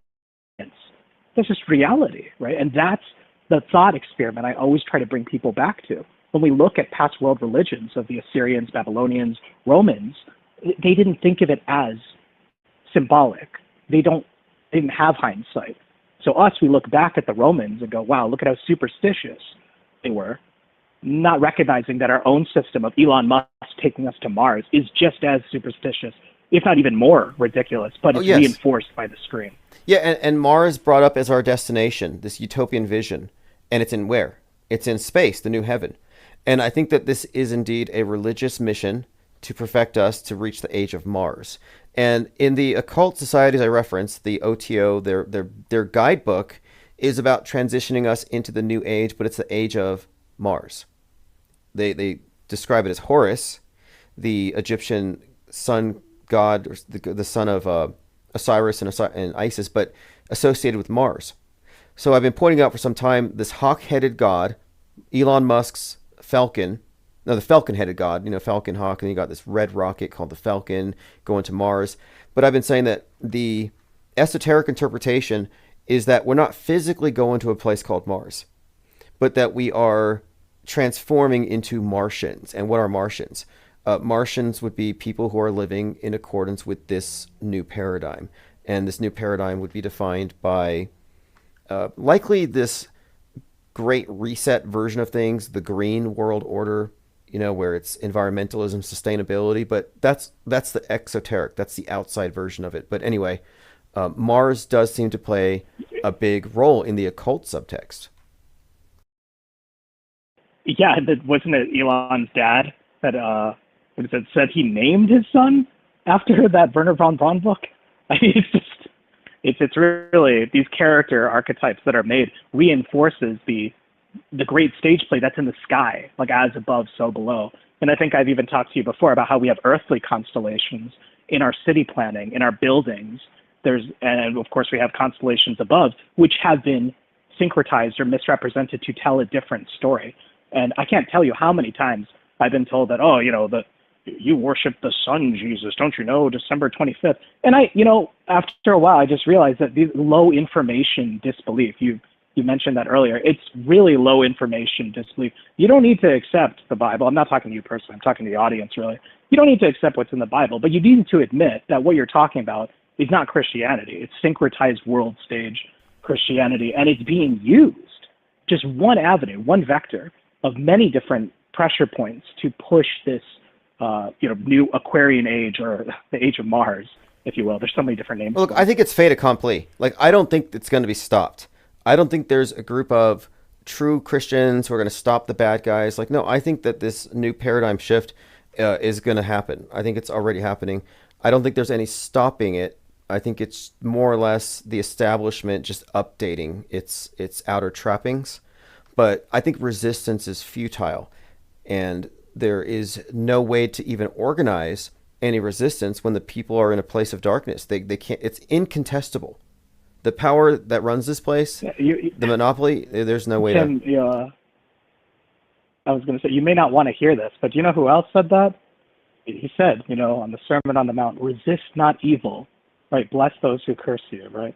That's just reality, right? And that's the thought experiment I always try to bring people back to. When we look at past world religions of the Assyrians, Babylonians, Romans, they didn't think of it as symbolic. They didn't have hindsight. So we look back at the Romans and go, wow, look at how superstitious they were. not recognizing that our own system of Elon Musk taking us to Mars is just as superstitious, if not even more ridiculous, but it's yes. reinforced by the screen. Yeah, and Mars brought up as our destination, this utopian vision. And it's in where? It's in space, the new heaven. And I think that this is indeed a religious mission to perfect us to reach the age of Mars. And in the occult societies I referenced, the OTO, their guidebook is about transitioning us into the new age, but it's the age of Mars. They describe it as Horus, the Egyptian sun god, or the son of Osiris and Isis, but associated with Mars. So I've been pointing out for some time this hawk-headed god, Elon Musk's Falcon. No, the falcon-headed god, Falcon Hawk, and you got this red rocket called the Falcon going to Mars. But I've been saying that the esoteric interpretation is that we're not physically going to a place called Mars, but that we are transforming into Martians. And what are Martians? Martians would be people who are living in accordance with this new paradigm. And this new paradigm would be defined by likely this great reset version of things, the green world order, where it's environmentalism, sustainability. But that's the exoteric. That's the outside version of it. But anyway, Mars does seem to play a big role in the occult subtext. Yeah, wasn't it Elon's dad that said he named his son after that Werner von Braun book? I mean, it's really these character archetypes that are made reinforces the great stage play that's in the sky, like as above, so below. And I think I've even talked to you before about how we have earthly constellations in our city planning, in our buildings. And of course we have constellations above, which have been syncretized or misrepresented to tell a different story. And I can't tell you how many times I've been told that, you worship the sun, Jesus, don't you know, December 25th. And after a while, I just realized that these low information disbelief, you mentioned that earlier, it's really low information disbelief. You don't need to accept the Bible. I'm not talking to you personally, I'm talking to the audience, really. You don't need to accept what's in the Bible, but you need to admit that what you're talking about is not Christianity. It's syncretized world stage Christianity, and it's being used, just one avenue, one vector of many different pressure points to push this new Aquarian age, or the age of Mars, if you will. There's so many different names. Look, I think it's fait accompli. I don't think it's going to be stopped. I don't think there's a group of true Christians who are going to stop the bad guys. No, I think that this new paradigm shift is going to happen. I think it's already happening. I don't think there's any stopping it. I think it's more or less the establishment just updating its outer trappings. But I think resistance is futile, and there is no way to even organize any resistance when the people are in a place of darkness. They can't. It's incontestable. The power that runs this place, the monopoly, there's no way to... I was going to say, you may not want to hear this, but do you know who else said that? He said, on the Sermon on the Mount, resist not evil, right? Bless those who curse you, right?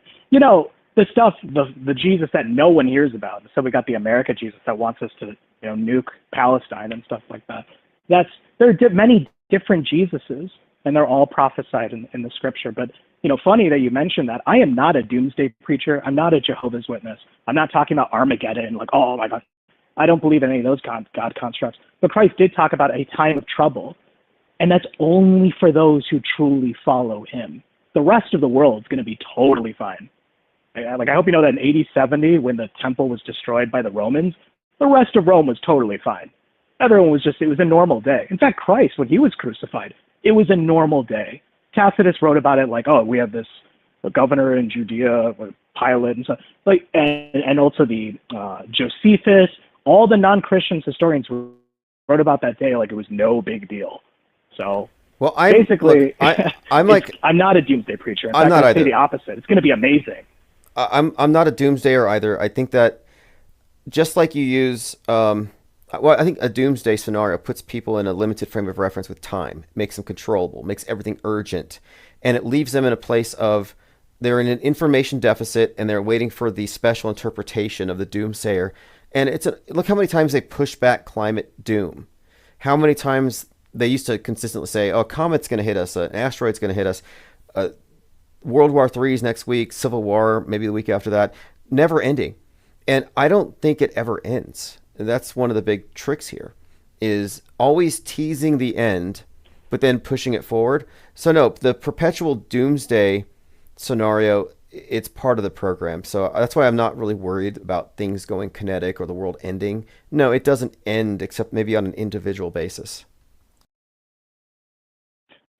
The stuff, the Jesus that no one hears about. So we got the America Jesus that wants us to, nuke Palestine and stuff like that. There are many different Jesuses, and they're all prophesied in the scripture. But, funny that you mentioned that. I am not a doomsday preacher. I'm not a Jehovah's Witness. I'm not talking about Armageddon, oh my God. I don't believe in any of those God constructs. But Christ did talk about a time of trouble, and that's only for those who truly follow him. The rest of the world is going to be totally fine. I hope you know that in 80-70, when the temple was destroyed by the Romans, the rest of Rome was totally fine. Everyone was it was a normal day. In fact, Christ, when he was crucified, it was a normal day. Tacitus wrote about it we have this governor in Judea, Pilate, and stuff. And also the Josephus, all the non-Christian historians wrote about that day like it was no big deal. So basically, I'm not a doomsday preacher. In fact, I'd say the opposite. It's going to be amazing. I'm not a doomsdayer either. I think that just like you use, I think a doomsday scenario puts people in a limited frame of reference with time, makes them controllable, makes everything urgent, and it leaves them in a place of they're in an information deficit and they're waiting for the special interpretation of the doomsayer. And look how many times they push back climate doom. How many times they used to consistently say, "Oh, a comet's going to hit us, an asteroid's going to hit us." World War III is next week, Civil War maybe the week after that, never ending. And I don't think it ever ends. And that's one of the big tricks here, is always teasing the end, but then pushing it forward. So no, the perpetual doomsday scenario, it's part of the program. So that's why I'm not really worried about things going kinetic or the world ending. No, it doesn't end except maybe on an individual basis.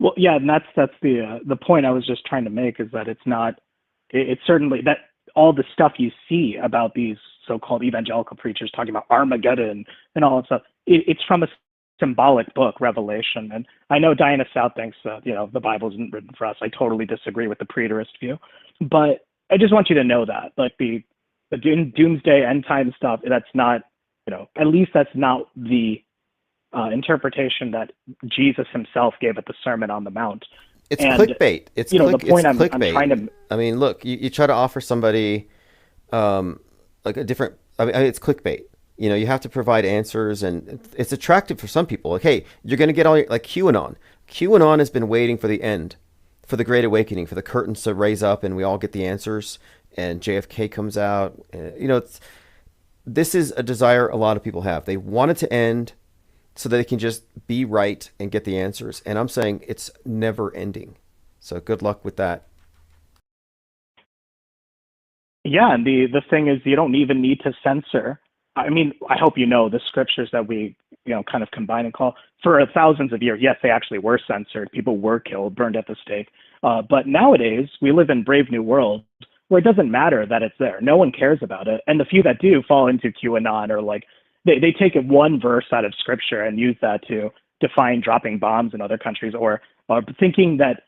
Well, yeah, and that's the point I was just trying to make, is that it's not. It's certainly that all the stuff you see about these so-called evangelical preachers talking about Armageddon and all that stuff. It's from a symbolic book, Revelation. And I know Diana South thinks the Bible isn't written for us. I totally disagree with the preterist view, but I just want you to know that, like, the doomsday end time stuff, that's not, at least that's not the interpretation that Jesus himself gave at the Sermon on the Mount. It's And clickbait. the point I'm clickbait. trying to. I mean, look, you try to offer somebody like a different. I mean, it's clickbait. You have to provide answers, and it's attractive for some people. Like, hey, you're going to get all your, like QAnon. QAnon has been waiting for the end, for the Great Awakening, for the curtains to raise up, and we all get the answers. And JFK comes out. This is a desire a lot of people have. They want it to end, so that they can just be right and get the answers. And I'm saying it's never ending. So good luck with that. Yeah, and the thing is, you don't even need to censor. I mean, I hope the scriptures that we kind of combine and call, for thousands of years, yes, they actually were censored. People were killed, burned at the stake. But nowadays, we live in Brave New World where it doesn't matter that it's there. No one cares about it. And the few that do fall into QAnon, or like they take one verse out of scripture and use that to define dropping bombs in other countries, or thinking that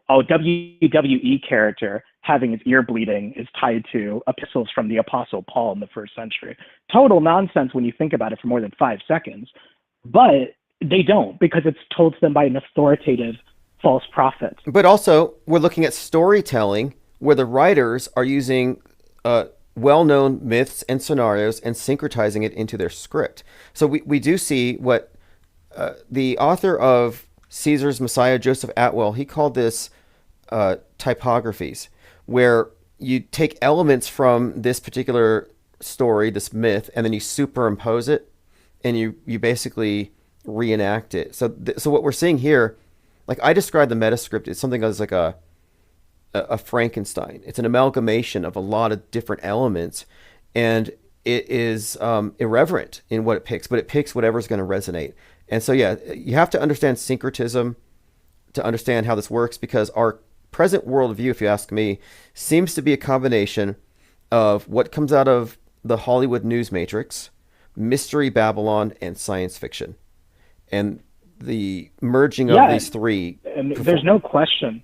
a WWE character having his ear bleeding is tied to epistles from the Apostle Paul in the first century. Total nonsense when you think about it for more than 5 seconds. But they don't, because it's told to them by an authoritative false prophet. But also, we're looking at storytelling where the writers are using well-known myths and scenarios and syncretizing it into their script. So we do see what the author of Caesar's Messiah, Joseph Atwell, he called this typographies, where you take elements from this particular story, this myth, and then you superimpose it, and you basically reenact it. So what we're seeing here, like I described the metascript, it's something as like a Frankenstein. It's an amalgamation of a lot of different elements, and it is irreverent in what it picks, but it picks whatever's going to resonate. And so, yeah, you have to understand syncretism to understand how this works, because our present worldview, if you ask me, seems to be a combination of what comes out of the Hollywood news matrix, Mystery Babylon, and science fiction. And the merging of these three. And there's no question.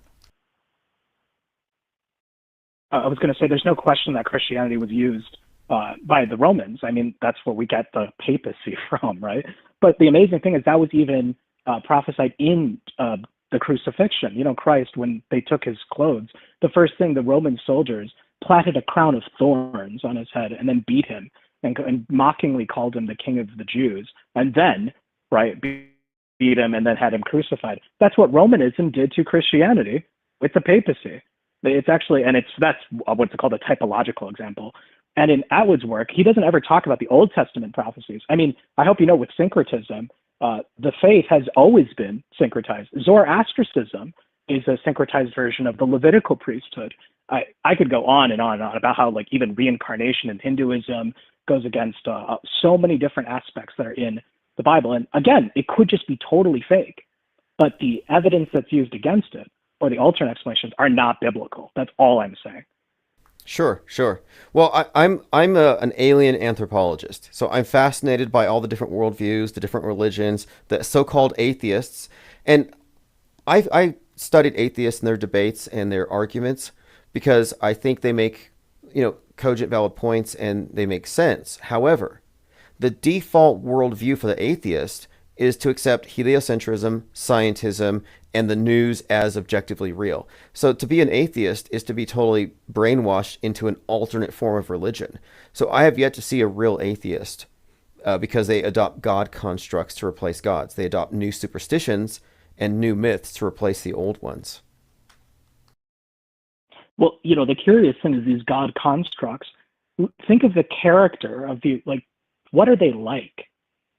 I was going to say, there's no question that Christianity was used by the Romans. I mean, that's where we get the papacy from, right? But the amazing thing is that was even prophesied in the crucifixion. Christ, when they took his clothes, the first thing, the Roman soldiers platted a crown of thorns on his head and then beat him and mockingly called him the King of the Jews. And then, right, beat him and then had him crucified. That's what Romanism did to Christianity with the papacy. It's actually, and that's what's called a typological example. And in Atwood's work, he doesn't ever talk about the Old Testament prophecies. I mean, I hope you know, with syncretism, the faith has always been syncretized. Zoroastrianism is a syncretized version of the Levitical priesthood. I could go on and on and on about how, like, even reincarnation in Hinduism goes against so many different aspects that are in the Bible. And again, it could just be totally fake, but the evidence that's used against it, or the alternate explanations, are not biblical. That's all I'm saying. Sure. Well, I'm an alien anthropologist, so I'm fascinated by all the different worldviews, the different religions, the so-called atheists, and I studied atheists and their debates and their arguments because I think they make cogent, valid points and they make sense. However, the default worldview for the atheist is to accept heliocentrism, scientism, and the news as objectively real. So to be an atheist is to be totally brainwashed into an alternate form of religion. So I have yet to see a real atheist because they adopt God constructs to replace gods. They adopt new superstitions and new myths to replace the old ones. Well, the curious thing is these God constructs. Think of the character of what are they like?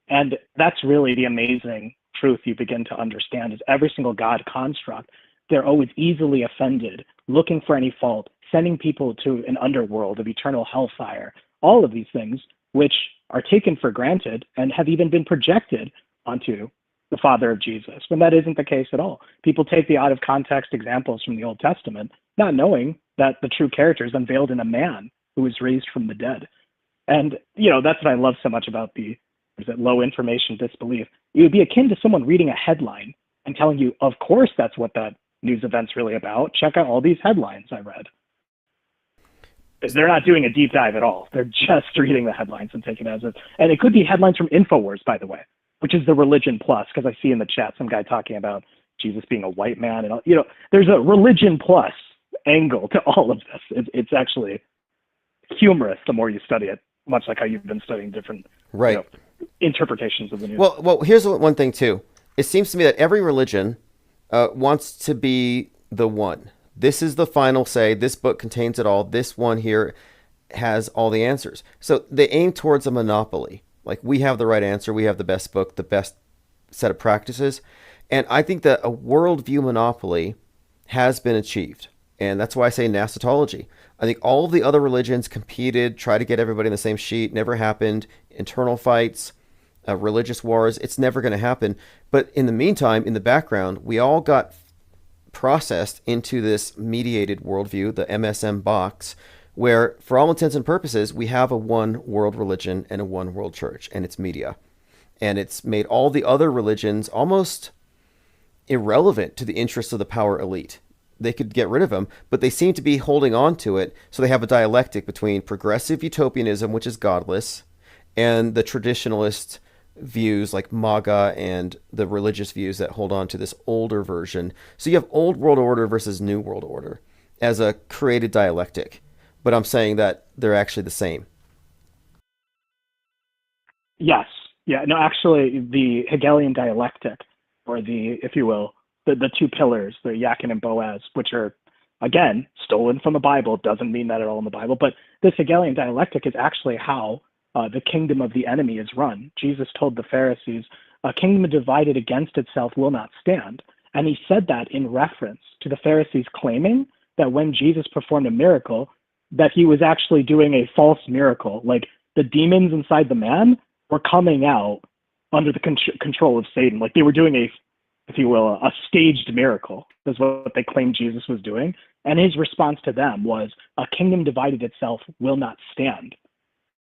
And that's really the amazing truth you begin to understand is every single God construct, they're always easily offended, looking for any fault, sending people to an underworld of eternal hellfire, all of these things, which are taken for granted and have even been projected onto the Father of Jesus, when that isn't the case at all. People take the out of context examples from the Old Testament, not knowing that the true character is unveiled in a man who was raised from the dead. And, that's what I love so much about that low information disbelief. It would be akin to someone reading a headline and telling you, of course, that's what that news event's really about. Check out all these headlines I read. They're not doing a deep dive at all. They're just reading the headlines and taking it as it. And it could be headlines from InfoWars, by the way, which is the religion plus, because I see in the chat some guy talking about Jesus being a white man. And, there's a religion plus angle to all of this. It's actually humorous the more you study it, much like how you've been studying different interpretations of the news. Well, here's one thing, too. It seems to me that every religion wants to be the one. This is the final say. This book contains it all. This one here has all the answers. So they aim towards a monopoly. Like, we have the right answer. We have the best book, the best set of practices. And I think that a worldview monopoly has been achieved. And that's why I say Nasatology. I think all of the other religions competed, tried to get everybody in the same sheet. Never happened. Internal fights, religious wars. It's never going to happen. But in the meantime, in the background, we all got processed into this mediated worldview, the MSM box, where for all intents and purposes, we have a one world religion and a one world church, and it's media. And it's made all the other religions almost irrelevant to the interests of the power elite. They could get rid of them, but they seem to be holding on to it. So they have a dialectic between progressive utopianism, which is godless, and the traditionalist views like MAGA and the religious views that hold on to this older version. So you have old world order versus new world order as a created dialectic. But I'm saying that they're actually the same. Yes. Yeah. No, actually, the Hegelian dialectic, or if you will, the two pillars, the Jachin and Boaz, which are, again, stolen from the Bible, doesn't mean that at all in the Bible, but this Hegelian dialectic is actually how the kingdom of the enemy is run. Jesus told the Pharisees, a kingdom divided against itself will not stand. And he said that in reference to the Pharisees claiming that when Jesus performed a miracle, that he was actually doing a false miracle. Like, the demons inside the man were coming out under the control of Satan. Like, they were doing if you will, a staged miracle, is what they claimed Jesus was doing. And his response to them was, a kingdom divided itself will not stand.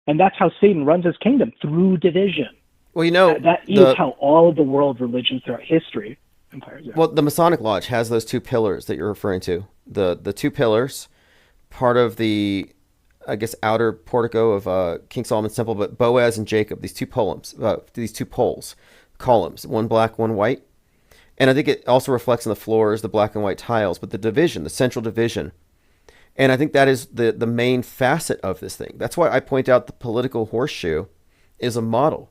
And that's how Satan runs his kingdom, through division. Well, that is how all of the world religions throughout history, empires. Yeah. Well, the Masonic Lodge has those two pillars that you're referring to. The two pillars, part of the, I guess, outer portico of King Solomon's temple, but Boaz and Jacob, these two poles, columns, one black, one white. And I think it also reflects on the floors, the black and white tiles, but the division, the central division. And I think that is the main facet of this thing. That's why I point out the political horseshoe is a model.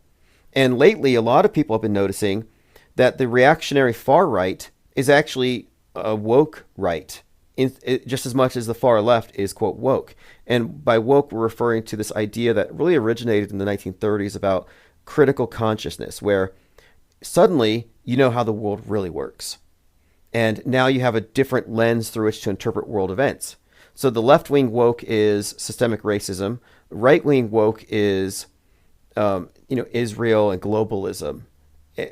And lately, a lot of people have been noticing that the reactionary far right is actually a woke right, just as much as the far left is, quote, woke. And by woke, we're referring to this idea that really originated in the 1930s about critical consciousness, where suddenly you know how the world really works. And now you have a different lens through which to interpret world events. So the left-wing woke is systemic racism. Right-wing woke is, Israel and globalism.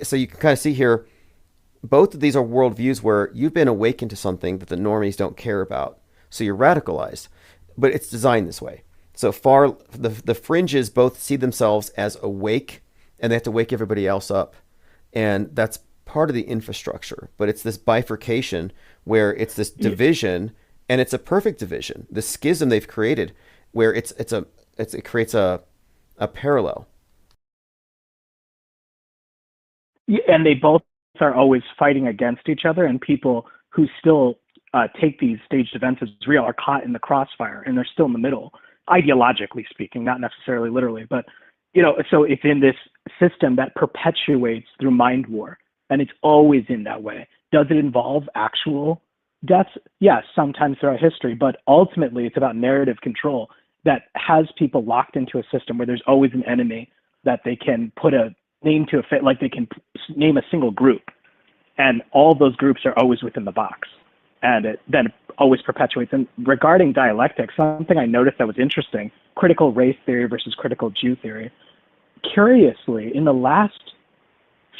So you can kind of see here, both of these are worldviews where you've been awakened to something that the normies don't care about. So you're radicalized, but it's designed this way. So the fringes both see themselves as awake, and they have to wake everybody else up. And that's part of the infrastructure, but it's this bifurcation where it's this division, and it's a perfect division. The schism they've created, where it creates a parallel. Yeah, and they both are always fighting against each other, and people who still take these staged events as real are caught in the crossfire, and they're still in the middle, ideologically speaking, not necessarily literally, but so it's in this system that perpetuates through mind war, and it's always in that way. Does it involve actual deaths? Yes, sometimes throughout history, but ultimately it's about narrative control that has people locked into a system where there's always an enemy, that they can put a name to a fit, like they can name a single group, and all those groups are always within the box, and it then always perpetuates. And regarding dialectics, something I noticed that was interesting: critical race theory versus critical Jew theory. Curiously, in the last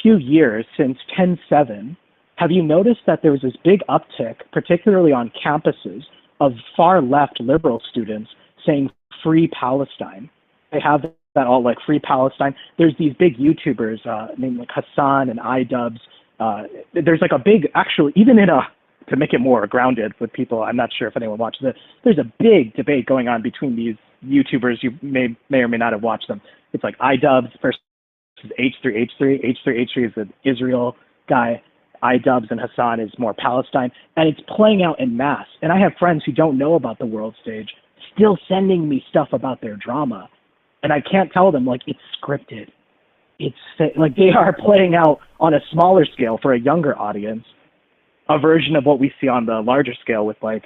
few years, since 10/7, have you noticed that there was this big uptick, particularly on campuses, of far left liberal students saying free Palestine? They have that all like free Palestine. There's these big YouTubers named like Hassan and iDubbbz. There's like a big, actually, even in to make it more grounded with people, I'm not sure if anyone watches it, there's a big debate going on between these YouTubers. You may or may not have watched them. It's like iDubbbz versus H3H3. H3H3 is an Israel guy. iDubbbz and Hassan is more Palestine. And it's playing out en masse. And I have friends who don't know about the world stage still sending me stuff about their drama. And I can't tell them, like, it's scripted. It's like they are playing out on a smaller scale for a younger audience, a version of what we see on the larger scale with like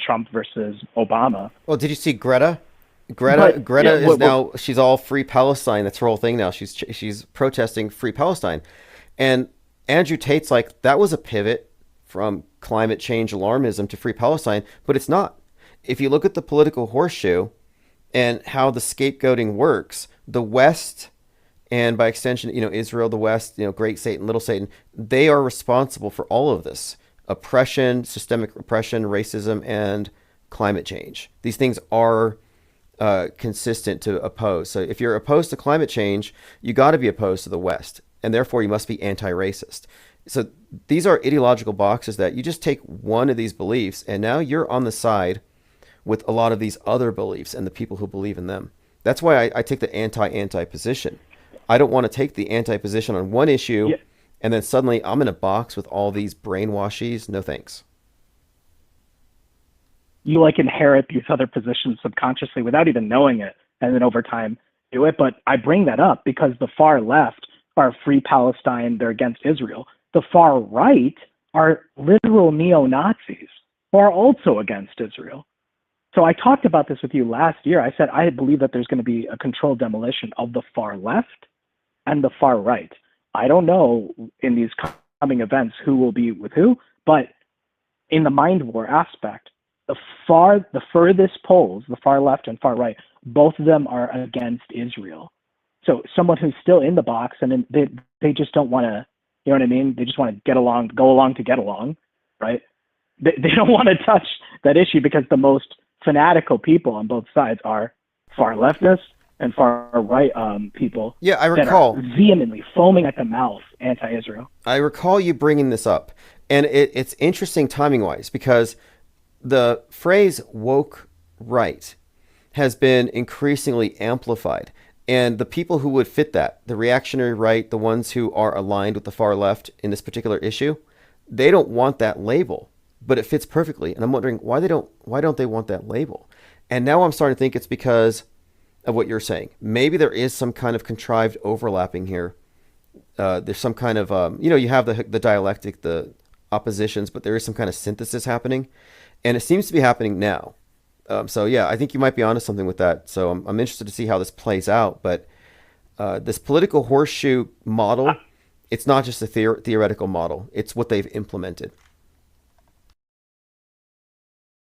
Trump versus Obama. Well, did you see Greta? Greta is now, she's all free Palestine. That's her whole thing now. She's protesting free Palestine. And Andrew Tate's like, that was a pivot from climate change alarmism to free Palestine, but it's not. If you look at the political horseshoe and how the scapegoating works, the West, and by extension, Israel, the West, great Satan, little Satan, they are responsible for all of this oppression, systemic oppression, racism, and climate change. These things are consistent to oppose. So if you're opposed to climate change, you got to be opposed to the West, and therefore you must be anti-racist. So these are ideological boxes that you just take one of these beliefs, and now you're on the side with a lot of these other beliefs and the people who believe in them. That's why I take the anti-anti position. I don't want to take the anti-position on one issue, and then suddenly I'm in a box with all these brainwashes. No thanks. You like inherit these other positions subconsciously without even knowing it, and then over time do it. But I bring that up because the far left are free Palestine, they're against Israel. The far right are literal neo-Nazis who are also against Israel. So I talked about this with you last year. I said I believe that there's going to be a controlled demolition of the far left and the far right. I don't know in these coming events who will be with who, but in the mind war aspect, the furthest poles, the far left and far right, both of them are against Israel. So someone who's still in the box and they just don't want to, you know what I mean? They just want to go along to get along, right? They don't want to touch that issue because the most fanatical people on both sides are far leftists and far right people. Yeah, I recall that are vehemently foaming at the mouth anti-Israel. I recall you bringing this up, and it's interesting timing-wise because the phrase woke right has been increasingly amplified, and the people who would fit that, the reactionary right, the ones who are aligned with the far left in this particular issue, they don't want that label. But it fits perfectly, and I'm wondering why don't they want that label? And now I'm starting to think it's because of what you're saying. Maybe there is some kind of contrived overlapping here. There's some kind of you have the dialectic, the oppositions, but there is some kind of synthesis happening, and it seems to be happening now. So yeah, I think you might be onto something with that. So I'm interested to see how this plays out. But this political horseshoe model, it's not just a theoretical model; it's what they've implemented.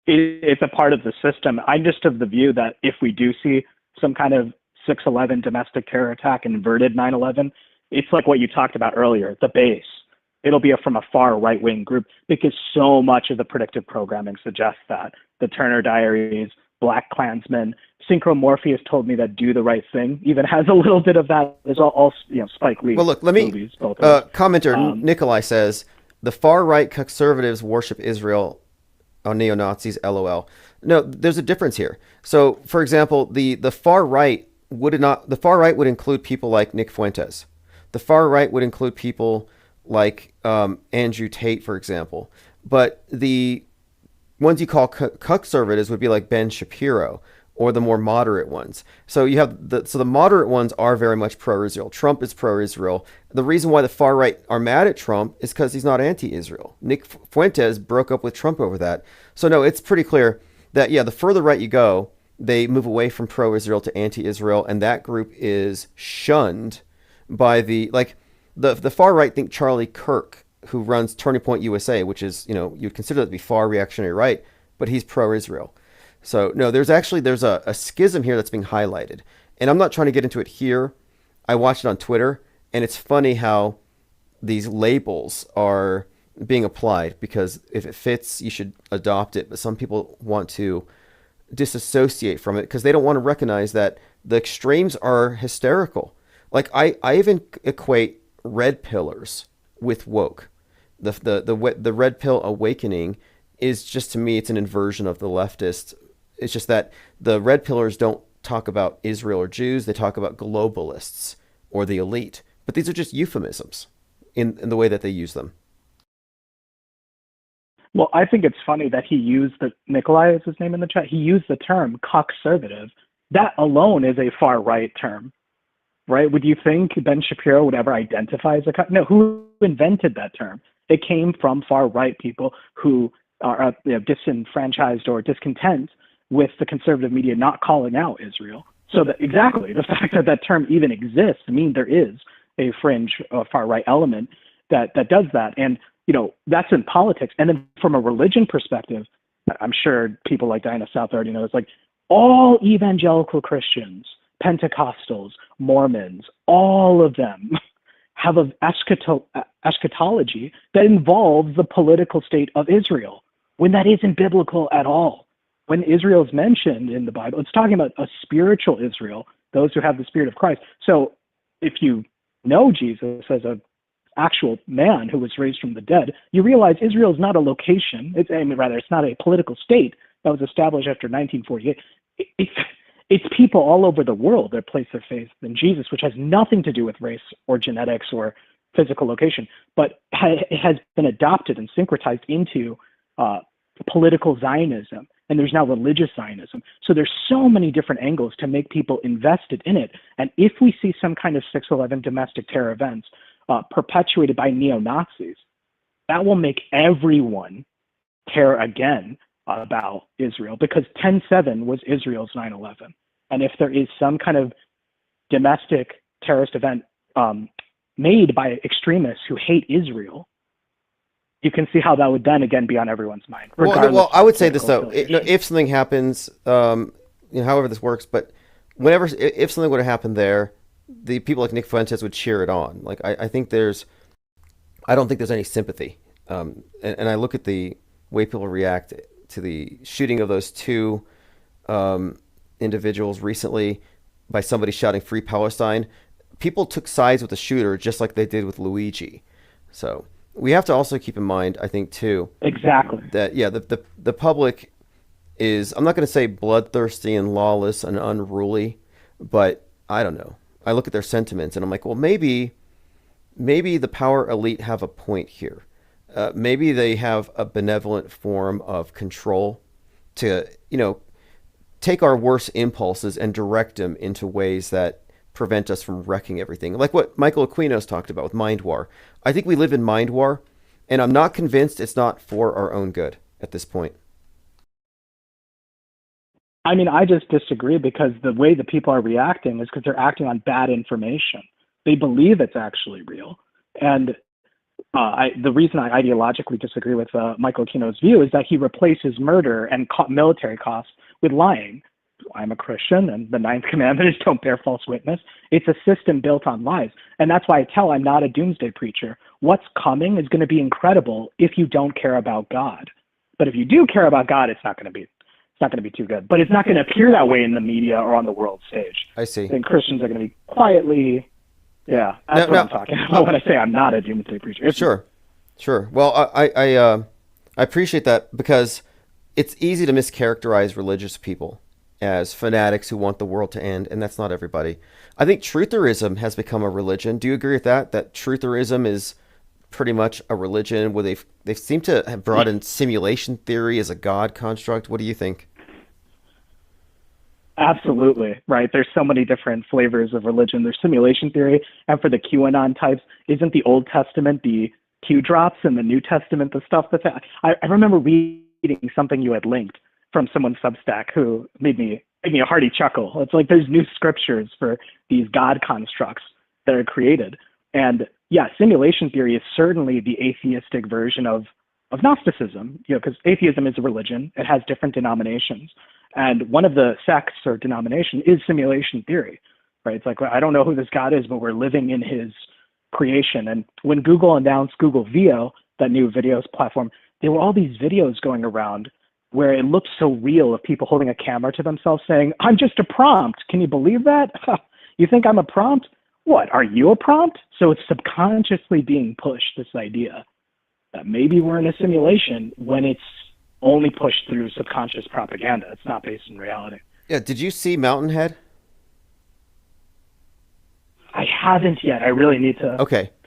It's a part of the system. I'm just of the view that if we do see some kind of 6/11 domestic terror attack, inverted 9/11, it's like what you talked about earlier, the base. It'll be from a far right-wing group because so much of the predictive programming suggests that. The Turner Diaries, Black Klansmen, Synchro Morpheus told me that Do the Right Thing even has a little bit of that. There's all Spike Lee. Well, look, let me movies, commenter Nikolai says the far right conservatives worship Israel. On neo-Nazis, LOL. No, there's a difference here. So, for example, the far right would include people like Nick Fuentes. The far right would include people like Andrew Tate, for example. But the ones you call conservatives would be like Ben Shapiro or the more moderate ones. So you have the moderate ones are very much pro-Israel. Trump is pro-Israel. The reason why the far right are mad at Trump is because he's not anti-Israel. Nick Fuentes broke up with Trump over that. So no, it's pretty clear that, yeah, the further right you go, they move away from pro-Israel to anti-Israel, and that group is shunned by the far right. Think Charlie Kirk, who runs Turning Point USA, which is, you'd consider that to be far reactionary right, but he's pro-Israel. So no, there's a schism here that's being highlighted, and I'm not trying to get into it here. I watched it on Twitter, and it's funny how these labels are being applied, because if it fits, you should adopt it. But some people want to disassociate from it because they don't want to recognize that the extremes are hysterical. Like I even equate red pillars with woke. The red pill awakening is just, to me, it's an inversion of the leftist. It's just that the red pillars don't talk about Israel or Jews. They talk about globalists or the elite. But these are just euphemisms in the way that they use them. Well, I think it's funny that he used Nikolai is his name in the chat. He used the term conservative. That alone is a far right term, right? Would you think Ben Shapiro would ever identify as no? Who invented that term? It came from far right people who are disenfranchised or discontent with the conservative media not calling out Israel. So exactly the fact that that term even exists means there is a fringe far right element that does that. And that's in politics. And then from a religion perspective, I'm sure people like Diana South already know, it's like all evangelical Christians, Pentecostals, Mormons, all of them have an eschatology that involves the political state of Israel, when that isn't biblical at all. When Israel is mentioned in the Bible, it's talking about a spiritual Israel, those who have the Spirit of Christ. So if you know Jesus as a actual man who was raised from the dead, you realize Israel is not a location. It's not a political state that was established after 1948. It's people all over the world that place their faith in Jesus, which has nothing to do with race or genetics or physical location, but it has been adopted and syncretized into political Zionism, and there's now religious Zionism. So there's so many different angles to make people invested in it. And if we see some kind of 6/11 domestic terror events perpetuated by neo-Nazis, that will make everyone care again about Israel, because 10/7 was Israel's 9/11. And if there is some kind of domestic terrorist event made by extremists who hate Israel, you can see how that would then again be on everyone's mind. Well, I would say this though: if something happens, however this works, but if something would have happened there, the people like Nick Fuentes would cheer it on. Like I don't think there's any sympathy, and I look at the way people react to the shooting of those two individuals recently by somebody shouting "Free Palestine." People took sides with the shooter just like they did with Luigi. So we have to also keep in mind, I think, too, exactly that the public is, I'm not going to say bloodthirsty and lawless and unruly, but I don't know. I look at their sentiments and I'm like, well, maybe the power elite have a point here. Maybe they have a benevolent form of control to, take our worst impulses and direct them into ways that prevent us from wrecking everything. Like what Michael Aquinos talked about with Mind War. I think we live in Mind War, and I'm not convinced it's not for our own good at this point. I mean, I just disagree, because the way that people are reacting is because they're acting on bad information. They believe it's actually real. And the reason I ideologically disagree with Michael Aquino's view is that he replaces murder and military costs with lying. I'm a Christian, and the ninth commandment is don't bear false witness. It's a system built on lies. And that's why I'm not a doomsday preacher. What's coming is going to be incredible if you don't care about God. But if you do care about God, it's not going to be too good. But it's not going to appear that way in the media or on the world stage. I see. And Christians are going to be quietly, that's what I'm talking about when I say I'm not a doomsday preacher. Sure. Well, I appreciate that, because it's easy to mischaracterize religious people as fanatics who want the world to end, and that's not everybody. I think trutherism has become a religion. Do you agree with that? That trutherism is pretty much a religion where they seem to have brought in simulation theory as a God construct. What do you think? Absolutely, right. There's so many different flavors of religion. There's simulation theory, and for the QAnon types, isn't the Old Testament the Q drops, and the New Testament the stuff I remember reading something you had linked from someone's Substack who made me give me a hearty chuckle. It's like there's new scriptures for these God constructs that are created. And yeah, simulation theory is certainly the atheistic version of Gnosticism, because atheism is a religion. It has different denominations. And one of the sects or denomination is simulation theory, right? It's like, I don't know who this God is, but we're living in his creation. And when Google announced Google Veo, that new videos platform, there were all these videos going around where it looked so real of people holding a camera to themselves saying, I'm just a prompt. Can you believe that? You think I'm a prompt? What, are you a prompt? So it's subconsciously being pushed, this idea that maybe we're in a simulation when it's only pushed through subconscious propaganda. It's not based in reality. Yeah, did you see Mountainhead? I haven't yet. I really need to,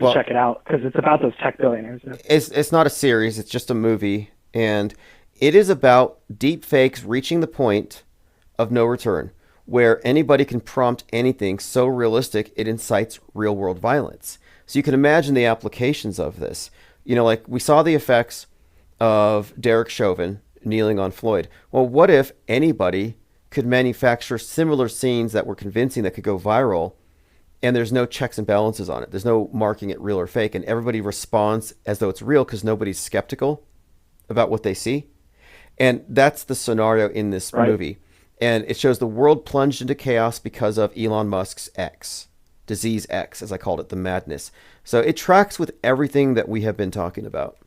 well, check it out because it's about those tech billionaires. It's not a series. It's just a movie. And it is about deep fakes reaching the point of no return, where anybody can prompt anything so realistic it incites real-world violence. So you can imagine the applications of this. Like we saw the effects of Derek Chauvin kneeling on Floyd. Well, what if anybody could manufacture similar scenes that were convincing that could go viral, and there's no checks and balances on it? There's no marking it real or fake, and everybody responds as though it's real because nobody's skeptical about what they see. And that's the scenario in this movie. And it shows the world plunged into chaos because of Elon Musk's X. Disease X, as I called it, the madness. So it tracks with everything that we have been talking about.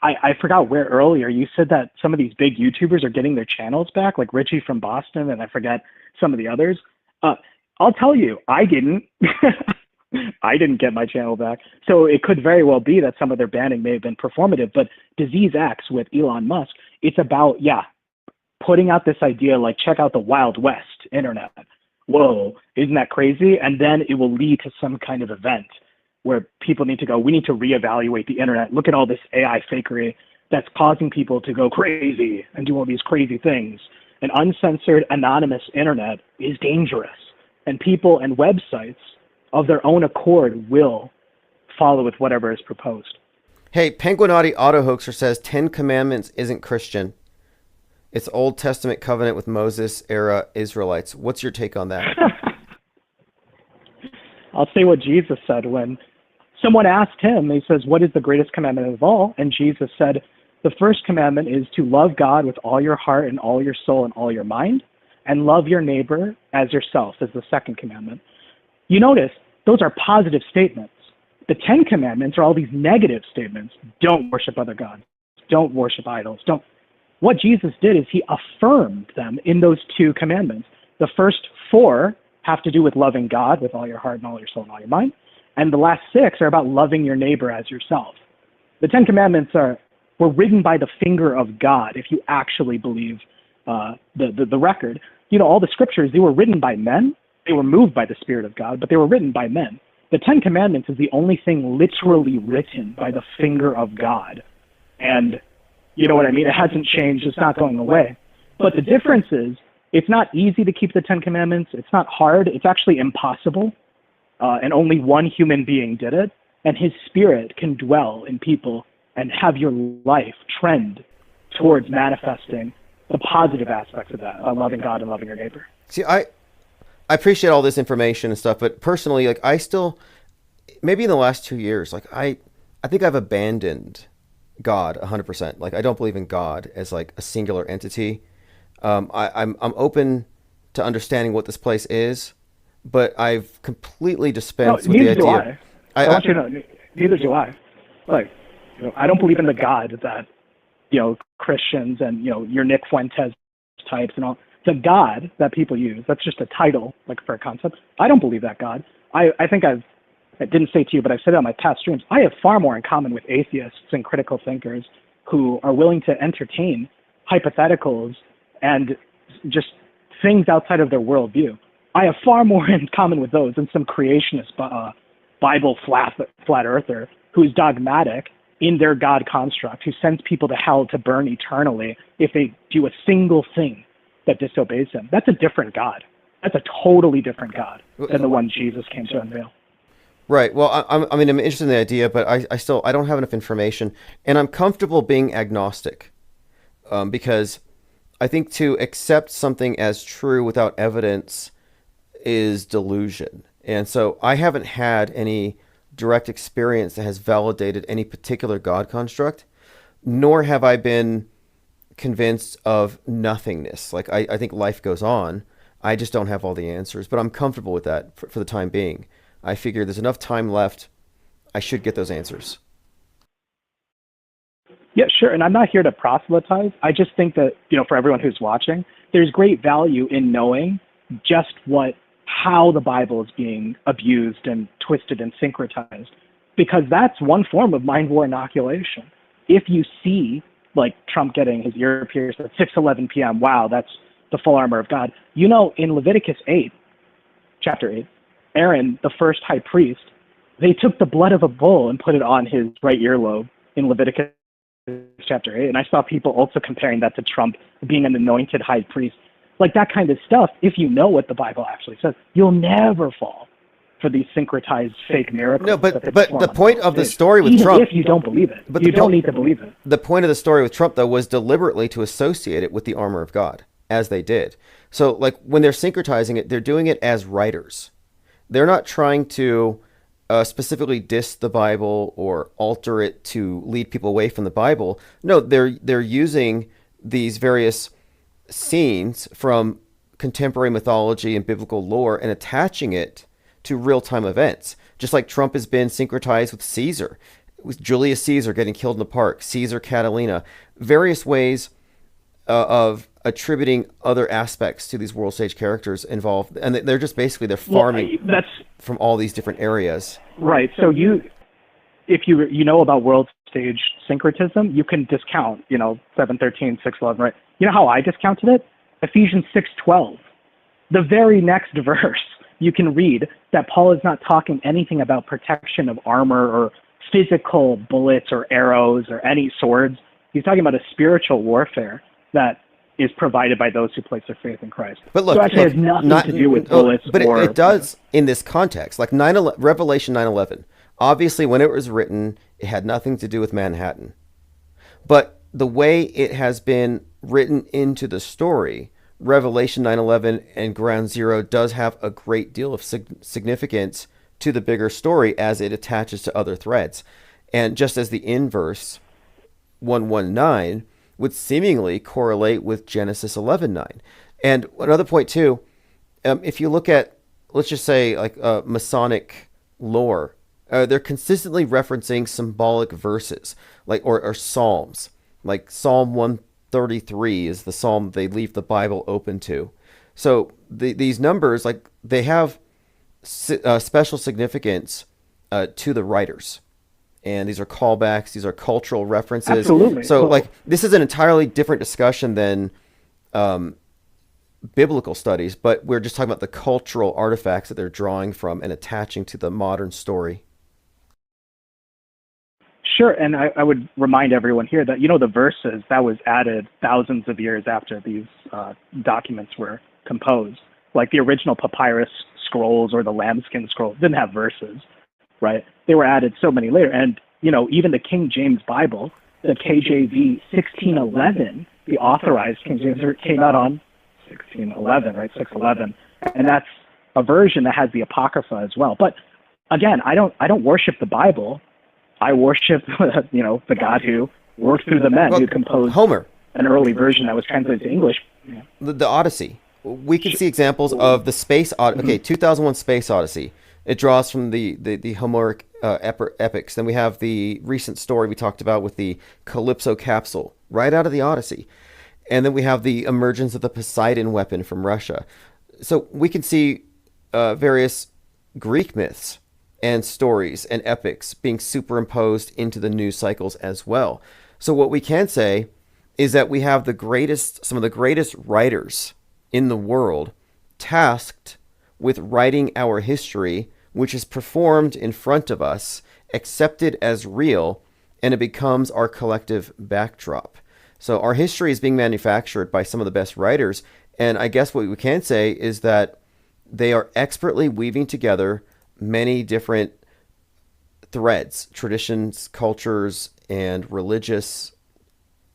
I forgot where earlier you said that some of these big YouTubers are getting their channels back, like Richie from Boston, and I forget some of the others. I'll tell you, I didn't. I didn't get my channel back. So it could very well be that some of their banning may have been performative, but Disease X with Elon Musk, it's about, putting out this idea like, check out the Wild West internet. Whoa, isn't that crazy? And then it will lead to some kind of event where people need to go, we need to reevaluate the internet. Look at all this AI fakery that's causing people to go crazy and do all these crazy things. An uncensored, anonymous internet is dangerous. And people and websites of their own accord will follow with whatever is proposed. Hey, Penguinati Auto Hoaxer says 10 Commandments isn't Christian. It's Old Testament covenant with Moses era Israelites. What's your take on that? I'll say what Jesus said when someone asked him, he says, what is the greatest commandment of all? And Jesus said, the first commandment is to love God with all your heart and all your soul and all your mind, and love your neighbor as yourself is the second commandment. You notice those are positive statements. The 10 commandments are all these negative statements. Don't worship other gods. Don't worship idols. Don't. What Jesus did is he affirmed them in those 2 commandments. The first 4 have to do with loving God with all your heart and all your soul and all your mind. And the last 6 are about loving your neighbor as yourself. The 10 commandments were written by the finger of God, if you actually believe the record. All the scriptures, they were written by men. They were moved by the Spirit of God, but they were written by men. The 10 Commandments is the only thing literally written by the finger of God. And you know what I mean? It hasn't changed. It's not going away. But the difference is it's not easy to keep the 10 Commandments. It's not hard. It's actually impossible. And only one human being did it. And his Spirit can dwell in people and have your life trend towards manifesting the positive aspects of that, loving God and loving your neighbor. See, I appreciate all this information and stuff, but personally, like I still, maybe in the last 2 years, like I think I've abandoned God 100%. Like I don't believe in God as like a singular entity. I'm open to understanding what this place is, but I've completely dispensed with the idea. Neither do I. I want you to know, neither do I. Like, I don't believe in the God that, Christians and, your Nick Fuentes types and all. The God that people use, that's just a title, like for a concept. I don't believe that God. I think I didn't say to you, but I've said it on my past streams. I have far more in common with atheists and critical thinkers who are willing to entertain hypotheticals and just things outside of their worldview. I have far more in common with those than some creationist Bible flat earther who's dogmatic in their God construct, who sends people to hell to burn eternally if they do a single thing that disobeys him. That's a different God. That's a totally different God than the one Jesus came to unveil. Right. Well, I'm interested in the idea, but I don't have enough information, and I'm comfortable being agnostic, because I think to accept something as true without evidence is delusion. And so I haven't had any direct experience that has validated any particular God construct, nor have I been convinced of nothingness. Like, I think life goes on. I just don't have all the answers, but I'm comfortable with that for the time being. I figure there's enough time left. I should get those answers. Yeah, sure. And I'm not here to proselytize. I just think that, for everyone who's watching, there's great value in knowing just how the Bible is being abused and twisted and syncretized, because that's one form of mind war inoculation. If you see, like, Trump getting his ear pierced at 6:11 p.m., wow, that's the full armor of God. In Leviticus 8, chapter 8, Aaron, the first high priest, they took the blood of a bull and put it on his right earlobe in Leviticus chapter 8. And I saw people also comparing that to Trump being an anointed high priest. Like, that kind of stuff, if you know what the Bible actually says, you'll never fall for these syncretized fake miracles. No, but the point of the story with even Trump, if you don't believe it, but you don't need to believe it. The point of the story with Trump, though, was deliberately to associate it with the armor of God, as they did. So, like, when they're syncretizing it, they're doing it as writers. They're not trying to specifically diss the Bible or alter it to lead people away from the Bible. No, they're using these various scenes from contemporary mythology and biblical lore and attaching it to real-time events. Just like Trump has been syncretized with Caesar, with Julius Caesar getting killed in the park, Caesar Catalina, various ways of attributing other aspects to these world stage characters involved, and they're just basically they're farming from all these different areas. Right. So if you know about world stage syncretism, you can discount 7:13, 6:11. Right. You know how I discounted it? Ephesians 6:12. The very next verse, you can read that Paul is not talking anything about protection of armor or physical bullets or arrows or any swords. He's talking about a spiritual warfare that is provided by those who place their faith in Christ. But look, so it has nothing to do with bullets. But it does in this context. Like Revelation 9:11. Obviously, when it was written, it had nothing to do with Manhattan. But the way it has been written into the story, Revelation 9:11 and Ground Zero does have a great deal of significance to the bigger story as it attaches to other threads. And just as the inverse, 119, would seemingly correlate with Genesis 11:9. And another point too, if you look at, let's just say, like Masonic lore, they're consistently referencing symbolic verses, like or psalms, like Psalm 133 is the psalm they leave the Bible open to. So these numbers, like, they have special significance to the writers. And these are callbacks. These are cultural references. Absolutely. So, like, this is an entirely different discussion than biblical studies, but we're just talking about the cultural artifacts that they're drawing from and attaching to the modern story. Sure, and I would remind everyone here that, the verses, that was added thousands of years after these documents were composed. Like the original papyrus scrolls or the lambskin scrolls didn't have verses, right? They were added so many later. And, even the King James Bible, the KJV 1611, the authorized King James, came out on 1611, right? 611. And that's a version that has the Apocrypha as well. But again, I don't worship the Bible. I worship, the God who worked through the men who composed Homer, an early version that was translated to English. Yeah. The Odyssey. We can see examples of the Space Odyssey. Okay, 2001 Space Odyssey. It draws from the Homeric epics. Then we have the recent story we talked about with the Calypso capsule, right out of the Odyssey. And then we have the emergence of the Poseidon weapon from Russia. So we can see various Greek myths and stories and epics being superimposed into the news cycles as well. So what we can say is that we have some of the greatest writers in the world tasked with writing our history, which is performed in front of us, accepted as real, and it becomes our collective backdrop. So our history is being manufactured by some of the best writers, and I guess what we can say is that they are expertly weaving together many different threads, traditions, cultures, and religious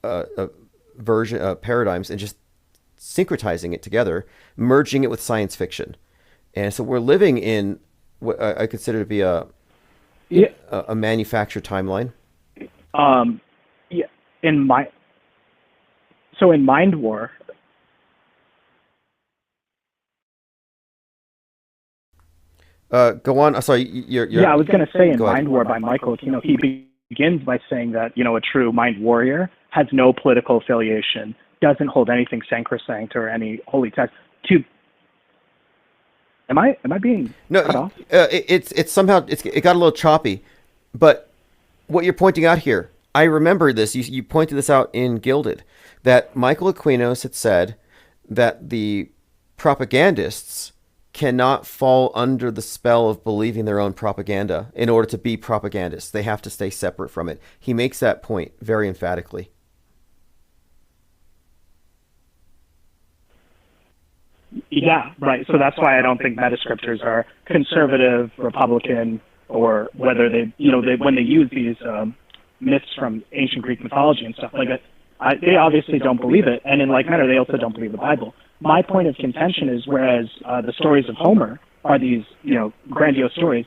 paradigms, and just syncretizing it together, merging it with science fiction. And so we're living in what I consider to be Yeah. a manufactured timeline. Yeah. In Mind War. Go on. Sorry, Yeah, I was going to say in Go ahead. Mind War by Michael, he begins by saying that, a true mind warrior has no political affiliation, doesn't hold anything sacrosanct or any holy text. Am I being cut off? It's somehow it got a little choppy, but what you're pointing out here, I remember this. You pointed this out in Gilded, that Michael Aquinos had said that the propagandists cannot fall under the spell of believing their own propaganda in order to be propagandists. They have to stay separate from it. He makes that point very emphatically. Yeah, right. So that's why I don't think metascriptors are conservative, Republican, or whether when they use these myths from ancient Greek mythology and stuff like that, they obviously don't believe it. And in like manner, they also don't believe the Bible. My point of contention is, whereas the stories of Homer are these, grandiose stories,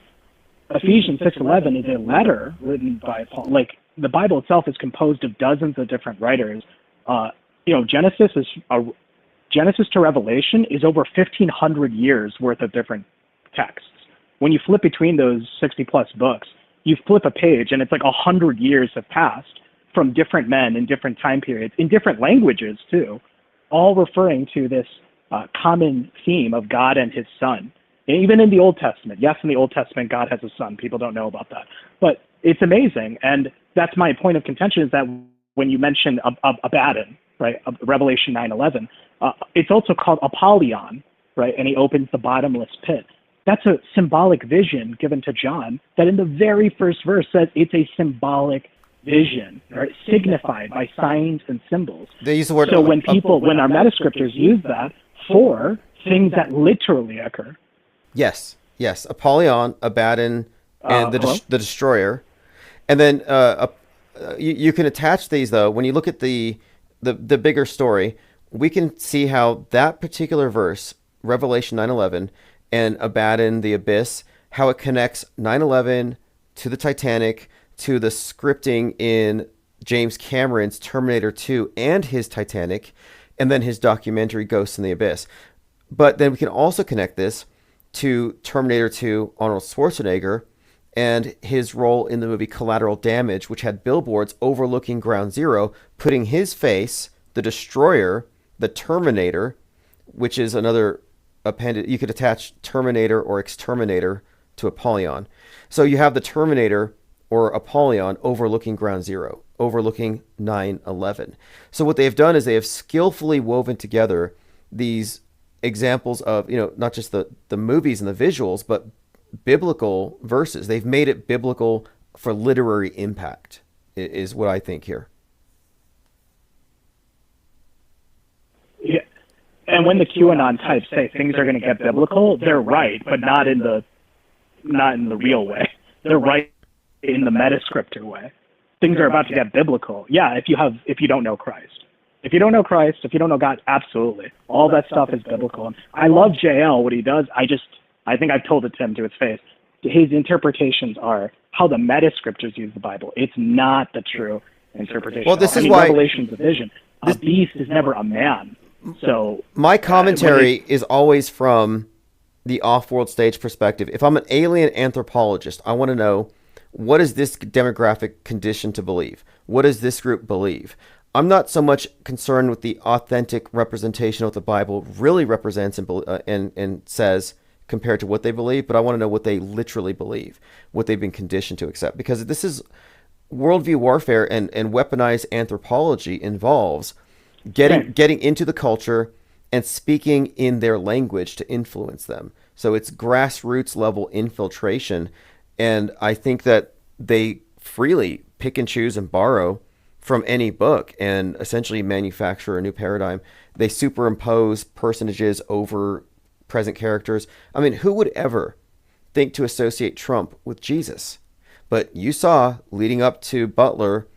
Ephesians 6:11 is a letter written by Paul. Like, the Bible itself is composed of dozens of different writers. Genesis to Revelation is over 1,500 years worth of different texts. When you flip between those 60-plus books, you flip a page, and it's like 100 years have passed from different men in different time periods, in different languages, too, all referring to this common theme of God and his Son. And even in the Old Testament. Yes, in the Old Testament, God has a son. People don't know about that. But it's amazing, and that's my point of contention, is that when you mention Abaddon, right, Revelation 9:11, it's also called Apollyon, right, and he opens the bottomless pit. That's a symbolic vision given to John that in the very first verse says it's a symbolic vision, right, signified by signs and symbols. They use the word. So when our metascriptors use that for things that literally occur. Yes. Apollyon, Abaddon, and the destroyer, and then you can attach these though. When you look at the bigger story, we can see how that particular verse, Revelation 9:11, and Abaddon, the abyss, how it connects 9/11 to the Titanic, to the scripting in James Cameron's Terminator 2 and his Titanic, and then his documentary Ghosts in the Abyss. But then we can also connect this to Terminator 2, Arnold Schwarzenegger, and his role in the movie Collateral Damage, which had billboards overlooking Ground Zero, putting his face, the destroyer, the Terminator, which is another appended. You could attach Terminator or Exterminator to Apollyon. So you have the Terminator or Apollyon overlooking Ground Zero, overlooking 9/11. So what they've done is they have skillfully woven together these examples of, not just the movies and the visuals, but biblical verses. They've made it biblical for literary impact, is what I think here. Yeah. And when the QAnon types say things are going to get biblical, they're right, but not in the real way. They're right in the metascriptor way. Things are about to get biblical. Yeah, if you don't know Christ. If you don't know Christ, if you don't know God, absolutely. All that stuff is biblical. And I love JL, what he does. I think I've told it to him to his face. His interpretations are how the metascriptures use the Bible. It's not the true interpretation. Well, this is why Revelation's a vision. A beast is never a man. So my commentary is always from the off-world stage perspective. If I'm an alien anthropologist, I want to know, what is this demographic conditioned to believe? What does this group believe? I'm not so much concerned with the authentic representation of what the Bible really represents and says compared to what they believe, but I want to know what they literally believe, what they've been conditioned to accept. Because this is worldview warfare, and weaponized anthropology involves getting into the culture and speaking in their language to influence them. So it's grassroots level infiltration. And I think that they freely pick and choose and borrow from any book and essentially manufacture a new paradigm. They superimpose personages over present characters. I mean, who would ever think to associate Trump with Jesus? But you saw, leading up to Butler,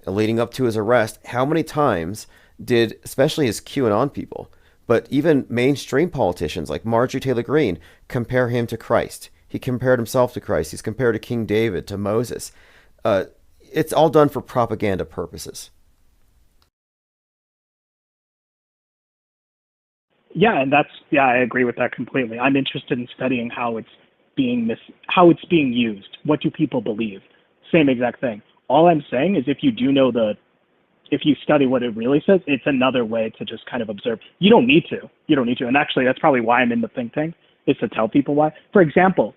leading up to his arrest, how many times did, especially his QAnon people, But even mainstream politicians like Marjorie Taylor Greene compare him to Christ. He compared himself to Christ. He's compared to King David, to Moses. It's all done for propaganda purposes. Yeah, and I agree with that completely. I'm interested in studying how it's being used. What do people believe? Same exact thing. All I'm saying is if you study what it really says, it's another way to just kind of observe. You don't need to. And actually, that's probably why I'm in the think tank, is to tell people why. For example,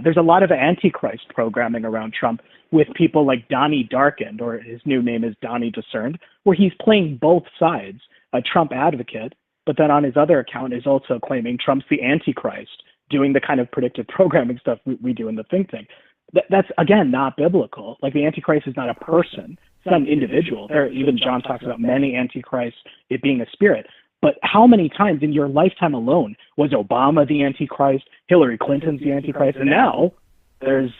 there's a lot of Antichrist programming around Trump with people like Donnie Darkened, or his new name is Donnie Discerned, where he's playing both sides, a Trump advocate, but then on his other account is also claiming Trump's the Antichrist, doing the kind of predictive programming stuff we do in the think tank. That's, again, not biblical. Like, the Antichrist is not a person, it's not an individual. Even John talks about many Antichrists, it being a spirit. But how many times in your lifetime alone was Obama the Antichrist, Hillary Clinton's the Antichrist, and now there's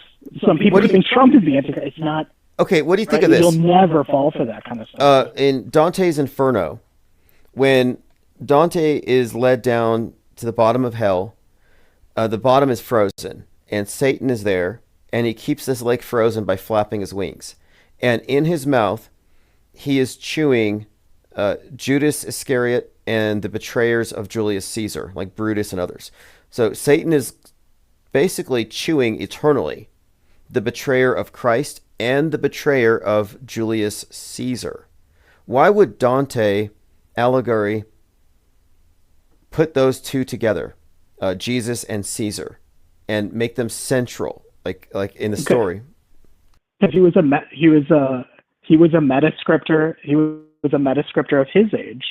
some people who think Trump is the Antichrist? It's not. Okay, what do you think of this? You'll never fall for that kind of stuff. In Dante's Inferno, when Dante is led down to the bottom of hell, the bottom is frozen, and Satan is there, and he keeps this lake frozen by flapping his wings. And in his mouth, he is chewing Judas Iscariot and the betrayers of Julius Caesar, like Brutus and others. So Satan is basically chewing eternally the betrayer of Christ and the betrayer of Julius Caesar. Why would Dante allegory put those two together, Jesus and Caesar, and make them central, like in the story? Because he was a meta scripter. He was a meta scripter of his age.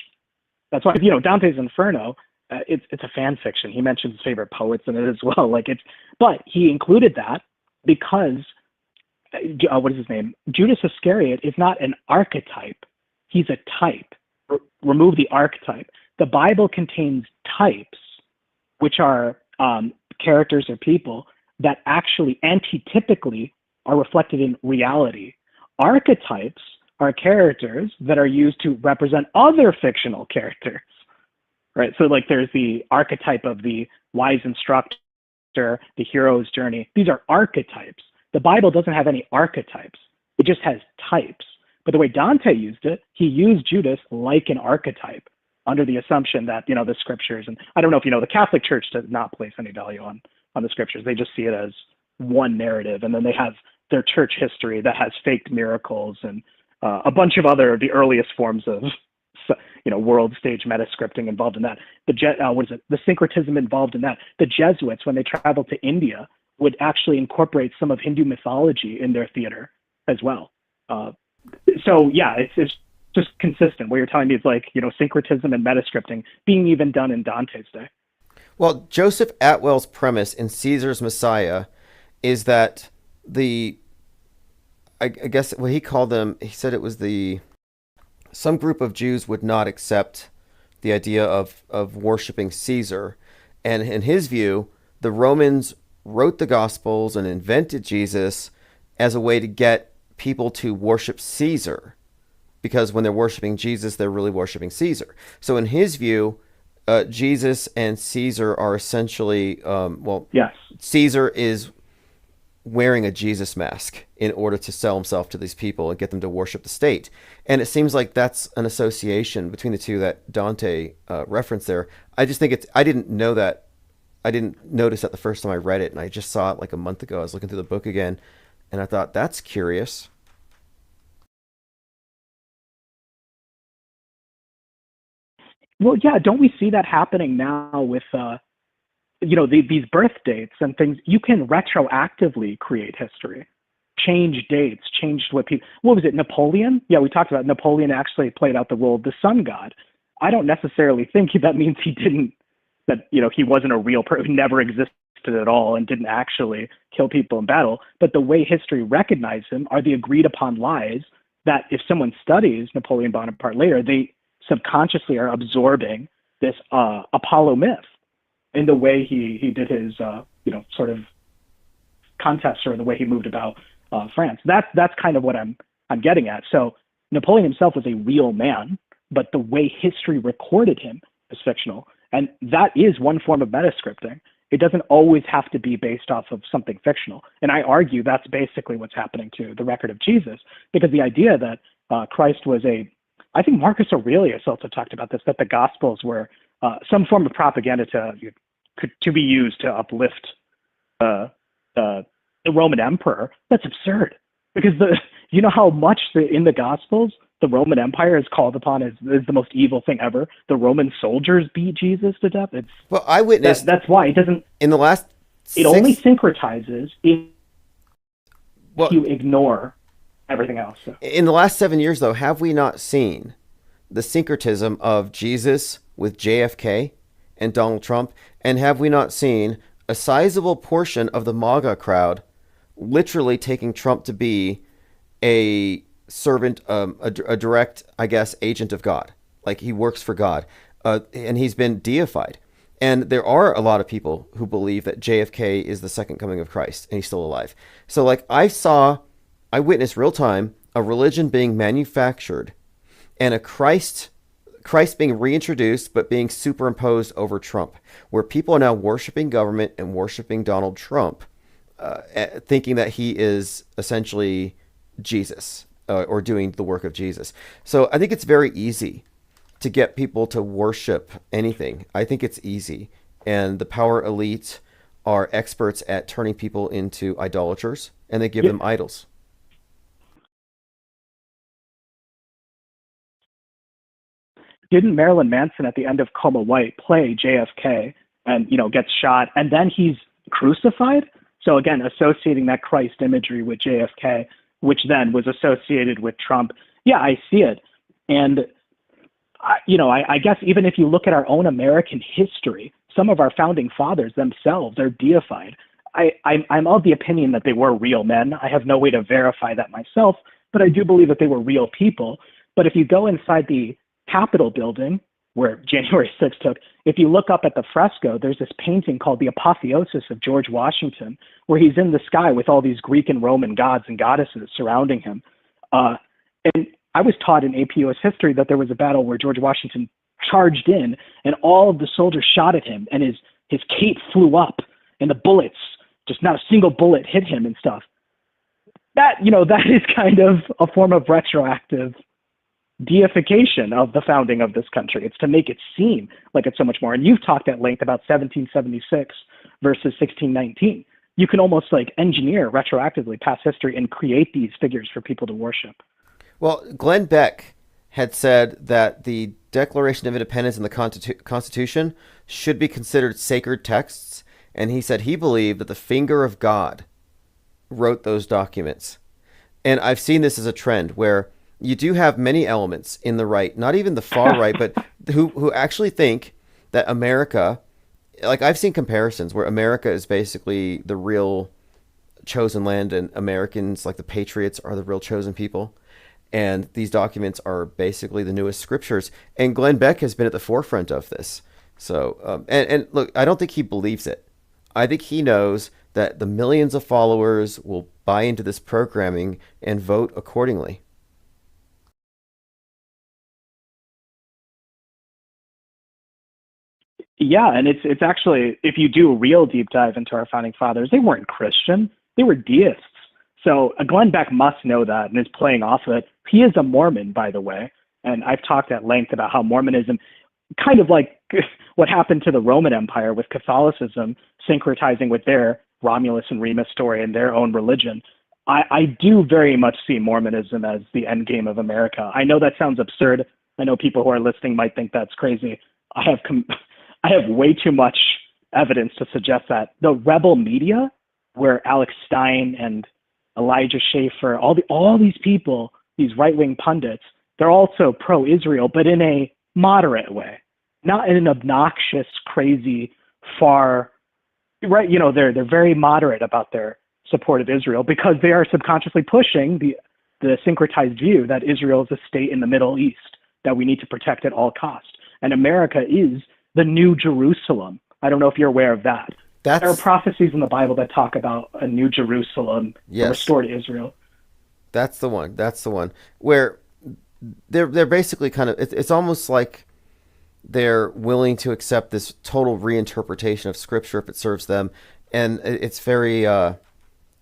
That's why, Dante's Inferno, it's a fan fiction. He mentions his favorite poets in it as well. But he included that because what is his name? Judas Iscariot is not an archetype. He's a type. Remove the archetype. The Bible contains types, which are characters or people that actually antitypically are reflected in reality. Archetypes are characters that are used to represent other fictional characters, right? So there's the archetype of the wise instructor, the hero's journey. These are archetypes. The Bible doesn't have any archetypes. It just has types. But the way Dante used it, he used Judas like an archetype under the assumption that, the scriptures, and I don't know if the Catholic Church does not place any value on the scriptures. They just see it as one narrative, and then they have their church history that has faked miracles and a bunch of the earliest forms of, world stage meta scripting involved in that. The syncretism involved in that. The Jesuits, when they traveled to India, would actually incorporate some of Hindu mythology in their theater as well. So yeah, it's just consistent. What you're telling me is syncretism and meta scripting being even done in Dante's day. Well, Joseph Atwell's premise in Caesar's Messiah is that I guess what he called them, he said it was some group of Jews would not accept the idea of worshiping Caesar. And in his view, the Romans wrote the Gospels and invented Jesus as a way to get people to worship Caesar, because when they're worshiping Jesus, they're really worshiping Caesar. So in his view, Jesus and Caesar are essentially, yes. Caesar is wearing a Jesus mask in order to sell himself to these people and get them to worship the state. And it seems like that's an association between the two that Dante referenced there. I just think I didn't know that. I didn't notice that the first time I read it, and I just saw it a month ago. I was looking through the book again, and I thought, that's curious. Well, yeah, don't we see that happening now with these birth dates and things? You can retroactively create history, change dates, change what was it, Napoleon? Yeah, we talked about Napoleon actually played out the role of the sun god. I don't necessarily think that means he wasn't a real person, never existed at all and didn't actually kill people in battle. But the way history recognizes him are the agreed upon lies that if someone studies Napoleon Bonaparte later, they subconsciously are absorbing this Apollo myth in the way he did his sort of contests, or the way he moved about France. That's kind of what I'm getting at. So Napoleon himself was a real man, but the way history recorded him is fictional. And that is one form of metascripting. It doesn't always have to be based off of something fictional. And I argue that's basically what's happening to the record of Jesus, because the idea that Christ was I think Marcus Aurelius also talked about this, that the Gospels were some form of propaganda to be used to uplift the Roman emperor. That's absurd, because you know how much in the Gospels the Roman Empire is called upon as the most evil thing ever. The Roman soldiers beat Jesus to death. Well, I witnessed that's why it doesn't. in the last. It only syncretizes if Well, you ignore everything else. So. in the last 7 years, though, have we not seen the syncretism of Jesus with JFK and Donald Trump? And have we not seen a sizable portion of the MAGA crowd literally taking Trump to be a servant, a direct, I guess, agent of God? Like, he works for God, and he's been deified. And there are a lot of people who believe that JFK is the second coming of Christ and he's still alive. So, like, I witnessed real time a religion being manufactured and a Christ being reintroduced but being superimposed over Trump, where people are now worshiping government and worshiping Donald Trump, thinking that he is essentially Jesus, or doing the work of Jesus. So I think it's very easy to get people to worship anything. I think it's easy. And the power elite are experts at turning people into idolaters, and they give them idols. Didn't Marilyn Manson at the end of Coma White play JFK and, gets shot, and then he's crucified? So again, associating that Christ imagery with JFK, which then was associated with Trump. Yeah, I see it. And, I guess even if you look at our own American history, some of our founding fathers themselves are deified. I'm of the opinion that they were real men. I have no way to verify that myself, but I do believe that they were real people. But if you go inside the Capitol building, where January 6th took, if you look up at the fresco, there's this painting called The Apotheosis of George Washington, where he's in the sky with all these Greek and Roman gods and goddesses surrounding him. And I was taught in AP US history that there was a battle where George Washington charged in and all of the soldiers shot at him and his cape flew up and the bullets, just not a single bullet hit him and stuff. That is kind of a form of retroactive deification of the founding of this country. It's to make it seem like it's so much more. And you've talked at length about 1776 versus 1619. You can almost engineer retroactively past history and create these figures for people to worship. Well, Glenn Beck had said that the Declaration of Independence and the Constitution should be considered sacred texts. And he said he believed that the finger of God wrote those documents. And I've seen this as a trend where you do have many elements in the right, not even the far right, but who actually think that America, I've seen comparisons where America is basically the real chosen land and Americans, like the patriots, are the real chosen people. And these documents are basically the newest scriptures. And Glenn Beck has been at the forefront of this. So, and look, I don't think he believes it. I think he knows that the millions of followers will buy into this programming and vote accordingly. Yeah, and it's actually, if you do a real deep dive into our founding fathers, they weren't Christian. They were deists. So Glenn Beck must know that and is playing off of it. He is a Mormon, by the way, and I've talked at length about how Mormonism, kind of like what happened to the Roman Empire with Catholicism, syncretizing with their Romulus and Remus story and their own religion. I do very much see Mormonism as the end game of America. I know that sounds absurd. I know people who are listening might think that's crazy. I have way too much evidence to suggest that. The rebel media, where Alex Stein and Elijah Schaffer, all these people, these right-wing pundits, they're also pro-Israel, but in a moderate way, not in an obnoxious, crazy, far, right? They're very moderate about their support of Israel because they are subconsciously pushing the syncretized view that Israel is a state in the Middle East that we need to protect at all costs. And America is the new Jerusalem. I don't know if you're aware of that. There are prophecies in the Bible that talk about a new Jerusalem, a restored Israel. That's the one. Where they're basically kind of, it's almost like they're willing to accept this total reinterpretation of Scripture if it serves them, and it's very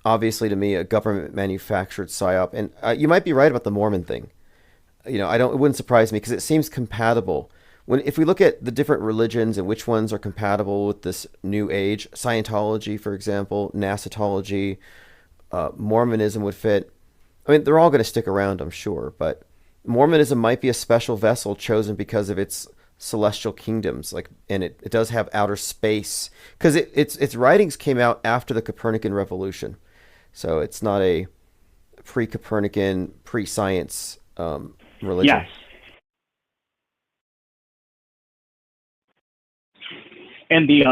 obviously to me a government manufactured psyop. And you might be right about the Mormon thing. I don't. It wouldn't surprise me because it seems compatible. If we look at the different religions and which ones are compatible with this new age, Scientology, for example, Nasatology, Mormonism would fit. I mean, they're all going to stick around, I'm sure, but Mormonism might be a special vessel chosen because of its celestial kingdoms, and it does have outer space because its writings came out after the Copernican revolution, so it's not a pre-Copernican, pre-science religion. Yes. And the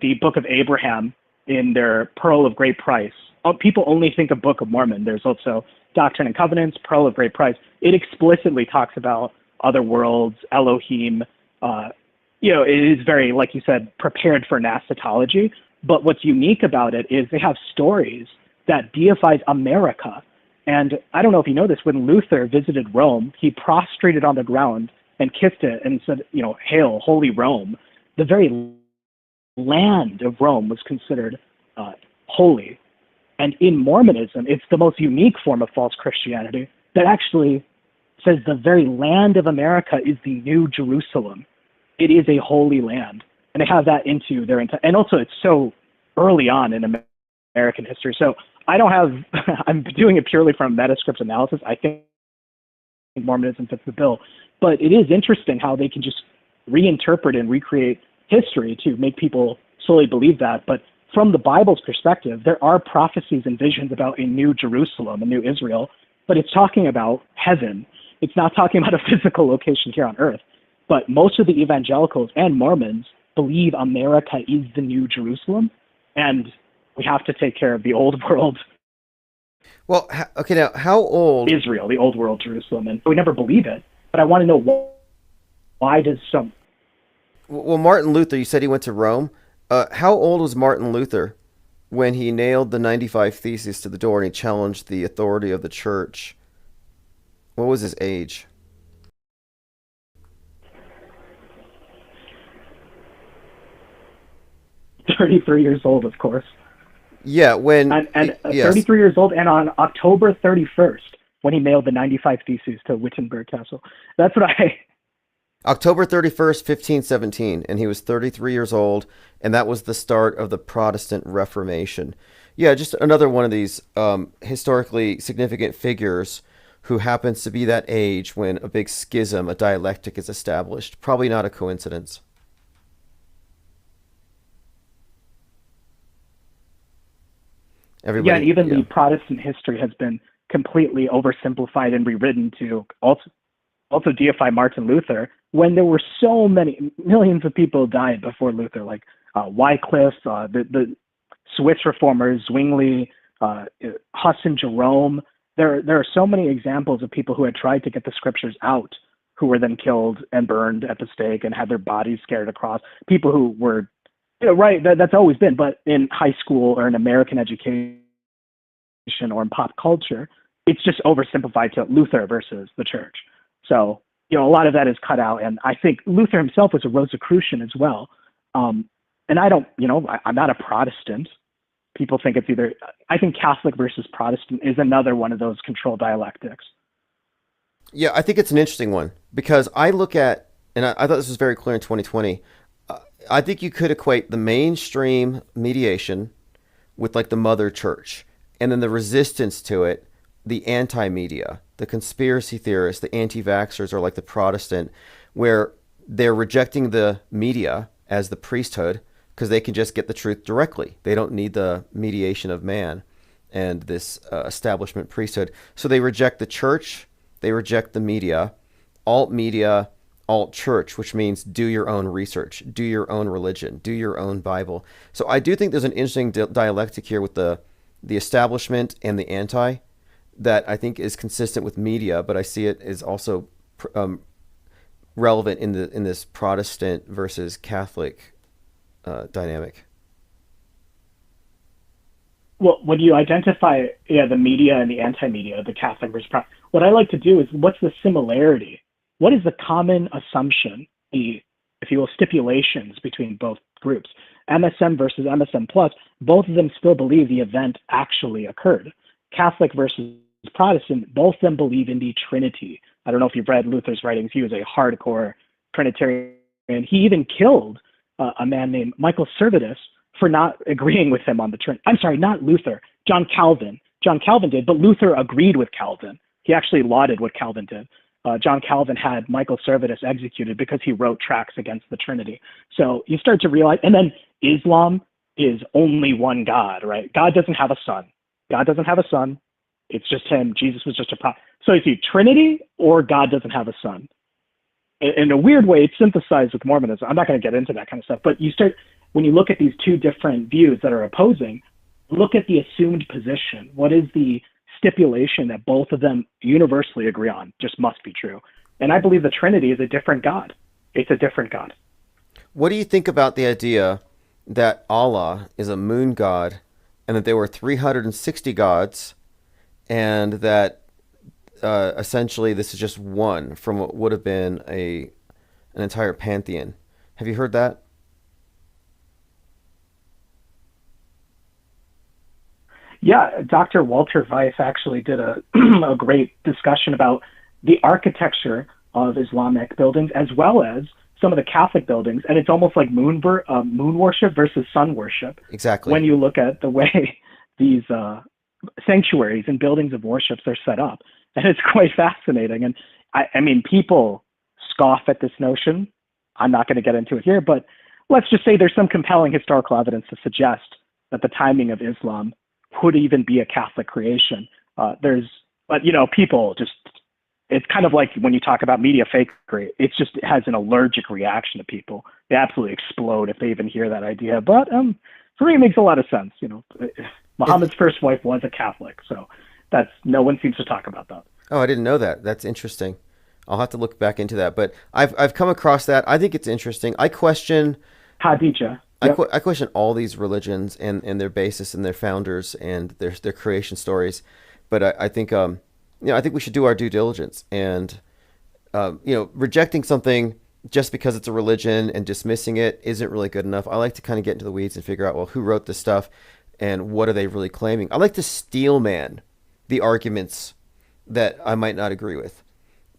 the Book of Abraham in their Pearl of Great Price. People only think of Book of Mormon. There's also Doctrine and Covenants, Pearl of Great Price. It explicitly talks about other worlds, Elohim. It is very, like you said, prepared for Nasatology. But what's unique about it is they have stories that deifies America. And I don't know if you know this, when Luther visited Rome, he prostrated on the ground and kissed it and said, "Hail, Holy Rome." The very land of Rome was considered holy. And in Mormonism, it's the most unique form of false Christianity that actually says the very land of America is the New Jerusalem. It is a holy land. And they have that into their entire, and also it's so early on in American history. So I'm doing it purely from Metascript analysis. I think Mormonism fits the bill. But it is interesting how they can just reinterpret and recreate history to make people slowly believe that. But from the Bible's perspective, there are prophecies and visions about a new Jerusalem, a new Israel, but it's talking about heaven. It's not talking about a physical location here on earth. But most of the evangelicals and Mormons believe America is the new Jerusalem, and we have to take care of the old world. Well, okay, now, how old... Israel, the old world Jerusalem, and we never believe it. But I want to know why does some... Well, Martin Luther, you said he went to Rome. How old was Martin Luther when he nailed the 95 Theses to the door and he challenged the authority of the church? What was his age? "33 years old, of course." Yeah, when... And yes. 33 years old, and on October 31st, when he mailed the 95 Theses to Wittenberg Castle. That's what October 31st, 1517, and he was 33 years old, and that was the start of the Protestant Reformation. Yeah, just another one of these historically significant figures who happens to be that age when a big schism, a dialectic is established. Probably not a coincidence. And even the Protestant history has been completely oversimplified and rewritten to also deify Martin Luther, when there were so many millions of people died before Luther, like Wycliffe, the Swiss reformers, Zwingli, Huss and Jerome. There are so many examples of people who had tried to get the scriptures out, who were then killed and burned at the stake and had their bodies scattered across. People who were, right, that's always been, but in high school or in American education or in pop culture, it's just oversimplified to Luther versus the church. So, a lot of that is cut out. And I think Luther himself was a Rosicrucian as well. And I don't, I'm not a Protestant. People think it's either, I think Catholic versus Protestant is another one of those control dialectics. Yeah, I think it's an interesting one because I look at, and I thought this was very clear in 2020, I think you could equate the mainstream mediation with like the mother church, and then the resistance to it, the anti-media, the conspiracy theorists, the anti-vaxxers, are like the Protestant, where they're rejecting the media as the priesthood because they can just get the truth directly. They don't need the mediation of man and this establishment priesthood. So they reject the church, they reject the media, alt-media, alt-church, which means do your own research, do your own religion, do your own Bible. So I do think there's an interesting dialectic here with the establishment and the anti that I think is consistent with media, but I see it as also relevant in this Protestant versus Catholic dynamic. Well, when you identify the media and the anti-media, the Catholic versus Protestant, what I like to do is what's the similarity? What is the common assumption if you will, stipulations between both groups. MSM versus MSM plus, both of them still believe the event actually occurred. Catholic versus Protestant, both of them believe in the Trinity. I don't know if you've read Luther's writings. He was a hardcore Trinitarian. He even killed a man named Michael Servetus for not agreeing with him on the Trinity. I'm sorry, not Luther, John Calvin. John Calvin did, but Luther agreed with Calvin. He actually lauded what Calvin did. John Calvin had Michael Servetus executed because he wrote tracts against the Trinity. So you start to realize, and then Islam is only one God, right? God doesn't have a son. God doesn't have a son. It's just him. Jesus was just a prophet. So it's either Trinity or God doesn't have a son. In a weird way, it's synthesized with Mormonism. I'm not going to get into that kind of stuff, but when you look at these two different views that are opposing, look at the assumed position. What is the stipulation that both of them universally agree on? Just must be true. And I believe the Trinity is a different God. It's a different God. What do you think about the idea that Allah is a moon god and that there were 360 gods and that essentially this is just one from what would have been an entire pantheon? Have you heard that? Yeah, Dr. Walter Weiss actually did a great discussion about the architecture of Islamic buildings as well as some of the Catholic buildings, and it's almost like moon worship versus sun worship. Exactly. When you look at the way these sanctuaries and buildings of worships are set up, and it's quite fascinating. And I mean, people scoff at this notion. I'm not going to get into it here, but let's just say there's some compelling historical evidence to suggest that the timing of Islam could even be a Catholic creation. But people just, it's kind of like when you talk about media fakery, it has an allergic reaction to people. They absolutely explode if they even hear that idea. But for me, it makes a lot of sense. Muhammad's first wife was a Catholic, so no one seems to talk about that. Oh, I didn't know that. That's interesting. I'll have to look back into that. But I've come across that. I think it's interesting. I question Hadija. Yep. I question all these religions and their basis and their founders and their creation stories. But I think I think we should do our due diligence, and rejecting something just because it's a religion and dismissing it isn't really good enough. I like to kind of get into the weeds and figure out, well, who wrote this stuff and what are they really claiming? I like to steel man the arguments that I might not agree with.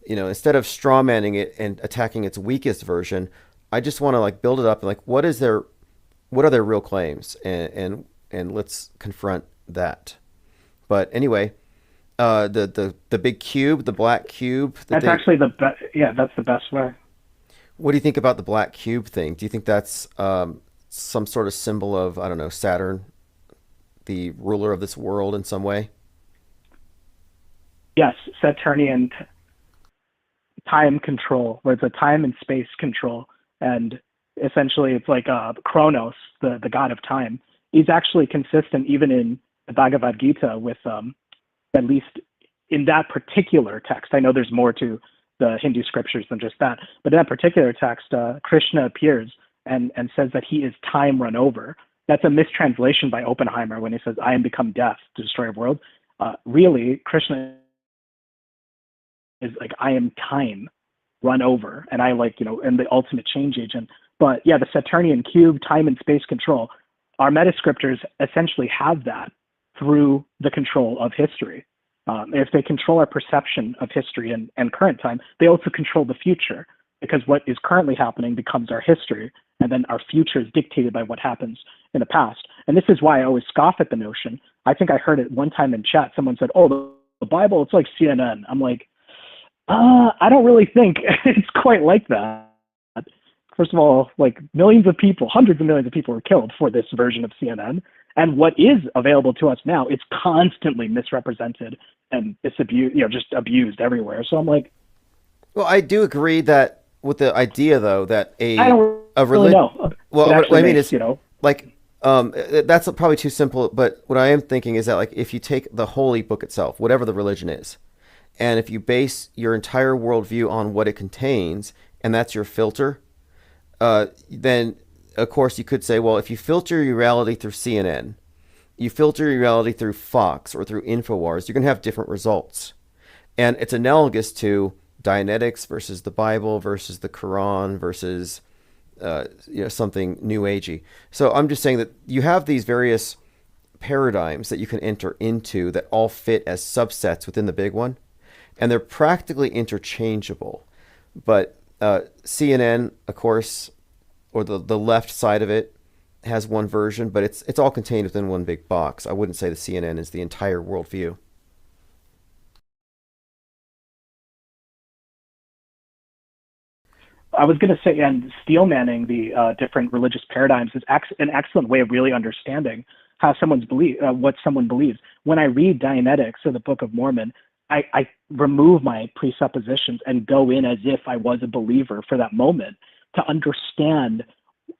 Instead of straw manning it and attacking its weakest version, I just want to build it up and what are their real claims, and let's confront that. But anyway, the big cube, the black cube. That's actually that's the best way. What do you think about the black cube thing? Do you think that's some sort of symbol of, I don't know, Saturn, the ruler of this world in some way? Yes, Saturnian time control, where it's a time and space control, and essentially it's like Kronos, the god of time. He's actually consistent even in the Bhagavad Gita with at least in that particular text. I know there's more to the Hindu scriptures than just that, but in that particular text, Krishna appears and says that he is time run over. That's a mistranslation by Oppenheimer when he says, "I am become death to destroy a world." Really, Krishna is like, "I am time run over," and and the ultimate change agent. But yeah, the Saturnian cube, time and space control, our metascriptors essentially have that through the control of history. If they control our perception of history and current time, they also control the future, because what is currently happening becomes our history, and then our future is dictated by what happens in the past. And this is why I always scoff at the notion. I think I heard it one time in chat. Someone said, "Oh, the Bible, it's like CNN." I'm like, I don't really think it's quite like that. First of all, millions of people, hundreds of millions of people were killed for this version of CNN. And what is available to us now, it's constantly misrepresented and it's just abused everywhere. So I'm like, well, I do agree that with the idea though that I don't really know. Well, what I mean is, like that's probably too simple. But what I am thinking is that if you take the holy book itself, whatever the religion is, and if you base your entire worldview on what it contains, and that's your filter, then of course you could say, well, if you filter your reality through CNN, you filter your reality through Fox or through InfoWars, you're going to have different results. And it's analogous to Dianetics versus the Bible versus the Quran versus something new agey. So I'm just saying that you have these various paradigms that you can enter into that all fit as subsets within the big one, and they're practically interchangeable. But CNN, of course, or the left side of it, has one version, but it's all contained within one big box. I wouldn't say the CNN is the entire worldview. I was going to say, and steelmanning the different religious paradigms is an excellent way of really understanding how what someone believes. When I read Dianetics or the Book of Mormon, I remove my presuppositions and go in as if I was a believer for that moment to understand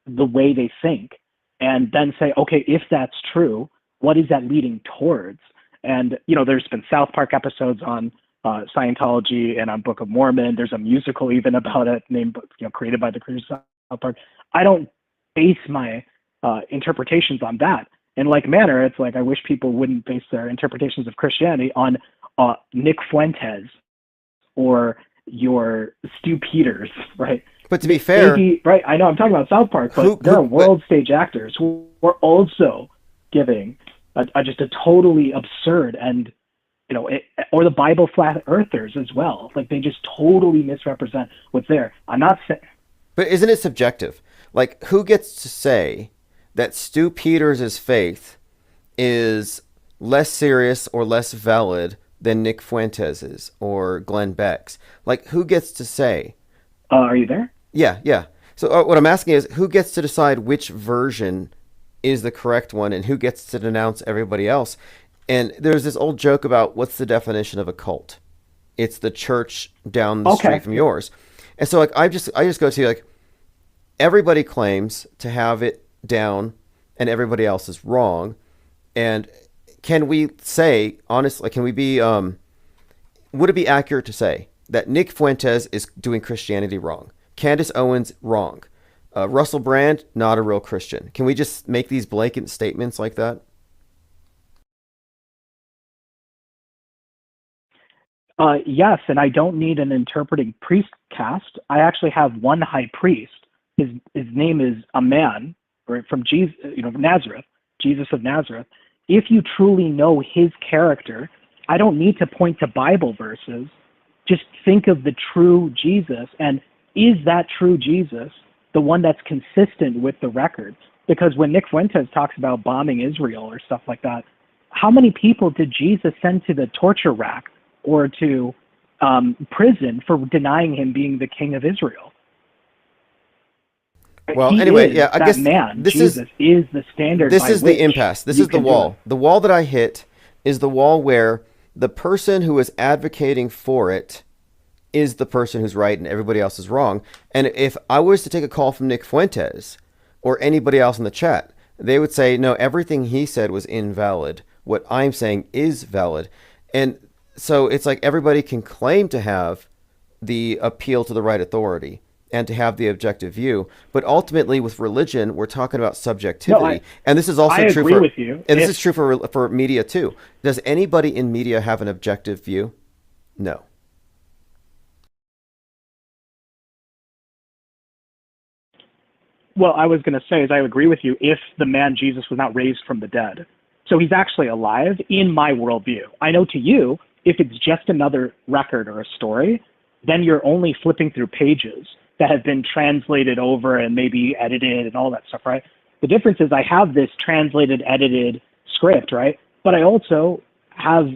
the way they think, and then say, okay, if that's true, what is that leading towards? And there's been South Park episodes on Scientology and on Book of Mormon. There's a musical even about it, named created by the creators of South Park. I don't base my interpretations on that. In like manner, it's like I wish people wouldn't base their interpretations of Christianity on Nick Fuentes or your Stu Peters, right? But to be fair, right? I know I'm talking about South Park, but there are world stage actors who are also giving just a totally absurd and or the Bible flat earthers as well. Like they just totally misrepresent what's there. I'm not saying. But isn't it subjective? Like who gets to say that Stu Peters' faith is less serious or less valid than Nick Fuentes's or Glenn Beck's? Like who gets to say? Are you there? Yeah. So what I'm asking is who gets to decide which version is the correct one and who gets to denounce everybody else? And there's this old joke about what's the definition of a cult? It's the church down the street from yours. And so like I just go to like everybody claims to have it down and everybody else is wrong. And can we say honestly, can we be would it be accurate to say that Nick Fuentes is doing Christianity wrong? Candace Owens wrong. Russell Brand not a real Christian. Can we just make these blanket statements like that? Yes, and I don't need an interpreting priest cast. I actually have one high priest. His name is a man, right, from Jesus, Nazareth, Jesus of Nazareth. If you truly know his character, I don't need to point to Bible verses. Just think of the true Jesus, and is that true Jesus the one that's consistent with the record? Because when Nick Fuentes talks about bombing Israel or stuff like that, how many people did Jesus send to the torture rack or to prison for denying him being the king of Israel? Well, anyway, yeah, I guess Jesus is the standard. This is the impasse. This is the wall. The wall that I hit is the wall where the person who is advocating for it is the person who's right and everybody else is wrong. And if I was to take a call from Nick Fuentes or anybody else in the chat, they would say, no, everything he said was invalid. What I'm saying is valid. And so it's like everybody can claim to have the appeal to the right authority and to have the objective view, but ultimately with religion, we're talking about subjectivity. And this is also true for with you. And this is true for media too. Does anybody in media have an objective view? No. Well, I was going to say, is I agree with you if the man Jesus was not raised from the dead. So he's actually alive in my worldview. I know to you, if it's just another record or a story, then you're only flipping through pages that have been translated over and maybe edited and all that stuff, right? The difference is I have this translated, edited script, right? But I also have,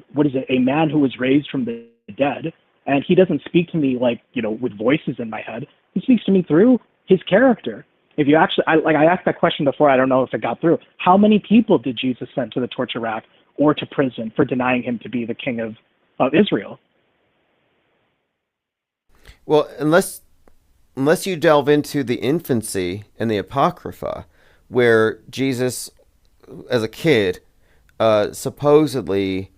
a man who was raised from the dead, and he doesn't speak to me like, with voices in my head. He speaks to me through his character. If you actually, I asked that question before, I don't know if it got through. How many people did Jesus send to the torture rack or to prison for denying him to be the king of Israel? Well, unless you delve into the infancy and the Apocrypha, where Jesus, as a kid, supposedly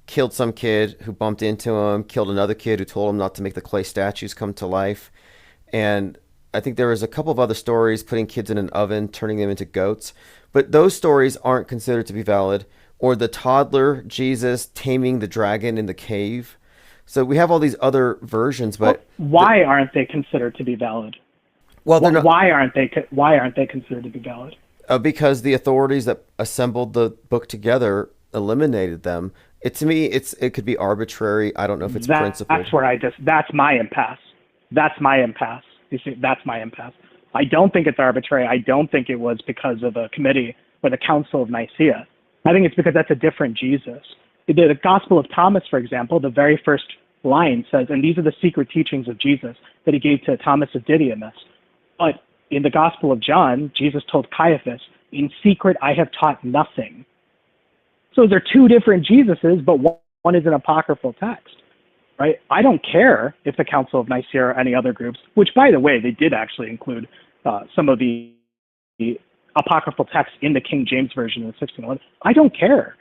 killed some kid who bumped into him, killed another kid who told him not to make the clay statues come to life, and I think there was a couple of other stories putting kids in an oven, turning them into goats, but those stories aren't considered to be valid. Or the toddler Jesus taming the dragon in the cave. So we have all these other versions, but why aren't they considered to be valid? well, they're not. Why aren't they considered to be valid? Because the authorities that assembled the book together eliminated them. To me, it could be arbitrary. I don't know if it's principled. That's my impasse. You see, that's my impasse. I don't think it's arbitrary. I don't think it was because of a committee or the Council of Nicaea. I think it's because that's a different Jesus. The Gospel of Thomas, for example, the very first line says, and these are the secret teachings of Jesus that he gave to Thomas of Didymus. But in the Gospel of John, Jesus told Caiaphas, in secret I have taught nothing. So they're two different Jesuses, but one is an apocryphal text, right? I don't care if the Council of Nicaea or any other groups, which, by the way, they did actually include some of the apocryphal texts in the King James Version in 1611. I don't care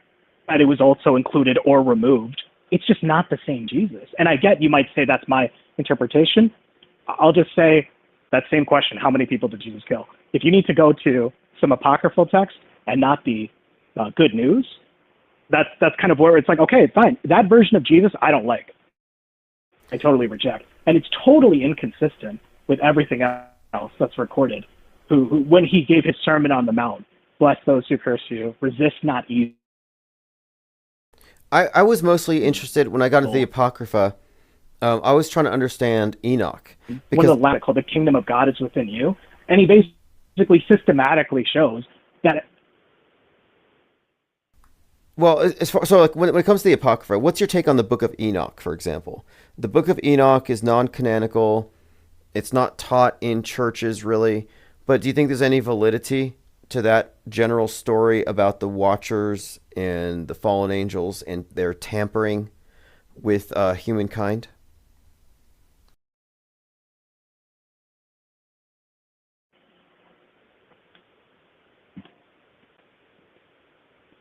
that it was also included or removed. It's just not the same Jesus. And I get you might say that's my interpretation. I'll just say that same question, how many people did Jesus kill? If you need to go to some apocryphal text and not the good news, that's kind of where it's like, okay, fine. That version of Jesus, I don't like. I totally reject. And it's totally inconsistent with everything else that's recorded. Who when he gave his Sermon on the Mount, bless those who curse you, resist not evil. I was mostly interested when I got into the Apocrypha. I was trying to understand Enoch. One of the last called The Kingdom of God is Within You. And he basically systematically shows that. Well, so like when it comes to the Apocrypha, what's your take on the Book of Enoch, for example? The Book of Enoch is non-canonical. It's not taught in churches, really. But do you think there's any validity to that general story about the Watchers and the fallen angels and their tampering with humankind?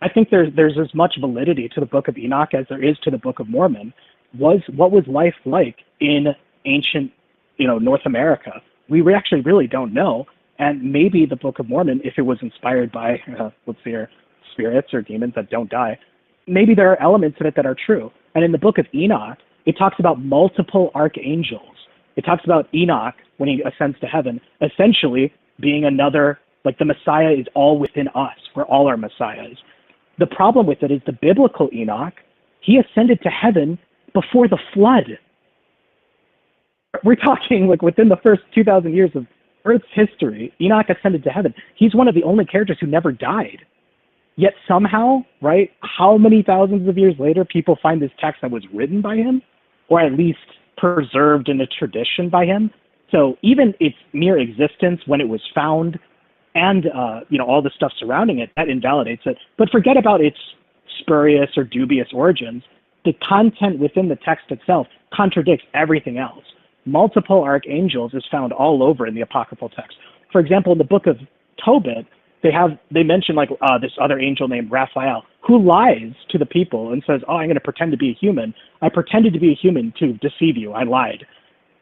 I think there's as much validity to the Book of Enoch as there is to the Book of Mormon. What was life like in ancient, North America? We actually really don't know. And maybe the Book of Mormon, if it was inspired by, let's see here, spirits or demons that don't die, maybe there are elements in it that are true. And in the Book of Enoch, it talks about multiple archangels. It talks about Enoch, when he ascends to heaven, essentially being another, like the Messiah is all within us. We're all our Messiahs. The problem with it is the biblical Enoch, he ascended to heaven before the flood. We're talking like within the first 2,000 years of Earth's history, Enoch ascended to heaven. He's one of the only characters who never died. Yet somehow, right, how many thousands of years later people find this text that was written by him, or at least preserved in a tradition by him? So even its mere existence when it was found and, all the stuff surrounding it, that invalidates it. But forget about its spurious or dubious origins. The content within the text itself contradicts everything else. Multiple archangels is found all over in the apocryphal text. For example, in the book of Tobit, they mention this other angel named Raphael who lies to the people and says, I'm going to pretend to be a human. I pretended to be a human to deceive you. I lied.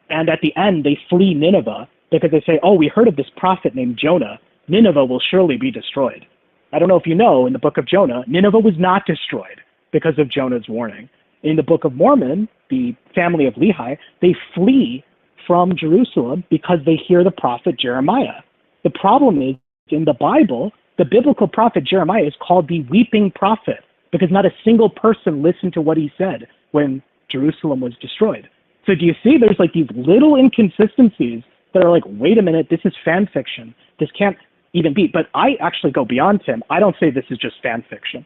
And at the end, they flee Nineveh because they say, we heard of this prophet named Jonah. Nineveh will surely be destroyed. I don't know if you know, in the book of Jonah, Nineveh was not destroyed because of Jonah's warning. In the Book of Mormon, the family of Lehi, they flee from Jerusalem because they hear the prophet Jeremiah. The problem is, in the Bible, the biblical prophet Jeremiah is called the weeping prophet because not a single person listened to what he said when Jerusalem was destroyed. So do you see there's these little inconsistencies that are wait a minute, this is fan fiction. This can't even be. But I actually go beyond Tim. I don't say this is just fan fiction,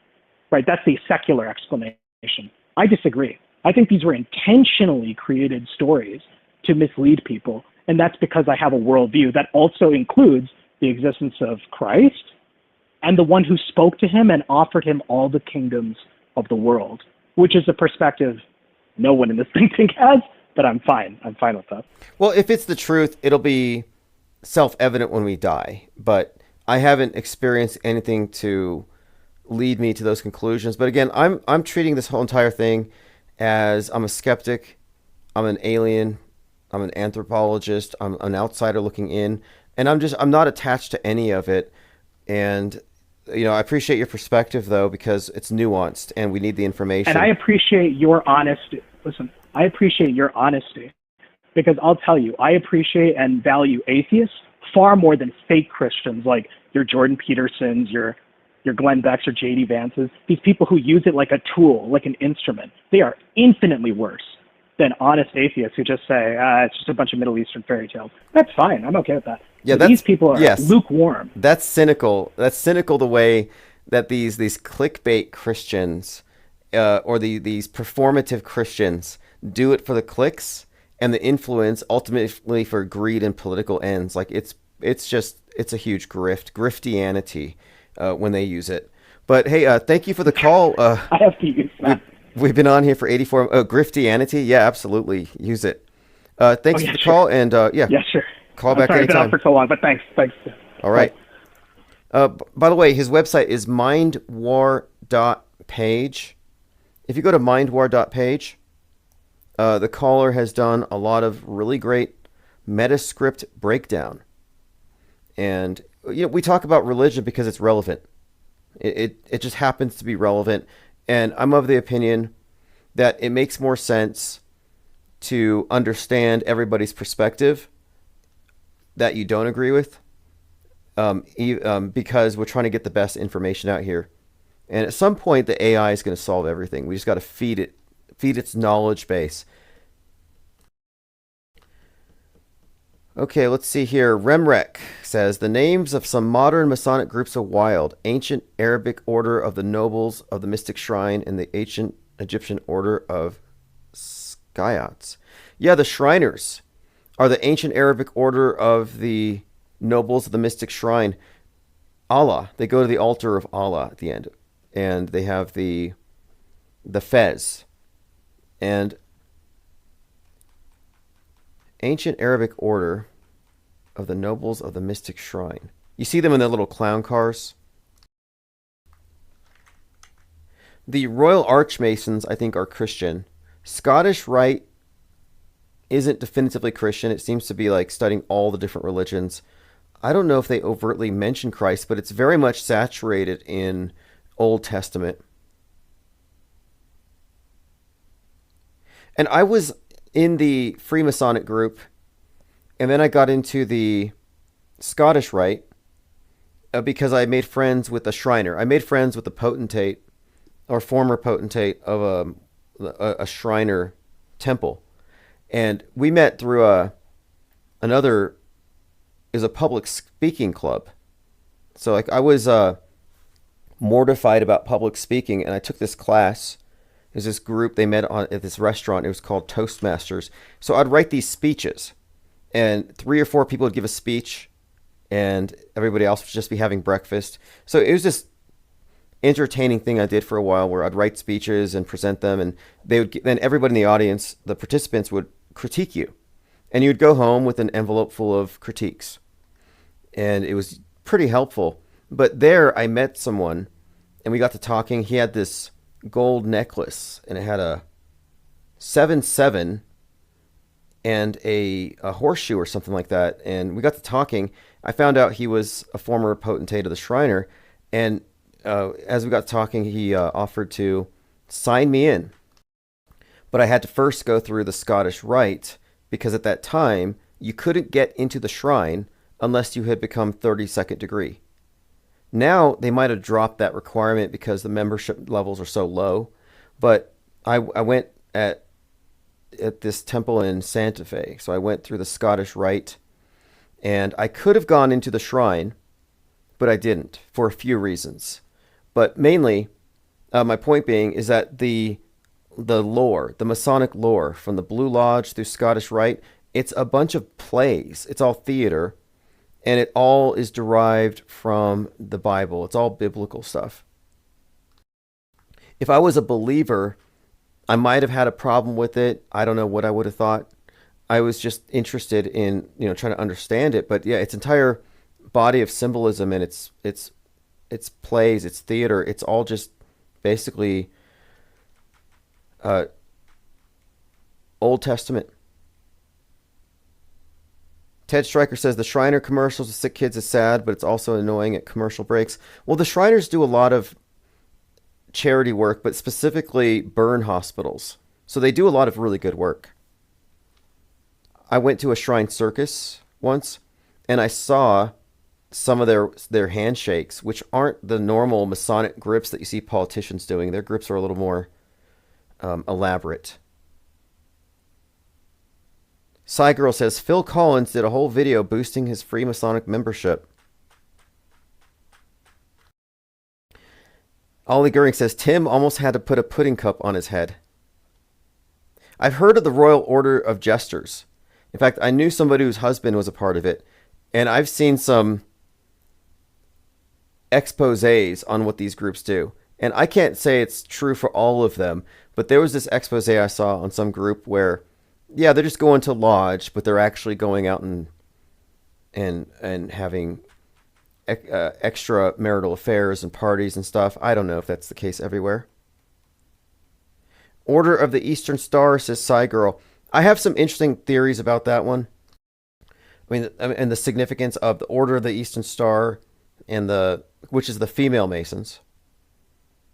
right? That's the secular explanation. I disagree. I think these were intentionally created stories to mislead people. And that's because I have a worldview that also includes the existence of Christ and the one who spoke to him and offered him all the kingdoms of the world, which is a perspective no one in this think tank has, but I'm fine. I'm fine with that. Well, if it's the truth, it'll be self-evident when we die. But I haven't experienced anything to lead me to those conclusions. But again, I'm treating this whole entire thing as I'm a skeptic, I'm an alien, I'm an anthropologist, I'm an outsider looking in, and I'm not attached to any of it. And I appreciate your perspective though, because it's nuanced and we need the information. And I appreciate your honesty. Listen, I appreciate your honesty because I'll tell you, I appreciate and value atheists far more than fake Christians like your Jordan Petersons, your Glenn Becks or JD Vances. These people who use it like a tool, like an instrument. They are infinitely worse than honest atheists who just say, it's just a bunch of Middle Eastern fairy tales. That's fine. I'm okay with that. Yeah, But these people are yes. lukewarm. That's cynical. That's cynical the way that these clickbait Christians or these performative Christians do it for the clicks and the influence, ultimately for greed and political ends. Like it's a huge griftianity when they use it. But hey, thank you for the call. I have to use that. We've been on here for 84. Griftianity, yeah, absolutely, use it. Thanks for the call, and Yeah, sure. call back sorry, I've been anytime. on for so long, but thanks. All right. By the way, his website is mindwar.page. If you go to mindwar.page, the caller has done a lot of really great metascript breakdown. And we talk about religion because it's relevant. It just happens to be relevant. And I'm of the opinion that it makes more sense to understand everybody's perspective that you don't agree with, because we're trying to get the best information out here. And at some point, the AI is going to solve everything. We just got to feed its knowledge base. Okay, let's see here. Remrek says, the names of some modern Masonic groups are wild. Ancient Arabic Order of the Nobles of the Mystic Shrine and the ancient Egyptian Order of Skyots. Yeah, the Shriners are the ancient Arabic Order of the Nobles of the Mystic Shrine. Allah. They go to the altar of Allah at the end. And they have the fez. And Ancient Arabic Order of the Nobles of the Mystic Shrine. You see them in their little clown cars. The Royal Archmasons, I think, are Christian. Scottish Rite isn't definitively Christian. It seems to be like studying all the different religions. I don't know if they overtly mention Christ, but it's very much saturated in Old Testament. And I was in the Freemasonic group, and then I got into the Scottish Rite because I made friends with a Shriner. I made friends with the potentate or former potentate of a Shriner temple, and we met through another is a public speaking club. So like I was mortified about public speaking, and I took this class. There's this group they met at this restaurant. It was called Toastmasters. So I'd write these speeches, and 3 or 4 people would give a speech, and everybody else would just be having breakfast. So it was this entertaining thing I did for a while, where I'd write speeches and present them, and then everybody in the audience, the participants, would critique you, and you'd go home with an envelope full of critiques, and it was pretty helpful. But there, I met someone, and we got to talking. He had this gold necklace, and it had a 7-7 and a horseshoe or something like that. And we got to talking. I found out he was a former potentate of the Shriner, and as we got talking, he offered to sign me in. But I had to first go through the Scottish Rite, because at that time you couldn't get into the shrine unless you had become 32nd degree. Now, they might have dropped that requirement because the membership levels are so low. But I went at this temple in Santa Fe. So I went through the Scottish Rite. And I could have gone into the shrine, but I didn't for a few reasons. But mainly, my point being is that the lore, the Masonic lore, from the Blue Lodge through Scottish Rite, it's a bunch of plays. It's all theater. And it all is derived from the Bible. It's all biblical stuff. If I was a believer, I might have had a problem with it. I don't know what I would have thought. I was just interested in, trying to understand it. But yeah, its entire body of symbolism and its plays, its theater, it's all just basically Old Testament. Ted Stryker says the Shriner commercials with sick kids is sad, but it's also annoying at commercial breaks. Well, the Shriners do a lot of charity work, but specifically burn hospitals. So they do a lot of really good work. I went to a shrine circus once, and I saw some of their handshakes, which aren't the normal Masonic grips that you see politicians doing. Their grips are a little more elaborate. Girl says, Phil Collins did a whole video boosting his free Masonic membership. Ollie Goering says, Tim almost had to put a pudding cup on his head. I've heard of the Royal Order of Jesters. In fact, I knew somebody whose husband was a part of it, and I've seen some exposés on what these groups do. And I can't say it's true for all of them, but there was this expose I saw on some group where, yeah, they're just going to lodge, but they're actually going out and having extra marital affairs and parties and stuff. I don't know if that's the case everywhere. Order of the Eastern Star, says Girl. I have some interesting theories about that one. I mean, and the significance of the Order of the Eastern Star, which is the female Masons.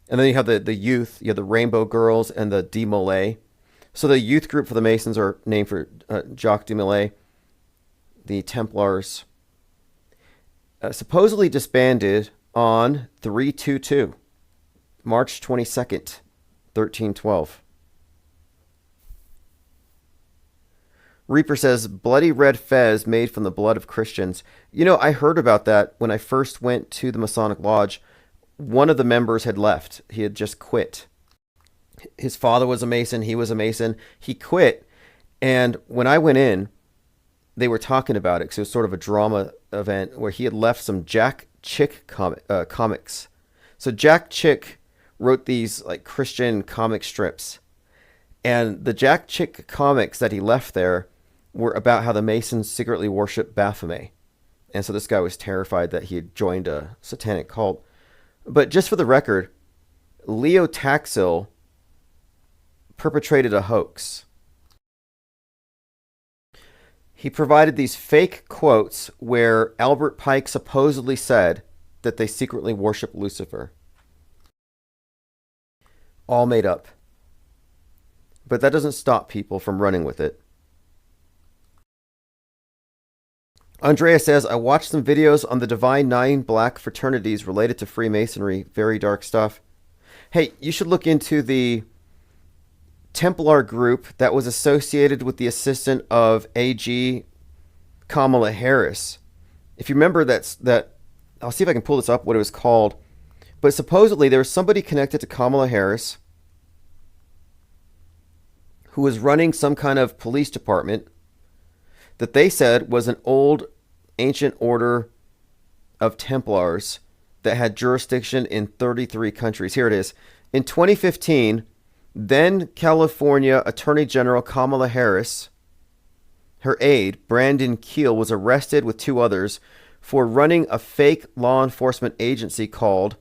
And then you have the youth, you have the Rainbow Girls and the De Molay. So the youth group for the Masons are named for Jacques de Molay. The Templars supposedly disbanded on 3/22, March 22nd, 1312. Reaper says, bloody red fez made from the blood of Christians. You know, I heard about that when I first went to the Masonic Lodge. One of the members had left. He had just quit. His father was a Mason. He was a Mason. He quit. And when I went in, they were talking about it because it was sort of a drama event where he had left some Jack Chick comics. So Jack Chick wrote these like Christian comic strips. And the Jack Chick comics that he left there were about how the Masons secretly worship Baphomet. And so this guy was terrified that he had joined a satanic cult. But just for the record, Leo Taxil perpetrated a hoax. He provided these fake quotes where Albert Pike supposedly said that they secretly worship Lucifer. All made up. But that doesn't stop people from running with it. Andrea says, I watched some videos on the Divine Nine Black fraternities related to Freemasonry. Very dark stuff. Hey, you should look into the Templar group that was associated with the assistant of AG Kamala Harris. If you remember that, I'll see if I can pull this up, what it was called. But supposedly there was somebody connected to Kamala Harris who was running some kind of police department that they said was an old ancient order of Templars that had jurisdiction in 33 countries. Here it is. In 2015, then California Attorney General Kamala Harris, her aide, Brandon Keel, was arrested with two others for running a fake law enforcement agency called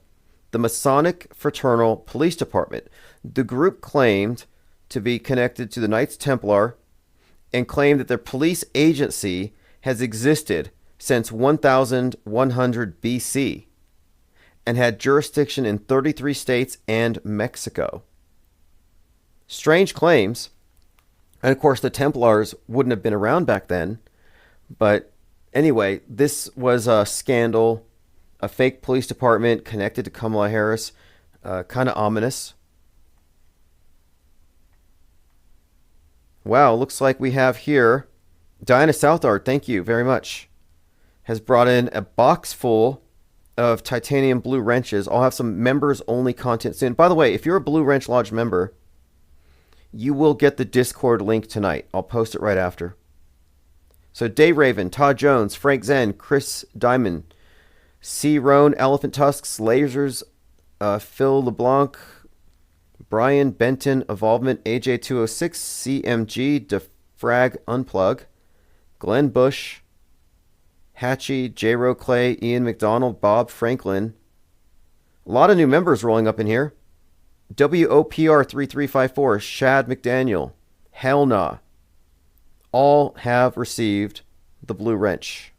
the Masonic Fraternal Police Department. The group claimed to be connected to the Knights Templar and claimed that their police agency has existed since 1100 BC and had jurisdiction in 33 states and Mexico. Strange claims. And of course, the Templars wouldn't have been around back then. But anyway, this was a scandal, a fake police department connected to Kamala Harris. Kind of ominous. Wow, looks like we have here Diana Southard, thank you very much, has brought in a box full of titanium blue wrenches. I'll have some members only content soon. By the way, if you're a Blue Wrench Lodge member, you will get the Discord link tonight. I'll post it right after. So Day Raven, Todd Jones, Frank Zen, Chris Diamond, C. Roan, Elephant Tusks, Lasers, Phil LeBlanc, Brian Benton, Evolvement, AJ206, CMG, Defrag Unplug, Glenn Bush, Hatchie, J-Ro Clay, Ian McDonald, Bob Franklin. A lot of new members rolling up in here. WOPR3354, Shad McDaniel, Hell Nah. All have received the blue wrench.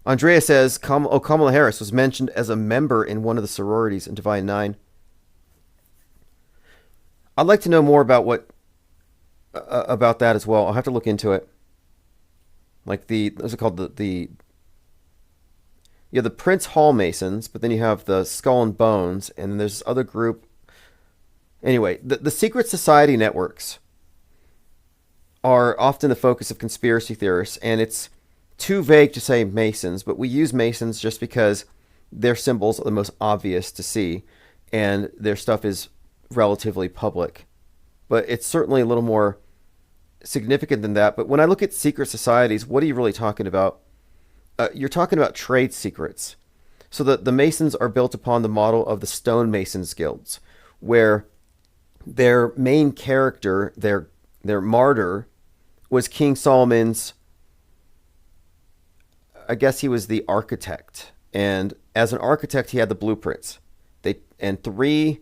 Andrea says, Kamala Harris was mentioned as a member in one of the sororities in Divine Nine. I'd like to know more about about that as well. I'll have to look into it. Like what's it called? The Prince Hall Masons, but then you have the Skull and Bones, and then there's this other group. Anyway, the secret society networks are often the focus of conspiracy theorists, and it's too vague to say Masons, but we use Masons just because their symbols are the most obvious to see, and their stuff is relatively public. But it's certainly a little more significant than that. But when I look at secret societies, what are you really talking about? You're talking about trade secrets. So the Masons are built upon the model of the stonemasons guilds, where their main character, their martyr, was King Solomon's, I guess he was the architect. And as an architect, he had the blueprints. And 3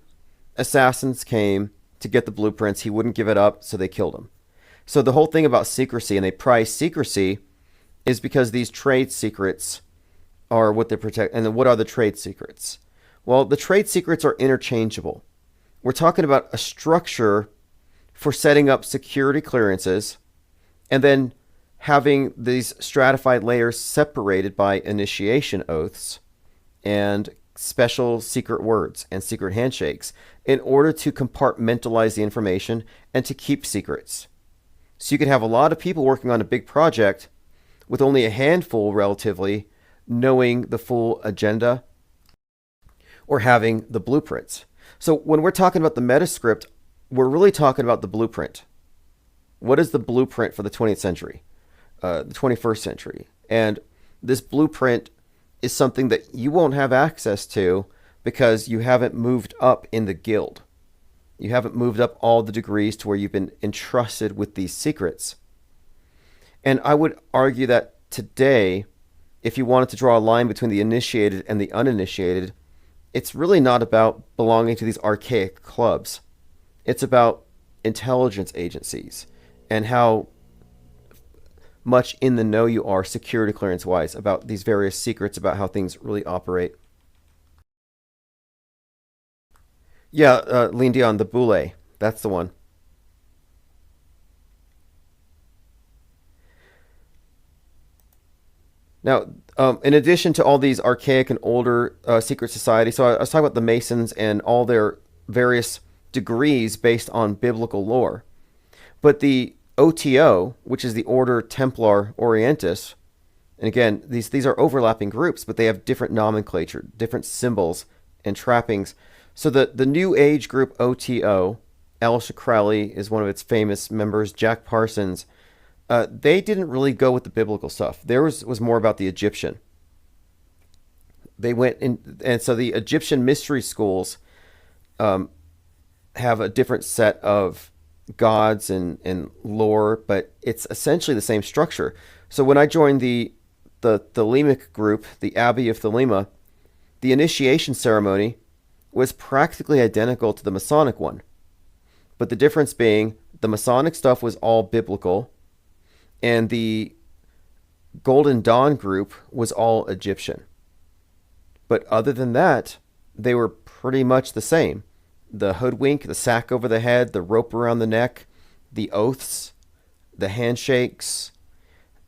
assassins came to get the blueprints. He wouldn't give it up, so they killed him. So the whole thing about secrecy, and they prize secrecy, is because these trade secrets are what they protect. And then what are the trade secrets? Well, the trade secrets are interchangeable. We're talking about a structure for setting up security clearances and then having these stratified layers separated by initiation oaths and special secret words and secret handshakes in order to compartmentalize the information and to keep secrets. So you could have a lot of people working on a big project with only a handful, relatively, knowing the full agenda or having the blueprints. So when we're talking about the metascript, we're really talking about the blueprint. What is the blueprint for the 20th century, the 21st century? And this blueprint is something that you won't have access to because you haven't moved up in the guild. You haven't moved up all the degrees to where you've been entrusted with these secrets. And I would argue that today, if you wanted to draw a line between the initiated and the uninitiated, it's really not about belonging to these archaic clubs. It's about intelligence agencies and how much in the know you are security clearance wise about these various secrets about how things really operate. Yeah, Lean Dion, the Boule. That's the one. Now, in addition to all these archaic and older secret societies, so I was talking about the Masons and all their various degrees based on biblical lore. But the OTO, which is the Order Templar Orientis, and again, these are overlapping groups, but they have different nomenclature, different symbols and trappings. So the New Age group OTO, Alistair Crowley is one of its famous members, Jack Parsons, they didn't really go with the biblical stuff. Theirs was more about the Egyptian. They went in, and so the Egyptian mystery schools have a different set of gods and lore, but it's essentially the same structure. So when I joined the Thelemic group, the Abbey of Thelema, the initiation ceremony was practically identical to the Masonic one. But the difference being the Masonic stuff was all biblical, and the Golden Dawn group was all Egyptian. But other than that, they were pretty much the same. The hoodwink, the sack over the head, the rope around the neck, the oaths, the handshakes,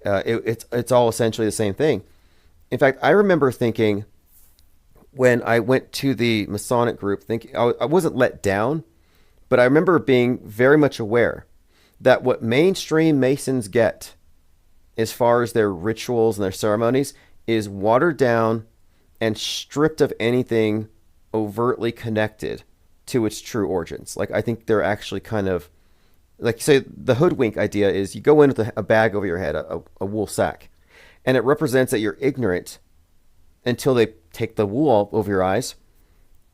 it's all essentially the same thing. In fact, I remember thinking when I went to the Masonic group, thinking I wasn't let down, but I remember being very much aware that what mainstream Masons get as far as their rituals and their ceremonies is watered down and stripped of anything overtly connected to its true origins. Like, I think they're actually kind of, like, say, the hoodwink idea is you go in with a bag over your head, a wool sack, and it represents that you're ignorant until they take the wool over your eyes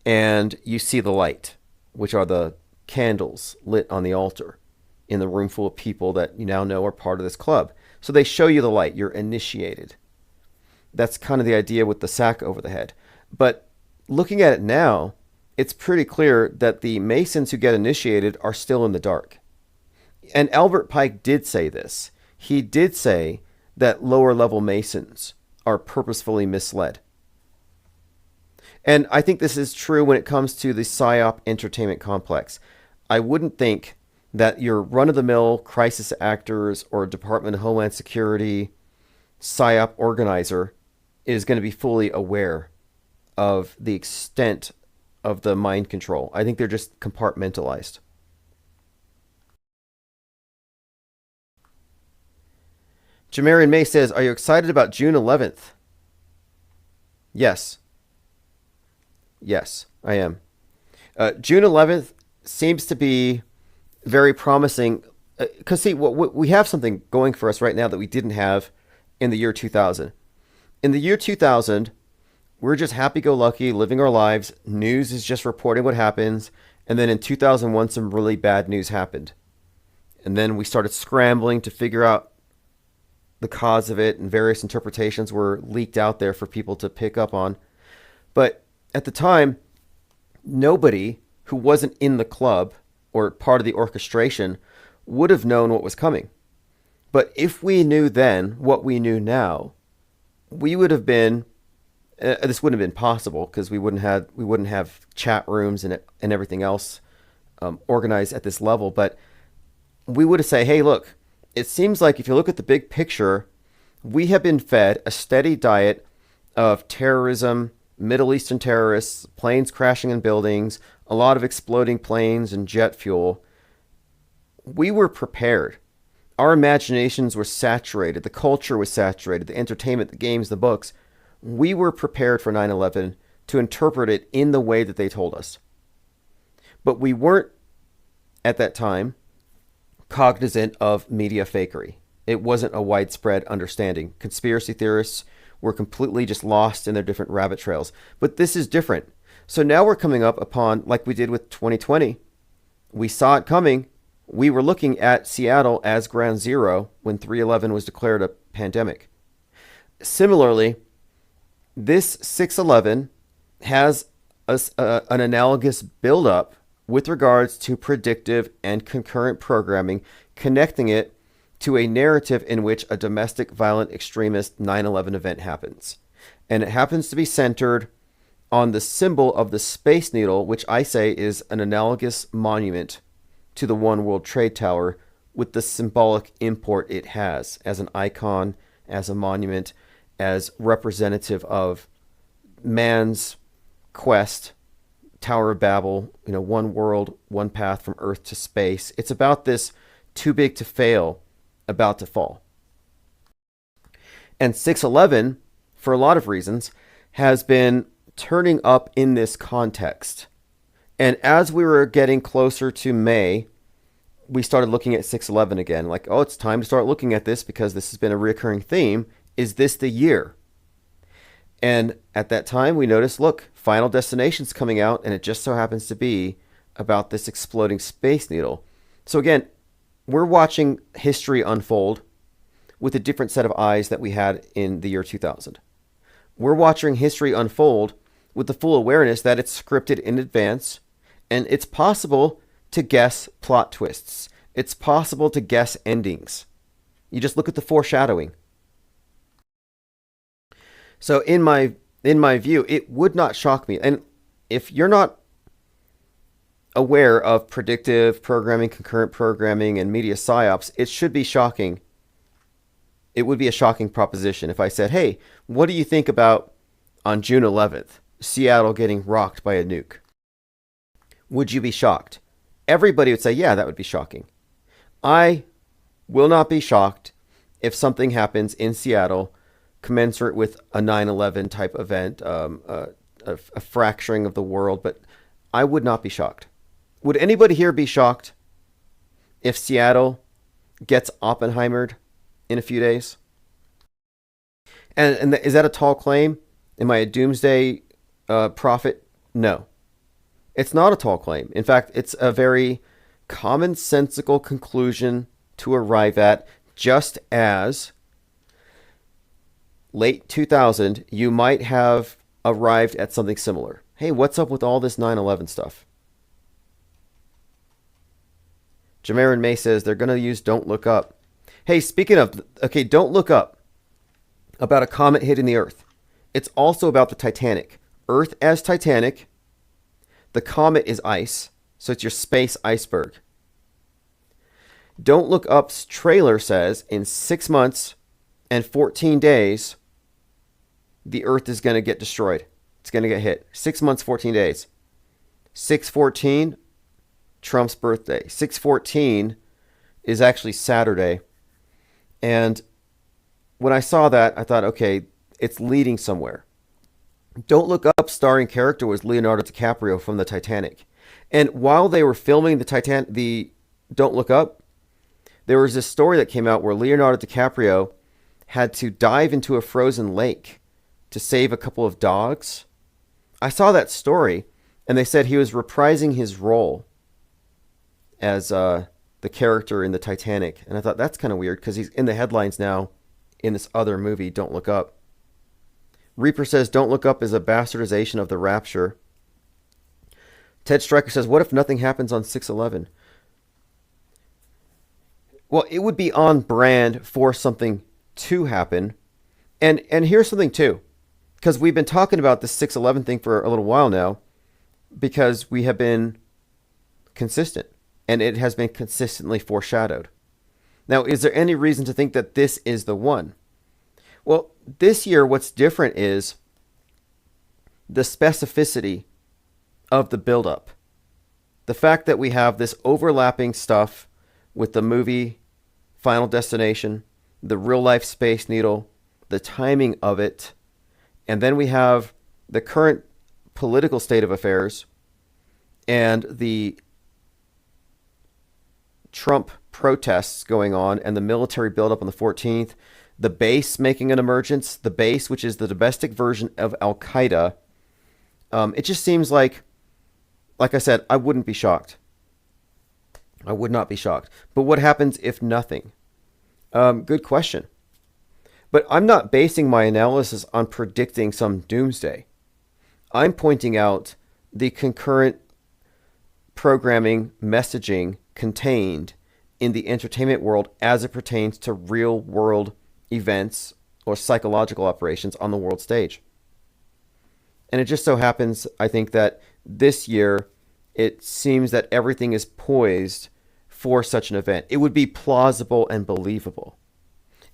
and you see the light, which are the candles lit on the altar in the room full of people that you now know are part of this club. So they show you the light. You're initiated. That's kind of the idea with the sack over the head. But looking at it now, it's pretty clear that the Masons who get initiated are still in the dark. And Albert Pike did say this. He did say that lower level Masons are purposefully misled. And I think this is true when it comes to the PSYOP entertainment complex. I wouldn't think that your run-of-the-mill crisis actors or Department of Homeland Security PSYOP organizer is going to be fully aware of the extent of the mind control. I think they're just compartmentalized. Jamarian May says, are you excited about June 11th? Yes. Yes, I am. June 11th seems to be very promising. Because, see, we have something going for us right now that we didn't have in the year 2000. In the year 2000, we're just happy-go-lucky, living our lives. News is just reporting what happens. And then in 2001, some really bad news happened. And then we started scrambling to figure out the cause of it, and various interpretations were leaked out there for people to pick up on. But at the time, nobody who wasn't in the club or part of the orchestration would have known what was coming. But if we knew then what we knew now, we would have been, this wouldn't have been possible because we wouldn't have chat rooms and everything else organized at this level. But we would have said, hey, look, it seems like if you look at the big picture, we have been fed a steady diet of terrorism, Middle Eastern terrorists, planes crashing in buildings, a lot of exploding planes and jet fuel. We were prepared. Our imaginations were saturated. The culture was saturated. The entertainment, the games, the books. We were prepared for 9/11 to interpret it in the way that they told us. But we weren't, at that time, cognizant of media fakery. It wasn't a widespread understanding. Conspiracy theorists were completely just lost in their different rabbit trails. But this is different. So now we're coming up upon, like we did with 2020, we saw it coming. We were looking at Seattle as ground zero when 3/11 was declared a pandemic. Similarly, this 6/11 has an analogous buildup with regards to predictive and concurrent programming, connecting it to a narrative in which a domestic violent extremist 9/11 event happens. And it happens to be centered on the symbol of the Space Needle, which I say is an analogous monument to the One World Trade Tower with the symbolic import it has as an icon, as a monument, as representative of man's quest, Tower of Babel, one world, one path from Earth to space. It's about this too big to fail, about to fall. And 6/11, for a lot of reasons, has been turning up in this context. And as we were getting closer to May, we started looking at 6/11 again. Like, oh, it's time to start looking at this because this has been a recurring theme. Is this the year? And at that time, we noticed, look, Final Destination's coming out, and it just so happens to be about this exploding Space Needle. So again, we're watching history unfold with a different set of eyes that we had in the year 2000. We're watching history unfold with the full awareness that it's scripted in advance, and it's possible to guess plot twists. It's possible to guess endings. You just look at the foreshadowing. So in my view, it would not shock me. And if you're not aware of predictive programming, concurrent programming, and media psyops, it should be shocking. It would be a shocking proposition if I said, hey, what do you think about on June 11th, Seattle getting rocked by a nuke? Would you be shocked? Everybody would say, yeah, that would be shocking. I will not be shocked if something happens in Seattle commensurate with a 9/11 type event, a fracturing of the world, but I would not be shocked. Would anybody here be shocked if Seattle gets Oppenheimered in a few days? And is that a tall claim? Am I a doomsday prophet? No. It's not a tall claim. In fact, it's a very commonsensical conclusion to arrive at, just as late 2000, you might have arrived at something similar. Hey, what's up with all this 9/11 stuff? Jamarin May says they're going to use Don't Look Up. Hey, speaking of, okay, Don't Look Up, about a comet hitting the Earth. It's also about the Titanic. Earth as Titanic. The comet is ice. So it's your space iceberg. Don't Look Up's trailer says in 6 months and 14 days, the Earth is going to get destroyed. It's going to get hit. 6 months, 14 days. 6/14, Trump's birthday. 6/14 is actually Saturday. And when I saw that, I thought, okay, it's leading somewhere. Don't Look Up starring character was Leonardo DiCaprio from the Titanic. And while they were filming the Don't Look Up, there was this story that came out where Leonardo DiCaprio had to dive into a frozen lake to save a couple of dogs. I saw that story, and they said he was reprising his role as the character in the Titanic. And I thought, that's kind of weird, because he's in the headlines now in this other movie, Don't Look Up. Reaper says, Don't Look Up is a bastardization of the rapture. Ted Stryker says, what if nothing happens on 6/11? Well, it would be on brand for something to happen. And here's something too, because we've been talking about this 6/11 thing for a little while now, because we have been consistent, and it has been consistently foreshadowed. Now, is there any reason to think that this is the one? Well, this year, what's different is the specificity of the buildup. The fact that we have this overlapping stuff with the movie Final Destination, the real life Space Needle, the timing of it, and then we have the current political state of affairs and the Trump protests going on and the military buildup on the 14th, the base making an emergence, the base, which is the domestic version of Al-Qaeda. It just seems like I said, I wouldn't be shocked. I would not be shocked. But what happens if nothing? Good question. But I'm not basing my analysis on predicting some doomsday. I'm pointing out the concurrent programming messaging contained in the entertainment world as it pertains to real world events or psychological operations on the world stage. And it just so happens, I think, that this year it seems that everything is poised for such an event. It would be plausible and believable.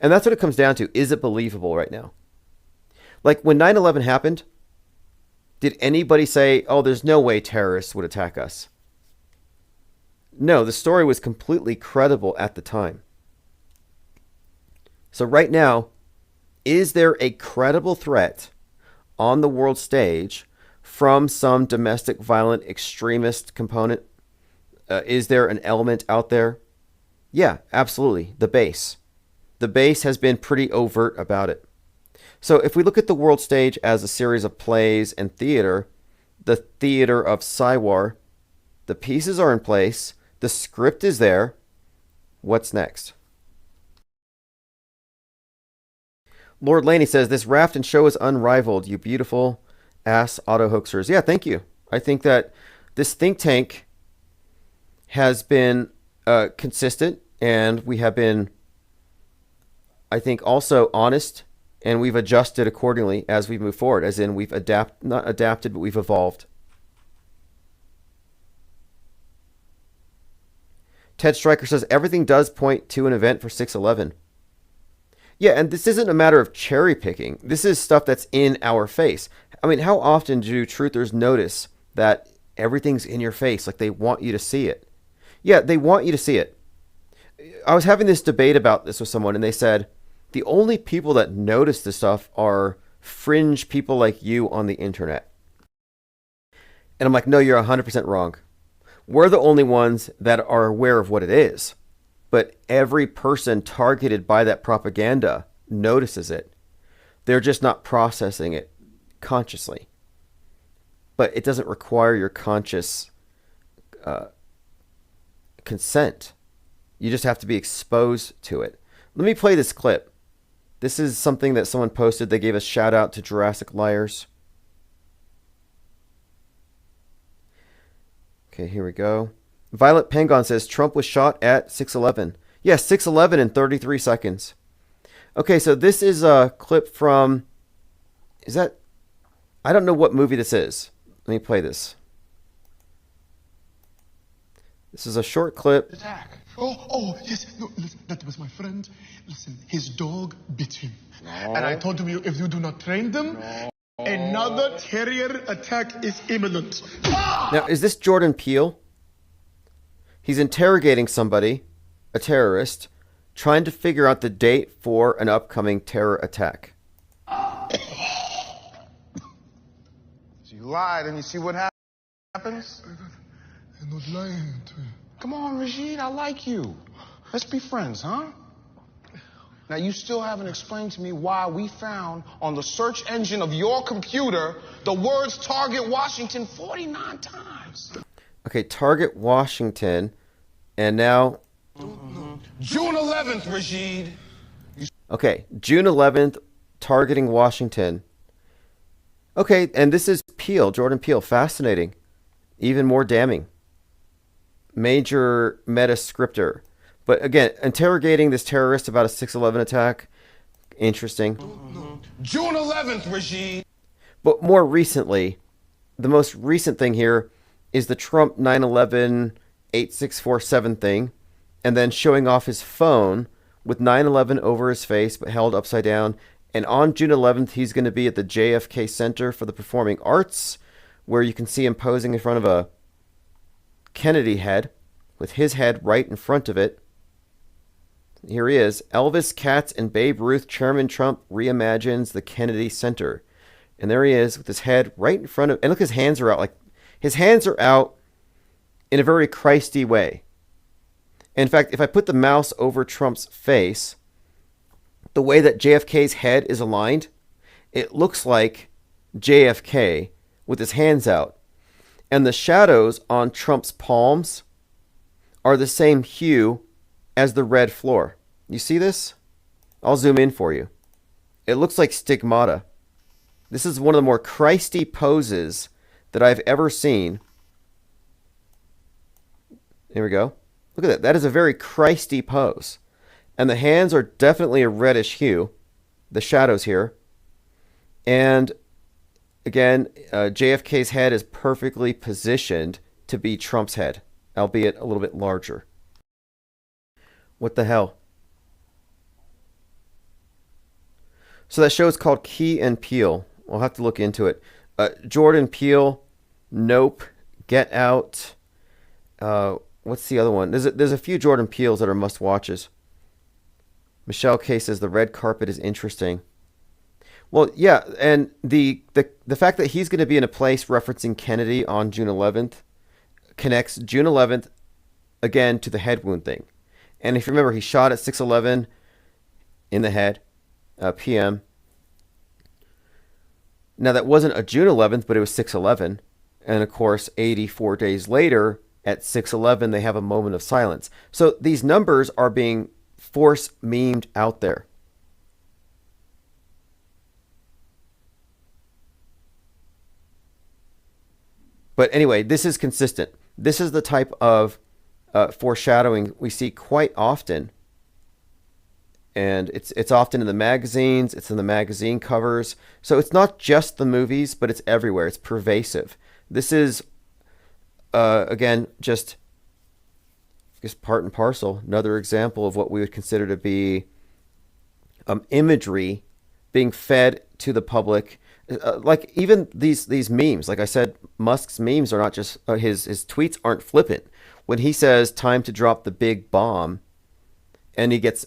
And that's what it comes down to. Is it believable right now? Like when 9/11 happened, did anybody say, oh, there's no way terrorists would attack us? No, the story was completely credible at the time. So right now, is there a credible threat on the world stage from some domestic violent extremist component? Is there an element out there? Yeah, absolutely. The base. The base has been pretty overt about it. So if we look at the world stage as a series of plays and theater, the theater of Psywar, the pieces are in place, the script is there. What's next? Lord Laney says, this raft and show is unrivaled, you beautiful ass auto hoaxers. Yeah, thank you. I think that this think tank has been consistent, and we have been, I think, also honest, and we've adjusted accordingly as we move forward, as in we've not adapted, but we've evolved. Ted Stryker says, everything does point to an event for 6/11. Yeah, and this isn't a matter of cherry picking. This is stuff that's in our face. I mean, how often do truthers notice that everything's in your face, like they want you to see it? Yeah, they want you to see it. I was having this debate about this with someone, and they said, the only people that notice this stuff are fringe people like you on the internet. And I'm like, no, you're 100% wrong. We're the only ones that are aware of what it is. But every person targeted by that propaganda notices it. They're just not processing it consciously. But it doesn't require your conscious consent. You just have to be exposed to it. Let me play this clip. This is something that someone posted. They gave a shout out to Jurassic Liars. Okay, here we go. Violet Pengon says Trump was shot at 6/11. Yes, 6/11 in 33 seconds. Okay, so this is a clip from, I don't know what movie this is. Let me play this. This is a short clip. Attack. Oh, yes. No, listen, that was my friend. Listen, his dog bit him. And I told him, if you do not train them, another terrier attack is imminent. Now, is this Jordan Peele? He's interrogating somebody, a terrorist, trying to figure out the date for an upcoming terror attack. You lied, and you see what happens? I'm not lying to you. Come on, Rashid, I like you. Let's be friends, huh? Now, you still haven't explained to me why we found on the search engine of your computer the words Target Washington 49 times. Okay, Target Washington, and now... June 11th, Rashid. Okay, June 11th, targeting Washington. Okay, and this is Peele, Jordan Peele. Fascinating. Even more damning. Major meta-scripter. But again, interrogating this terrorist about a 6/11 attack. Interesting. June 11th, Rashid. But more recently, the most recent thing here is the Trump 9/11 8647 thing, and then showing off his phone with 9/11 over his face but held upside down. And on June 11th, he's going to be at the JFK Center for the Performing Arts, where you can see him posing in front of a Kennedy head with his head right in front of it. Here he is. Elvis, Katz, and Babe Ruth. Chairman Trump reimagines the Kennedy Center. And there he is with his head right in front of... And look, his hands are out. Like, his hands are out in a very Christy way. In fact, if I put the mouse over Trump's face, the way that JFK's head is aligned, it looks like JFK with his hands out. And the shadows on Trump's palms are the same hue as the red floor. You see this? I'll zoom in for you. It looks like stigmata. This is one of the more Christy poses that I've ever seen. There we go. Look at that. That is a very Christy pose. And the hands are definitely a reddish hue. The shadows here. And again, JFK's head is perfectly positioned to be Trump's head, albeit a little bit larger. What the hell? So that show is called Key and Peele. I'll have to look into it. Jordan Peele, Nope, Get Out. What's the other one? There's a few Jordan Peeles that are must-watches. Michelle K says the red carpet is interesting. Well, yeah, and the fact that he's going to be in a place referencing Kennedy on June 11th connects June 11th again to the head wound thing. And if you remember, he shot at 6/11 in the head, PM. Now, that wasn't a June 11th, but it was 6/11. And, of course, 84 days later, at 6/11, they have a moment of silence. So these numbers are being force memed out there. But anyway, this is consistent. This is the type of foreshadowing we see quite often. And it's often in the magazines, it's in the magazine covers. So it's not just the movies, but it's everywhere. It's pervasive. This is, again, just part and parcel. Another example of what we would consider to be imagery being fed to the public. Like even these memes, like I said, Musk's memes are not just, his tweets aren't flippant. When he says time to drop the big bomb, and he gets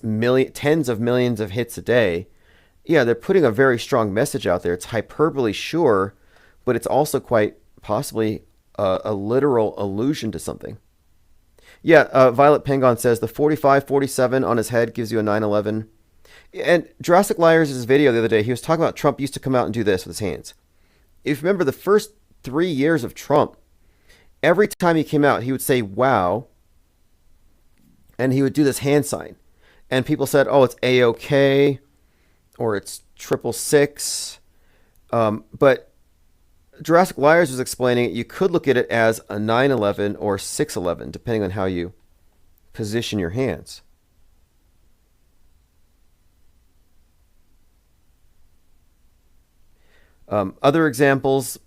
tens of millions of hits a day, yeah, they're putting a very strong message out there. It's hyperbole, sure, but it's also quite possibly a literal allusion to something. Yeah, Violet Pengon says the 45-47 on his head gives you a 9/11. And Jurassic Liars' video the other day, he was talking about Trump used to come out and do this with his hands. If you remember the first 3 years of Trump, every time he came out, he would say, wow, and he would do this hand sign. And people said, oh, it's A-OK, or it's 666. But Jurassic Liars was explaining it. You could look at it as a 9/11 or 6/11, depending on how you position your hands. Other examples,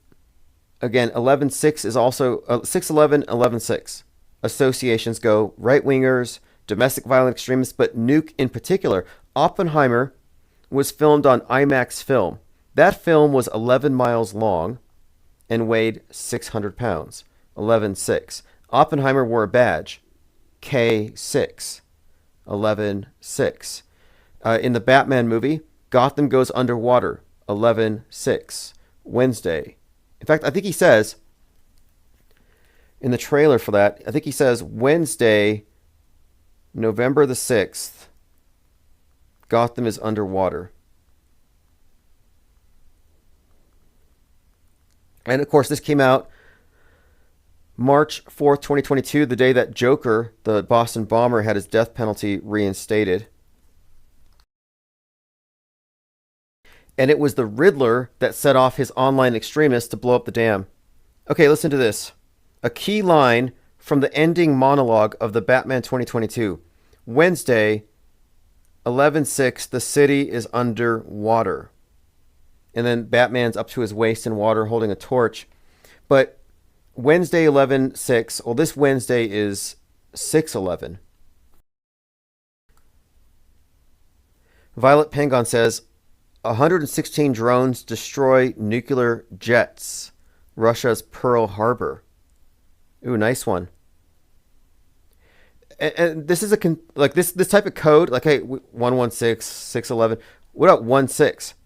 again, 11-6 is also 6/11, 11-6. associations go. Right-wingers, domestic violent extremists, but nuke in particular. Oppenheimer was filmed on IMAX film. That film was 11 miles long and weighed 600 pounds. 11.6. Oppenheimer wore a badge. K6. 11.6. In the Batman movie, Gotham goes underwater. 11.6. Wednesday. In fact, I think he says, in the trailer for that, I think he says Wednesday, November the 6th, Gotham is underwater. And of course, this came out March 4th, 2022, the day that Joker, the Boston bomber, had his death penalty reinstated. And it was the Riddler that set off his online extremists to blow up the dam. Okay, listen to this. A key line from the ending monologue of the Batman 2022. Wednesday, 11/6, the city is underwater. And then Batman's up to his waist in water holding a torch. But Wednesday, 11/6, well, this Wednesday is 6/11. Violet Pengon says, 116 drones destroy nuclear jets. Russia's Pearl Harbor. Ooh, nice one. And this is this type of code, like, hey, 116, 611. What about 16?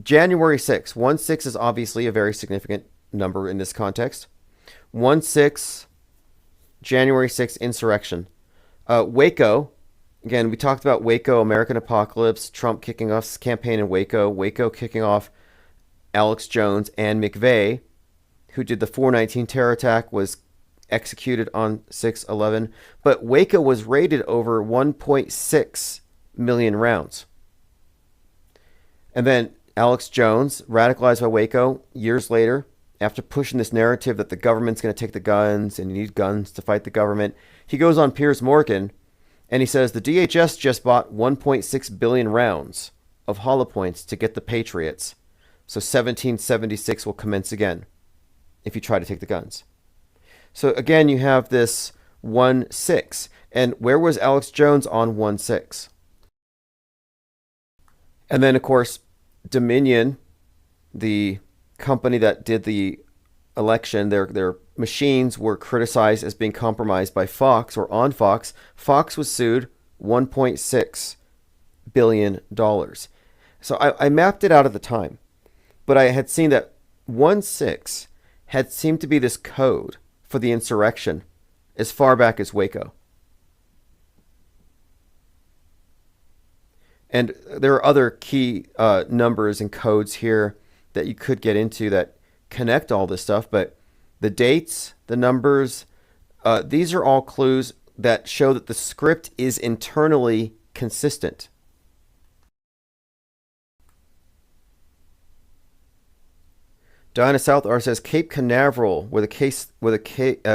January 6th. 16 is obviously a very significant number in this context. 16, January 6th, insurrection. Waco. Again, we talked about Waco, American Apocalypse, Trump kicking off his campaign in Waco, Waco kicking off Alex Jones, and McVeigh, who did the 419 terror attack, was executed on 6/11. But Waco was raided over 1.6 million rounds. And then Alex Jones, radicalized by Waco, years later, after pushing this narrative that the government's going to take the guns and you need guns to fight the government, he goes on Piers Morgan and he says the DHS just bought 1.6 billion rounds of hollow points to get the Patriots. So 1776 will commence again if you try to take the guns. So again, you have this 16. And where was Alex Jones on 16? And then, of course, Dominion, the company that did the election, their machines were criticized as being compromised by Fox or on Fox. Fox was sued $1.6 billion. So I mapped it out at the time, but I had seen that 16 had seemed to be this code for the insurrection as far back as Waco. And there are other key numbers and codes here that you could get into that connect all this stuff, but the dates, the numbers, these are all clues that show that the script is internally consistent. Diana South R says Cape Canaveral, where the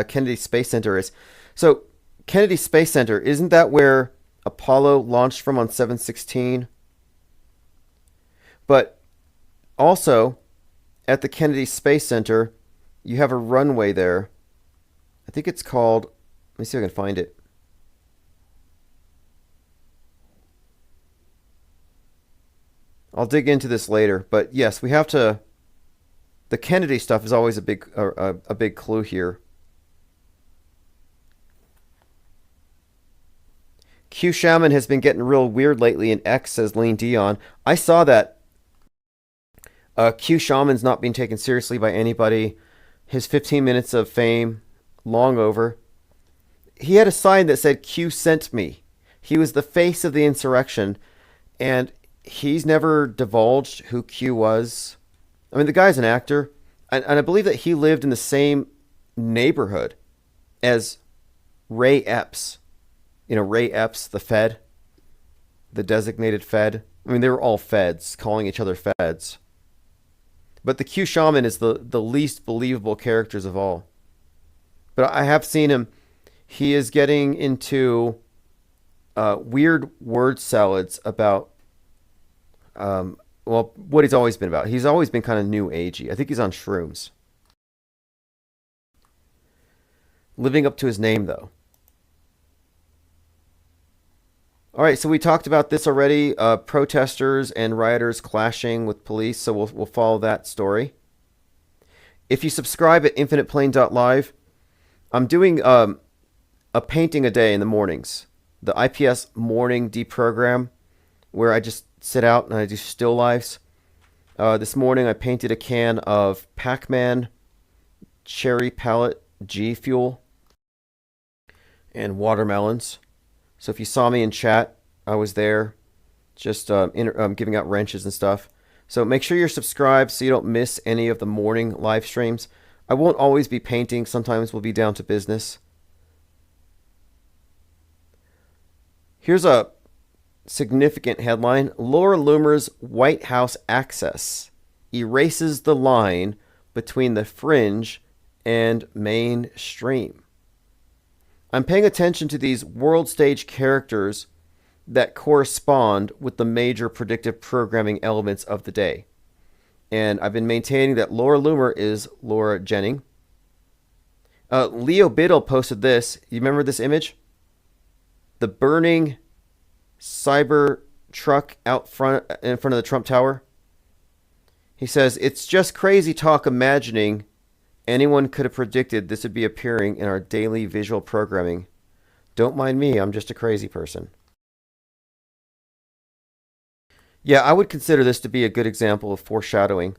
Kennedy Space Center is. So Kennedy Space Center, isn't that where Apollo launched from on 7/16? But also at the Kennedy Space Center, you have a runway there. I think it's called, let me see if I can find it. I'll dig into this later, but yes, we have to. The Kennedy stuff is always a big clue here. Q Shaman has been getting real weird lately in X, says Lean Dion. I saw that Q Shaman's not being taken seriously by anybody. His 15 minutes of fame, long over. He had a sign that said, Q sent me. He was the face of the insurrection, and he's never divulged who Q was. I mean, the guy's an actor, and I believe that he lived in the same neighborhood as Ray Epps. You know, Ray Epps, the Fed, the designated Fed. I mean, they were all Feds, calling each other Feds. But the Q Shaman is the least believable characters of all. But I have seen him. He is getting into weird word salads about what he's always been about. He's always been kind of new agey. I think he's on shrooms. Living up to his name, though. All right, so we talked about this already. Protesters and rioters clashing with police, so we'll follow that story. If you subscribe at infiniteplane.live, I'm doing a painting a day in the mornings. The IPS morning deprogram, where I just sit out and I do still lifes. This morning I painted a can of Pac-Man cherry palette G Fuel and watermelons. So if you saw me in chat, I was there just giving out wrenches and stuff. So make sure you're subscribed so you don't miss any of the morning live streams. I won't always be painting. Sometimes we'll be down to business. Here's a significant headline. Laura Loomer's White House access erases the line between the fringe and mainstream. I'm paying attention to these world stage characters that correspond with the major predictive programming elements of the day. And I've been maintaining that Laura Loomer is Laura Jennings. Leo Biddle posted this. You remember this image? The burning cyber truck out front in front of the Trump Tower. He says, "It's just crazy talk imagining anyone could have predicted this would be appearing in our daily visual programming. Don't mind me, I'm just a crazy person." Yeah, I would consider this to be a good example of foreshadowing.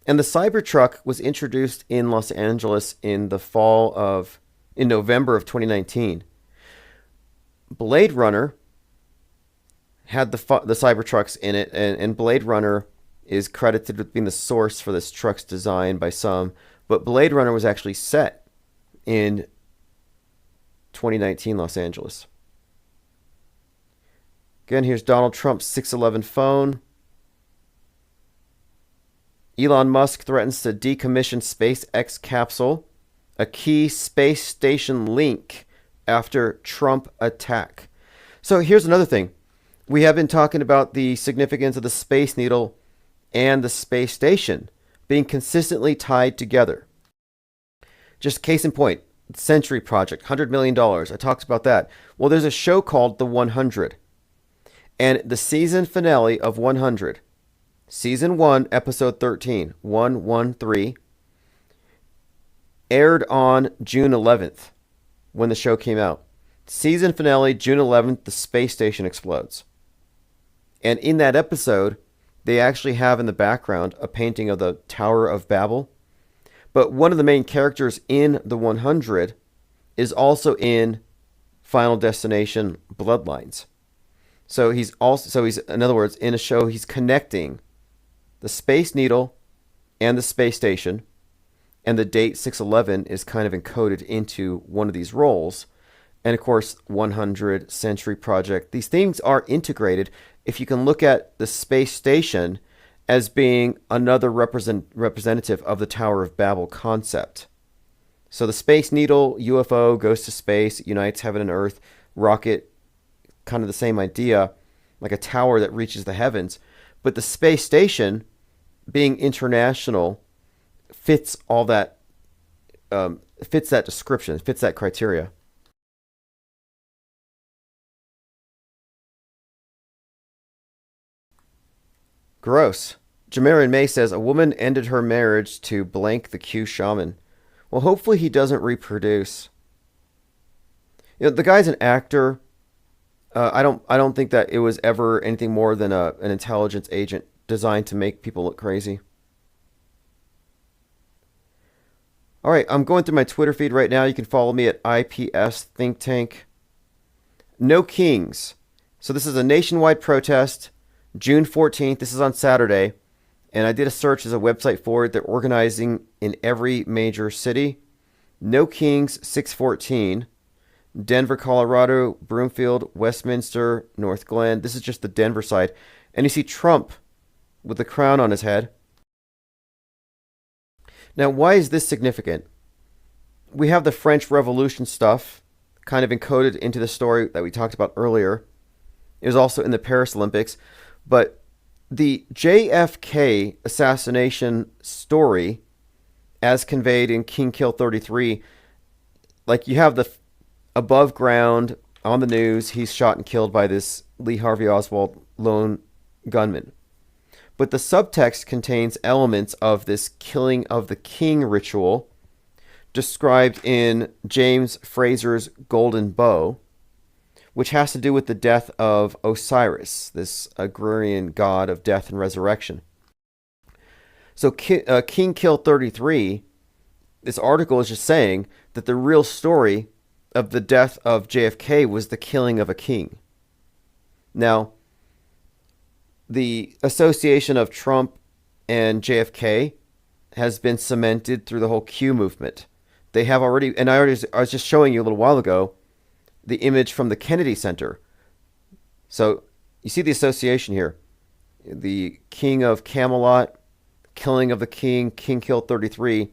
And the Cybertruck was introduced in Los Angeles in November of 2019. Blade Runner had the Cybertrucks in it, and Blade Runner is credited with being the source for this truck's design by some, but Blade Runner was actually set in 2019 Los Angeles. Again, here's Donald Trump's 611 phone. Elon Musk threatens to decommission SpaceX capsule, a key space station link after Trump attack. So here's another thing. We have been talking about the significance of the Space Needle and the space station being consistently tied together. Just case in point, Century Project, $100 million. I talked about that. Well, there's a show called The 100. And the season finale of 100, Season 1, Episode 13, 113, aired on June 11th when the show came out. Season finale, June 11th, the space station explodes. And in that episode, they actually have in the background a painting of the Tower of Babel. But one of the main characters in The 100 is also in Final Destination Bloodlines. So he's in other words, in a show, he's connecting the Space Needle and the space station, and the date 611 is kind of encoded into one of these roles. And of course, 100, Century Project. These things are integrated. If you can look at the space station as being another representative of the Tower of Babel concept. So the Space Needle, UFO, goes to space, unites heaven and earth, rocket, kind of the same idea, like a tower that reaches the heavens. But the space station, being international, fits all that, fits that description, fits that criteria. Gross. Jamarian May says, a woman ended her marriage to blank the Q shaman. Well, hopefully he doesn't reproduce. You know, the guy's an actor. I don't think that it was ever anything more than an intelligence agent designed to make people look crazy. All right, I'm going through my Twitter feed right now. You can follow me at IPS Think Tank. No Kings. So this is a nationwide protest, June 14th. This is on Saturday. And I did a search as a website for it. They're organizing in every major city. No Kings 614. Denver, Colorado, Broomfield, Westminster, North Glen. This is just the Denver side. And you see Trump with the crown on his head. Now, why is this significant? We have the French Revolution stuff kind of encoded into the story that we talked about earlier. It was also in the Paris Olympics. But the JFK assassination story, as conveyed in King Kill 33, like you have the above ground on the news. He's shot and killed by this Lee Harvey Oswald lone gunman. But the subtext contains elements of this killing of the king ritual described in James Frazer's Golden Bow, which has to do with the death of Osiris, this agrarian god of death and resurrection. So King Kill 33, this article is just saying that the real story of the death of JFK was the killing of a king. Now, the association of Trump and JFK has been cemented through the whole Q movement. They have already, and I was just showing you a little while ago, the image from the Kennedy Center. So you see the association here. The King of Camelot, killing of the king, King Kill 33,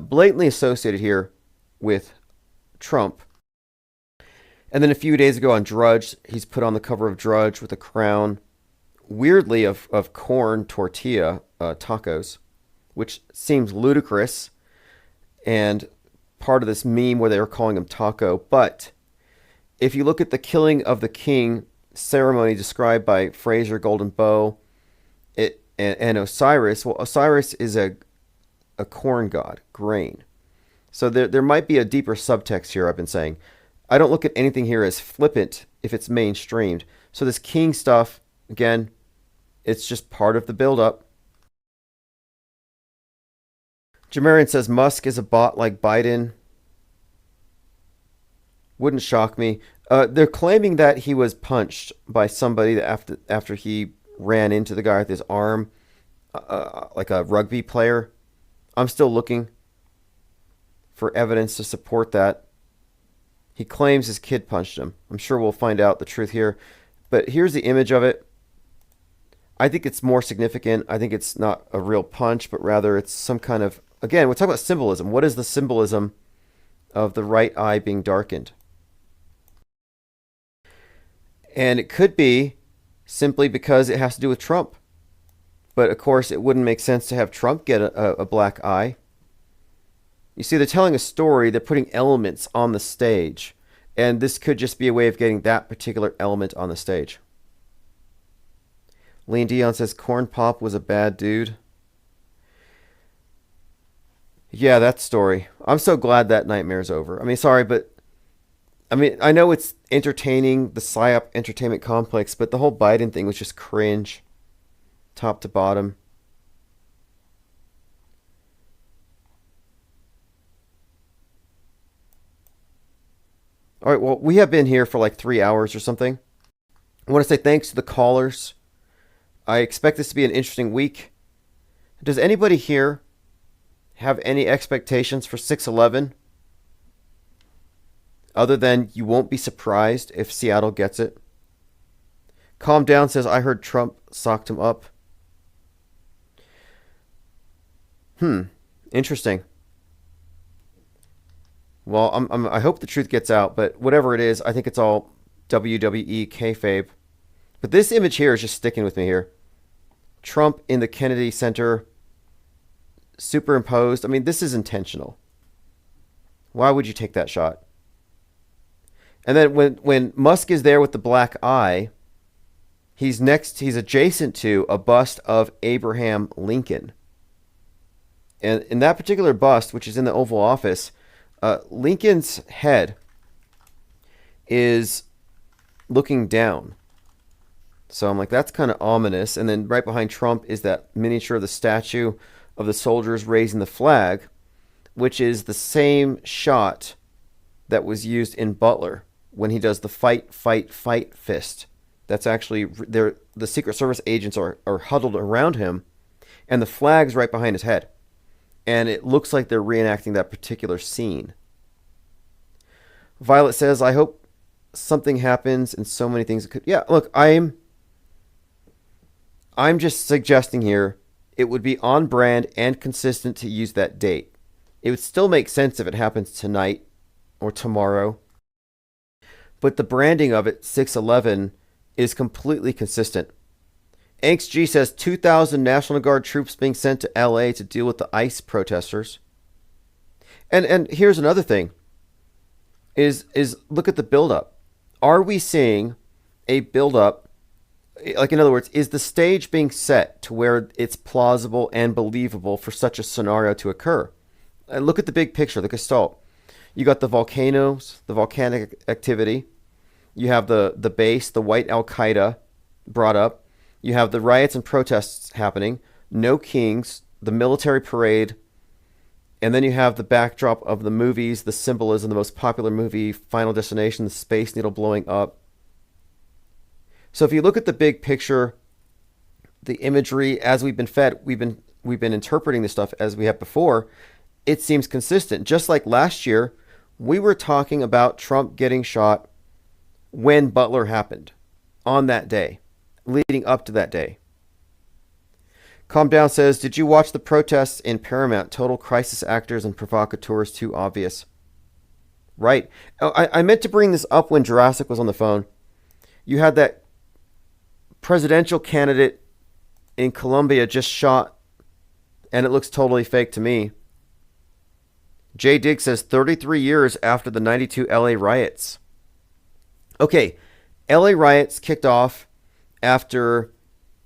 blatantly associated here with Trump. And then a few days ago on Drudge, he's put on the cover of Drudge with a crown, weirdly of corn tortilla tacos, which seems ludicrous and part of this meme where they were calling him taco. But if you look at the killing of the king ceremony described by Fraser Golden Bow and Osiris, well, Osiris is a corn god, grain. So there might be a deeper subtext here, I've been saying. I don't look at anything here as flippant if it's mainstreamed. So this king stuff, again, it's just part of the buildup. Jamarian says Musk is a bot like Biden. Wouldn't shock me. They're claiming that he was punched by somebody that after he ran into the guy with his arm, like a rugby player. I'm still looking for evidence to support that. He claims his kid punched him. I'm sure we'll find out the truth here. But here's the image of it. I think it's more significant. I think it's not a real punch, but rather it's some kind of, again, we're talking about symbolism. What is the symbolism of the right eye being darkened? And it could be simply because it has to do with Trump. But of course, it wouldn't make sense to have Trump get a black eye. You see, they're telling a story, they're putting elements on the stage. And this could just be a way of getting that particular element on the stage. Lean Dion says Corn Pop was a bad dude. Yeah, that story. I'm so glad that nightmare's over. I mean, sorry, but I know it's entertaining, the PSYOP entertainment complex, but the whole Biden thing was just cringe, top to bottom. All right, well, we have been here for like 3 hours or something. I want to say thanks to the callers. I expect this to be an interesting week. Does anybody here have any expectations for 6/11? Other than you won't be surprised if Seattle gets it. Calm Down says, I heard Trump socked him up. Interesting. Well, I hope the truth gets out, but whatever it is, I think it's all WWE kayfabe. But this image here is just sticking with me here. Trump in the Kennedy Center, superimposed. I mean, this is intentional. Why would you take that shot? And then when Musk is there with the black eye, he's adjacent to a bust of Abraham Lincoln. And in that particular bust, which is in the Oval Office, Lincoln's head is looking down. So I'm like, that's kind of ominous. And then right behind Trump is that miniature of the statue of the soldiers raising the flag, which is the same shot that was used in Butler when he does the fight, fight, fight fist. That's actually, the Secret Service agents are huddled around him, and the flag's right behind his head. And it looks like they're reenacting that particular scene. Violet says, I hope something happens and so many things could. Yeah, look, I'm just suggesting here it would be on brand and consistent to use that date. It would still make sense if it happens tonight or tomorrow. But the branding of it, 6/11, is completely consistent. Angst G says 2,000 National Guard troops being sent to LA to deal with the ICE protesters. And here's another thing. Is look at the buildup. Are we seeing a build-up? Like, in other words, is the stage being set to where it's plausible and believable for such a scenario to occur? And look at the big picture, the gestalt. You got the volcanoes, the volcanic activity. You have the base, the white Al-Qaeda brought up. You have the riots and protests happening. No kings, the military parade. And then you have the backdrop of the movies, the symbolism, the most popular movie, Final Destination, the Space Needle blowing up. So if you look at the big picture, the imagery as we've been fed, we've been interpreting this stuff as we have before, it seems consistent. Just like last year, we were talking about Trump getting shot when Butler happened, on that day, leading up to that day. Calm Down says, did you watch the protests in Paramount? Total crisis actors and provocateurs too obvious. Right. Oh, I meant to bring this up when Jurassic was on the phone. You had that presidential candidate in Colombia just shot, and it looks totally fake to me. Jay Diggs says 33 years after the 92 LA riots. Okay, LA riots kicked off after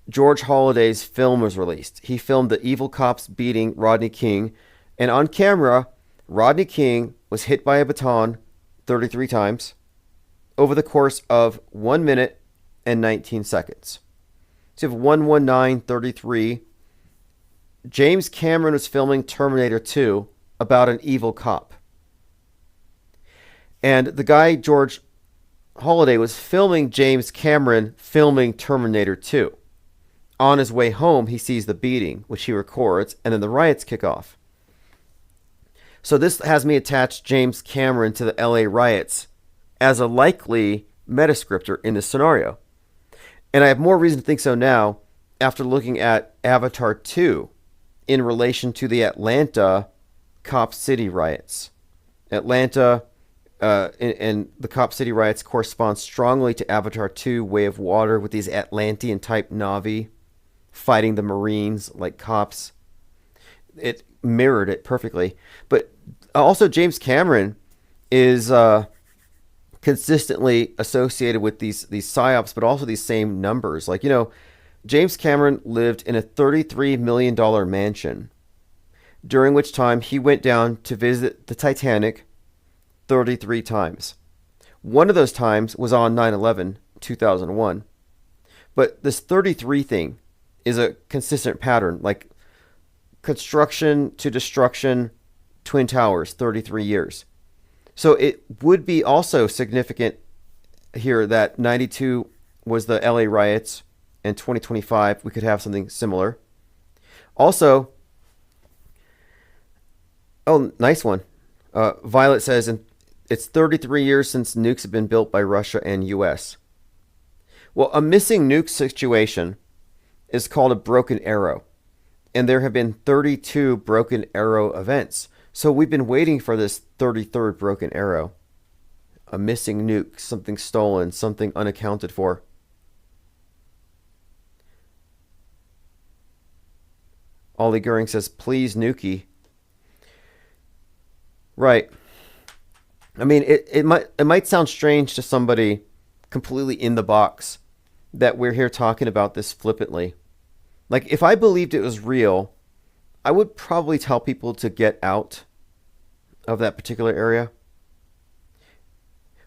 George Holiday's film was released. He filmed the evil cops beating Rodney King, and on camera, Rodney King was hit by a baton 33 times over the course of 1 minute and 19 seconds. So you have 119:33. James Cameron was filming Terminator 2 about an evil cop. And the guy, George Holiday, was filming James Cameron filming Terminator 2. On his way home, he sees the beating, which he records, and then the riots kick off. So this has me attach James Cameron to the LA riots as a likely metascriptor in this scenario. And I have more reason to think so now after looking at Avatar 2 in relation to the Atlanta Cop City riots. Atlanta and the Cop City riots correspond strongly to Avatar 2, Way of Water, with these Atlantean-type Na'vi fighting the Marines like cops. It mirrored it perfectly. But also James Cameron is consistently associated with these psyops, but also these same numbers. Like, James Cameron lived in a $33 million mansion, during which time he went down to visit the Titanic 33 times. One of those times was on 9/11, 2001. But this 33 thing is a consistent pattern, like construction to destruction, Twin Towers, 33 years. So it would be also significant here that 92 was the LA riots, and 2025 we could have something similar. Also, oh, nice one. Violet says, it's 33 years since nukes have been built by Russia and US. Well, a missing nuke situation is called a broken arrow. And there have been 32 broken arrow events. So we've been waiting for this 33rd broken arrow. A missing nuke, something stolen, something unaccounted for. Ollie Goering says, please, Nuki. Right. I mean, it might sound strange to somebody completely in the box that we're here talking about this flippantly. Like, if I believed it was real, I would probably tell people to get out of that particular area.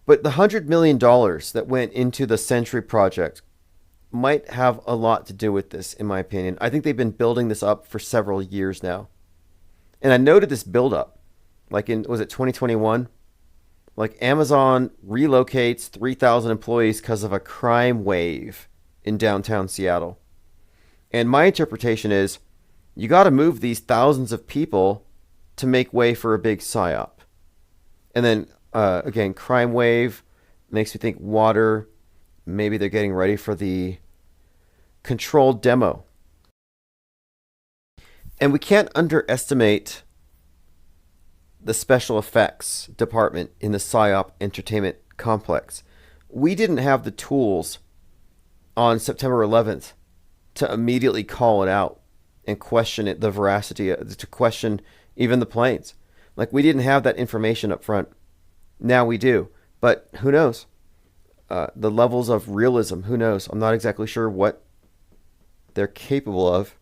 But the $100 million that went into the Century Project might have a lot to do with this, in my opinion. I think they've been building this up for several years now. And I noted this buildup, like was it 2021? Like, Amazon relocates 3,000 employees because of a crime wave in downtown Seattle. And my interpretation is, you got to move these thousands of people to make way for a big psyop. And then, again, crime wave makes me think water. Maybe they're getting ready for the controlled demo. And we can't underestimate the special effects department in the PSYOP entertainment complex. We didn't have the tools on September 11th to immediately call it out and question it, the veracity, to question even the planes. Like, we didn't have that information up front. Now we do. But who knows? the levels of realism. Who knows? I'm not exactly sure what they're capable of.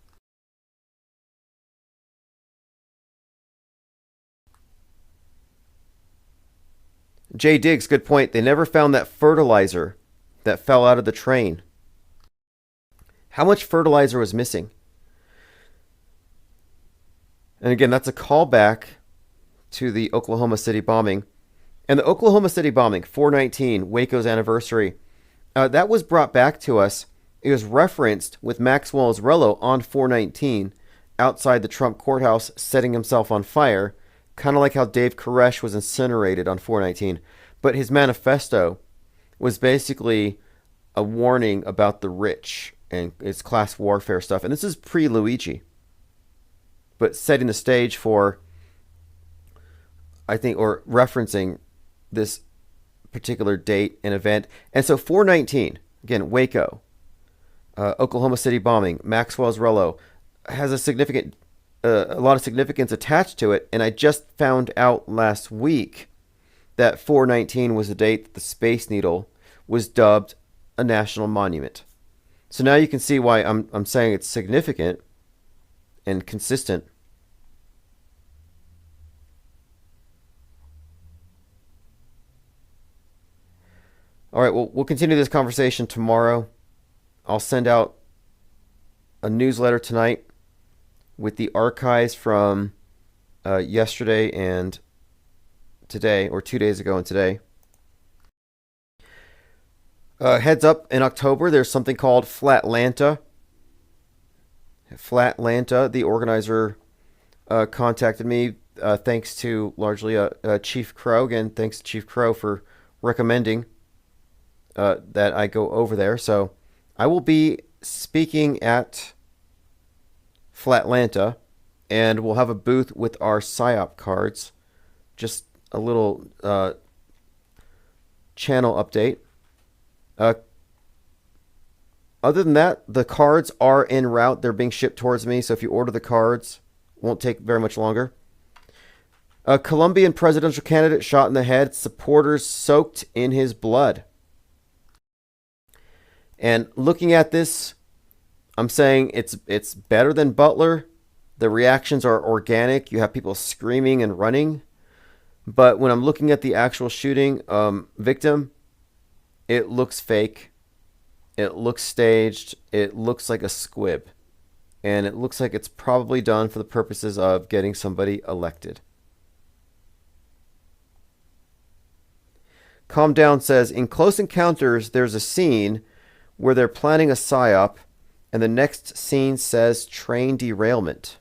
Jay Diggs, good point. They never found that fertilizer that fell out of the train. How much fertilizer was missing? And again, that's a callback to the Oklahoma City bombing. And the Oklahoma City bombing, 4/19, Waco's anniversary, that was brought back to us. It was referenced with Maxwell Azrello on 4/19 outside the Trump courthouse setting himself on fire, kind of like how Dave Koresh was incinerated on 4/19. But his manifesto was basically a warning about the rich and its class warfare stuff. And this is pre-Luigi, but setting the stage for, I think, or referencing this particular date and event. And so 4/19, again, Waco, Oklahoma City bombing, Maxwell Azrello, has a lot of significance attached to it. And I just found out last week that 4/19 was the date that the Space Needle was dubbed a national monument. So now you can see why I'm saying it's significant and consistent. All right, well, we'll continue this conversation tomorrow. I'll send out a newsletter tonight with the archives from yesterday and today, or 2 days ago and today. Heads up, in October, there's something called Flatlanta. Flatlanta, the organizer contacted me thanks to largely Chief Crow. Again, thanks to Chief Crow for recommending that I go over there. So I will be speaking at Flatlanta, and we'll have a booth with our PSYOP cards. Just a little channel update. Other than that, the cards are en route. They're being shipped towards me, so if you order the cards, it won't take very much longer. A Colombian presidential candidate shot in the head, supporters soaked in his blood. And looking at this, I'm saying it's better than Butler. The reactions are organic. You have people screaming and running. But when I'm looking at the actual shooting victim, it looks fake. It looks staged. It looks like a squib. And it looks like it's probably done for the purposes of getting somebody elected. Calm Down says, in Close Encounters, there's a scene where they're planning a psyop, and the next scene says train derailment.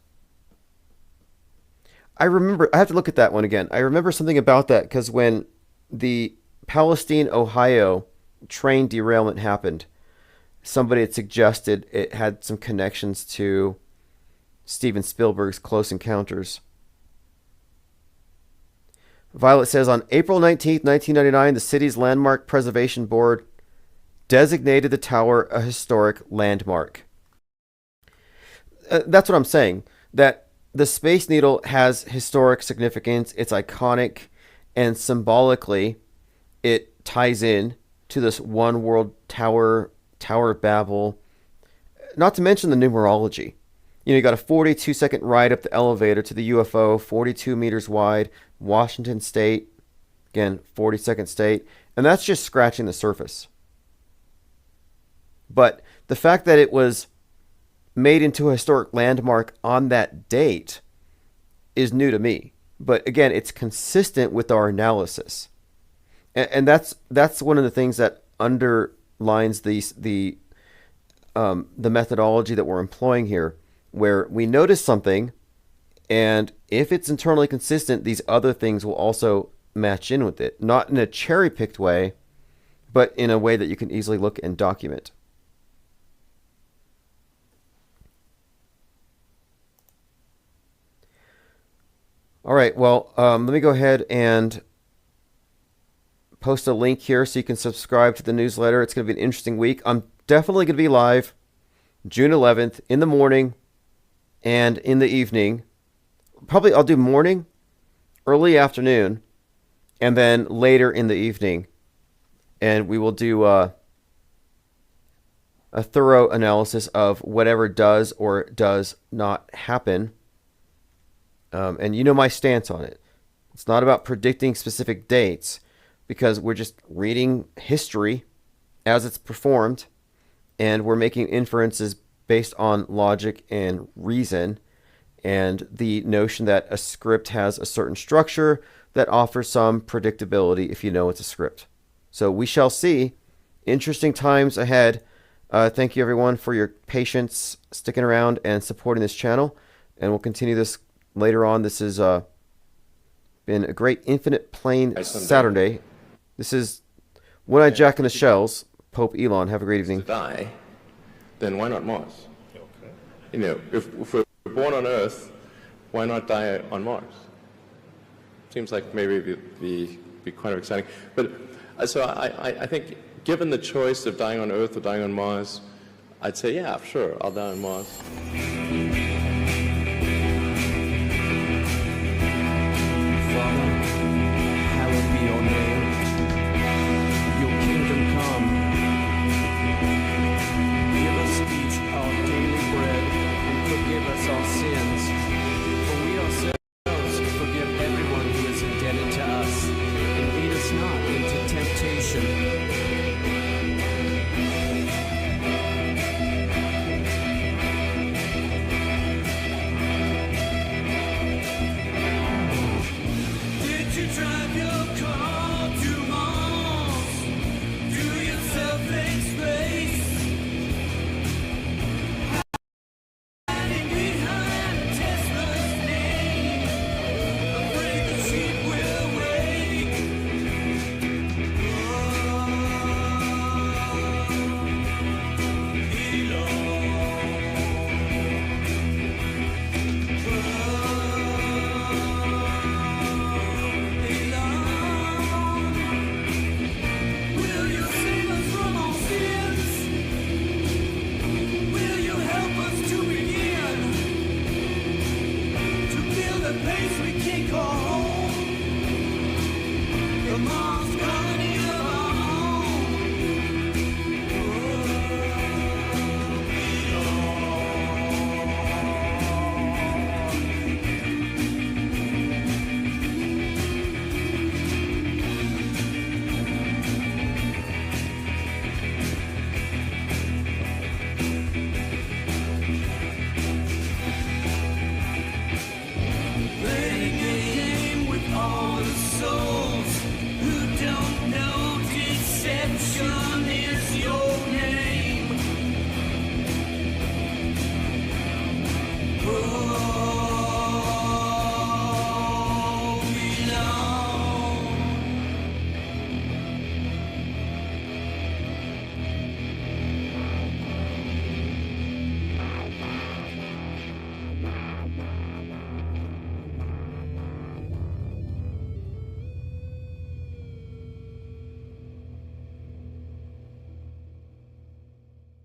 I have to look at that one again. I remember something about that because when the Palestine, Ohio train derailment happened, somebody had suggested it had some connections to Steven Spielberg's Close Encounters. Violet says, on April 19th, 1999, the city's Landmark Preservation Board designated the tower a historic landmark. That's what I'm saying, that the Space Needle has historic significance. It's iconic, and symbolically, it ties in to this one world Tower of Babel. Not to mention the numerology. You got a 42-second ride up the elevator to the UFO, 42 meters wide, Washington State, again, 42nd state, and that's just scratching the surface. But the fact that it was made into a historic landmark on that date is new to me. But again, it's consistent with our analysis. And that's one of the things that underlines the methodology that we're employing here, where we notice something, and if it's internally consistent, these other things will also match in with it. Not in a cherry-picked way, but in a way that you can easily look and document. All right, well, let me go ahead and post a link here so you can subscribe to the newsletter. It's going to be an interesting week. I'm definitely going to be live June 11th in the morning and in the evening. Probably I'll do morning, early afternoon, and then later in the evening. and we will do a thorough analysis of whatever does or does not happen. And you know my stance on it. It's not about predicting specific dates, because we're just reading history as it's performed, and we're making inferences based on logic and reason, and the notion that a script has a certain structure that offers some predictability if you know it's a script. So we shall see. Interesting times ahead. Thank you everyone for your patience, sticking around and supporting this channel, and we'll continue this later on. This has been a great Infinite Plane Saturday. This is When I Jack in the Shells. Pope Elon. Have a great evening. Die, then why not Mars? Okay. You know, if we're born on Earth, why not die on Mars? Seems like maybe it'd be kind of exciting. But so I think, given the choice of dying on Earth or dying on Mars, I'd say, yeah, sure, I'll die on Mars. Father, hallowed be your name. Your kingdom come. Give us each our daily bread, and forgive us our sins. For we ourselves forgive everyone who is indebted to us. And lead us not into temptation.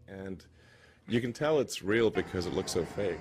And you can tell it's real because it looks so fake.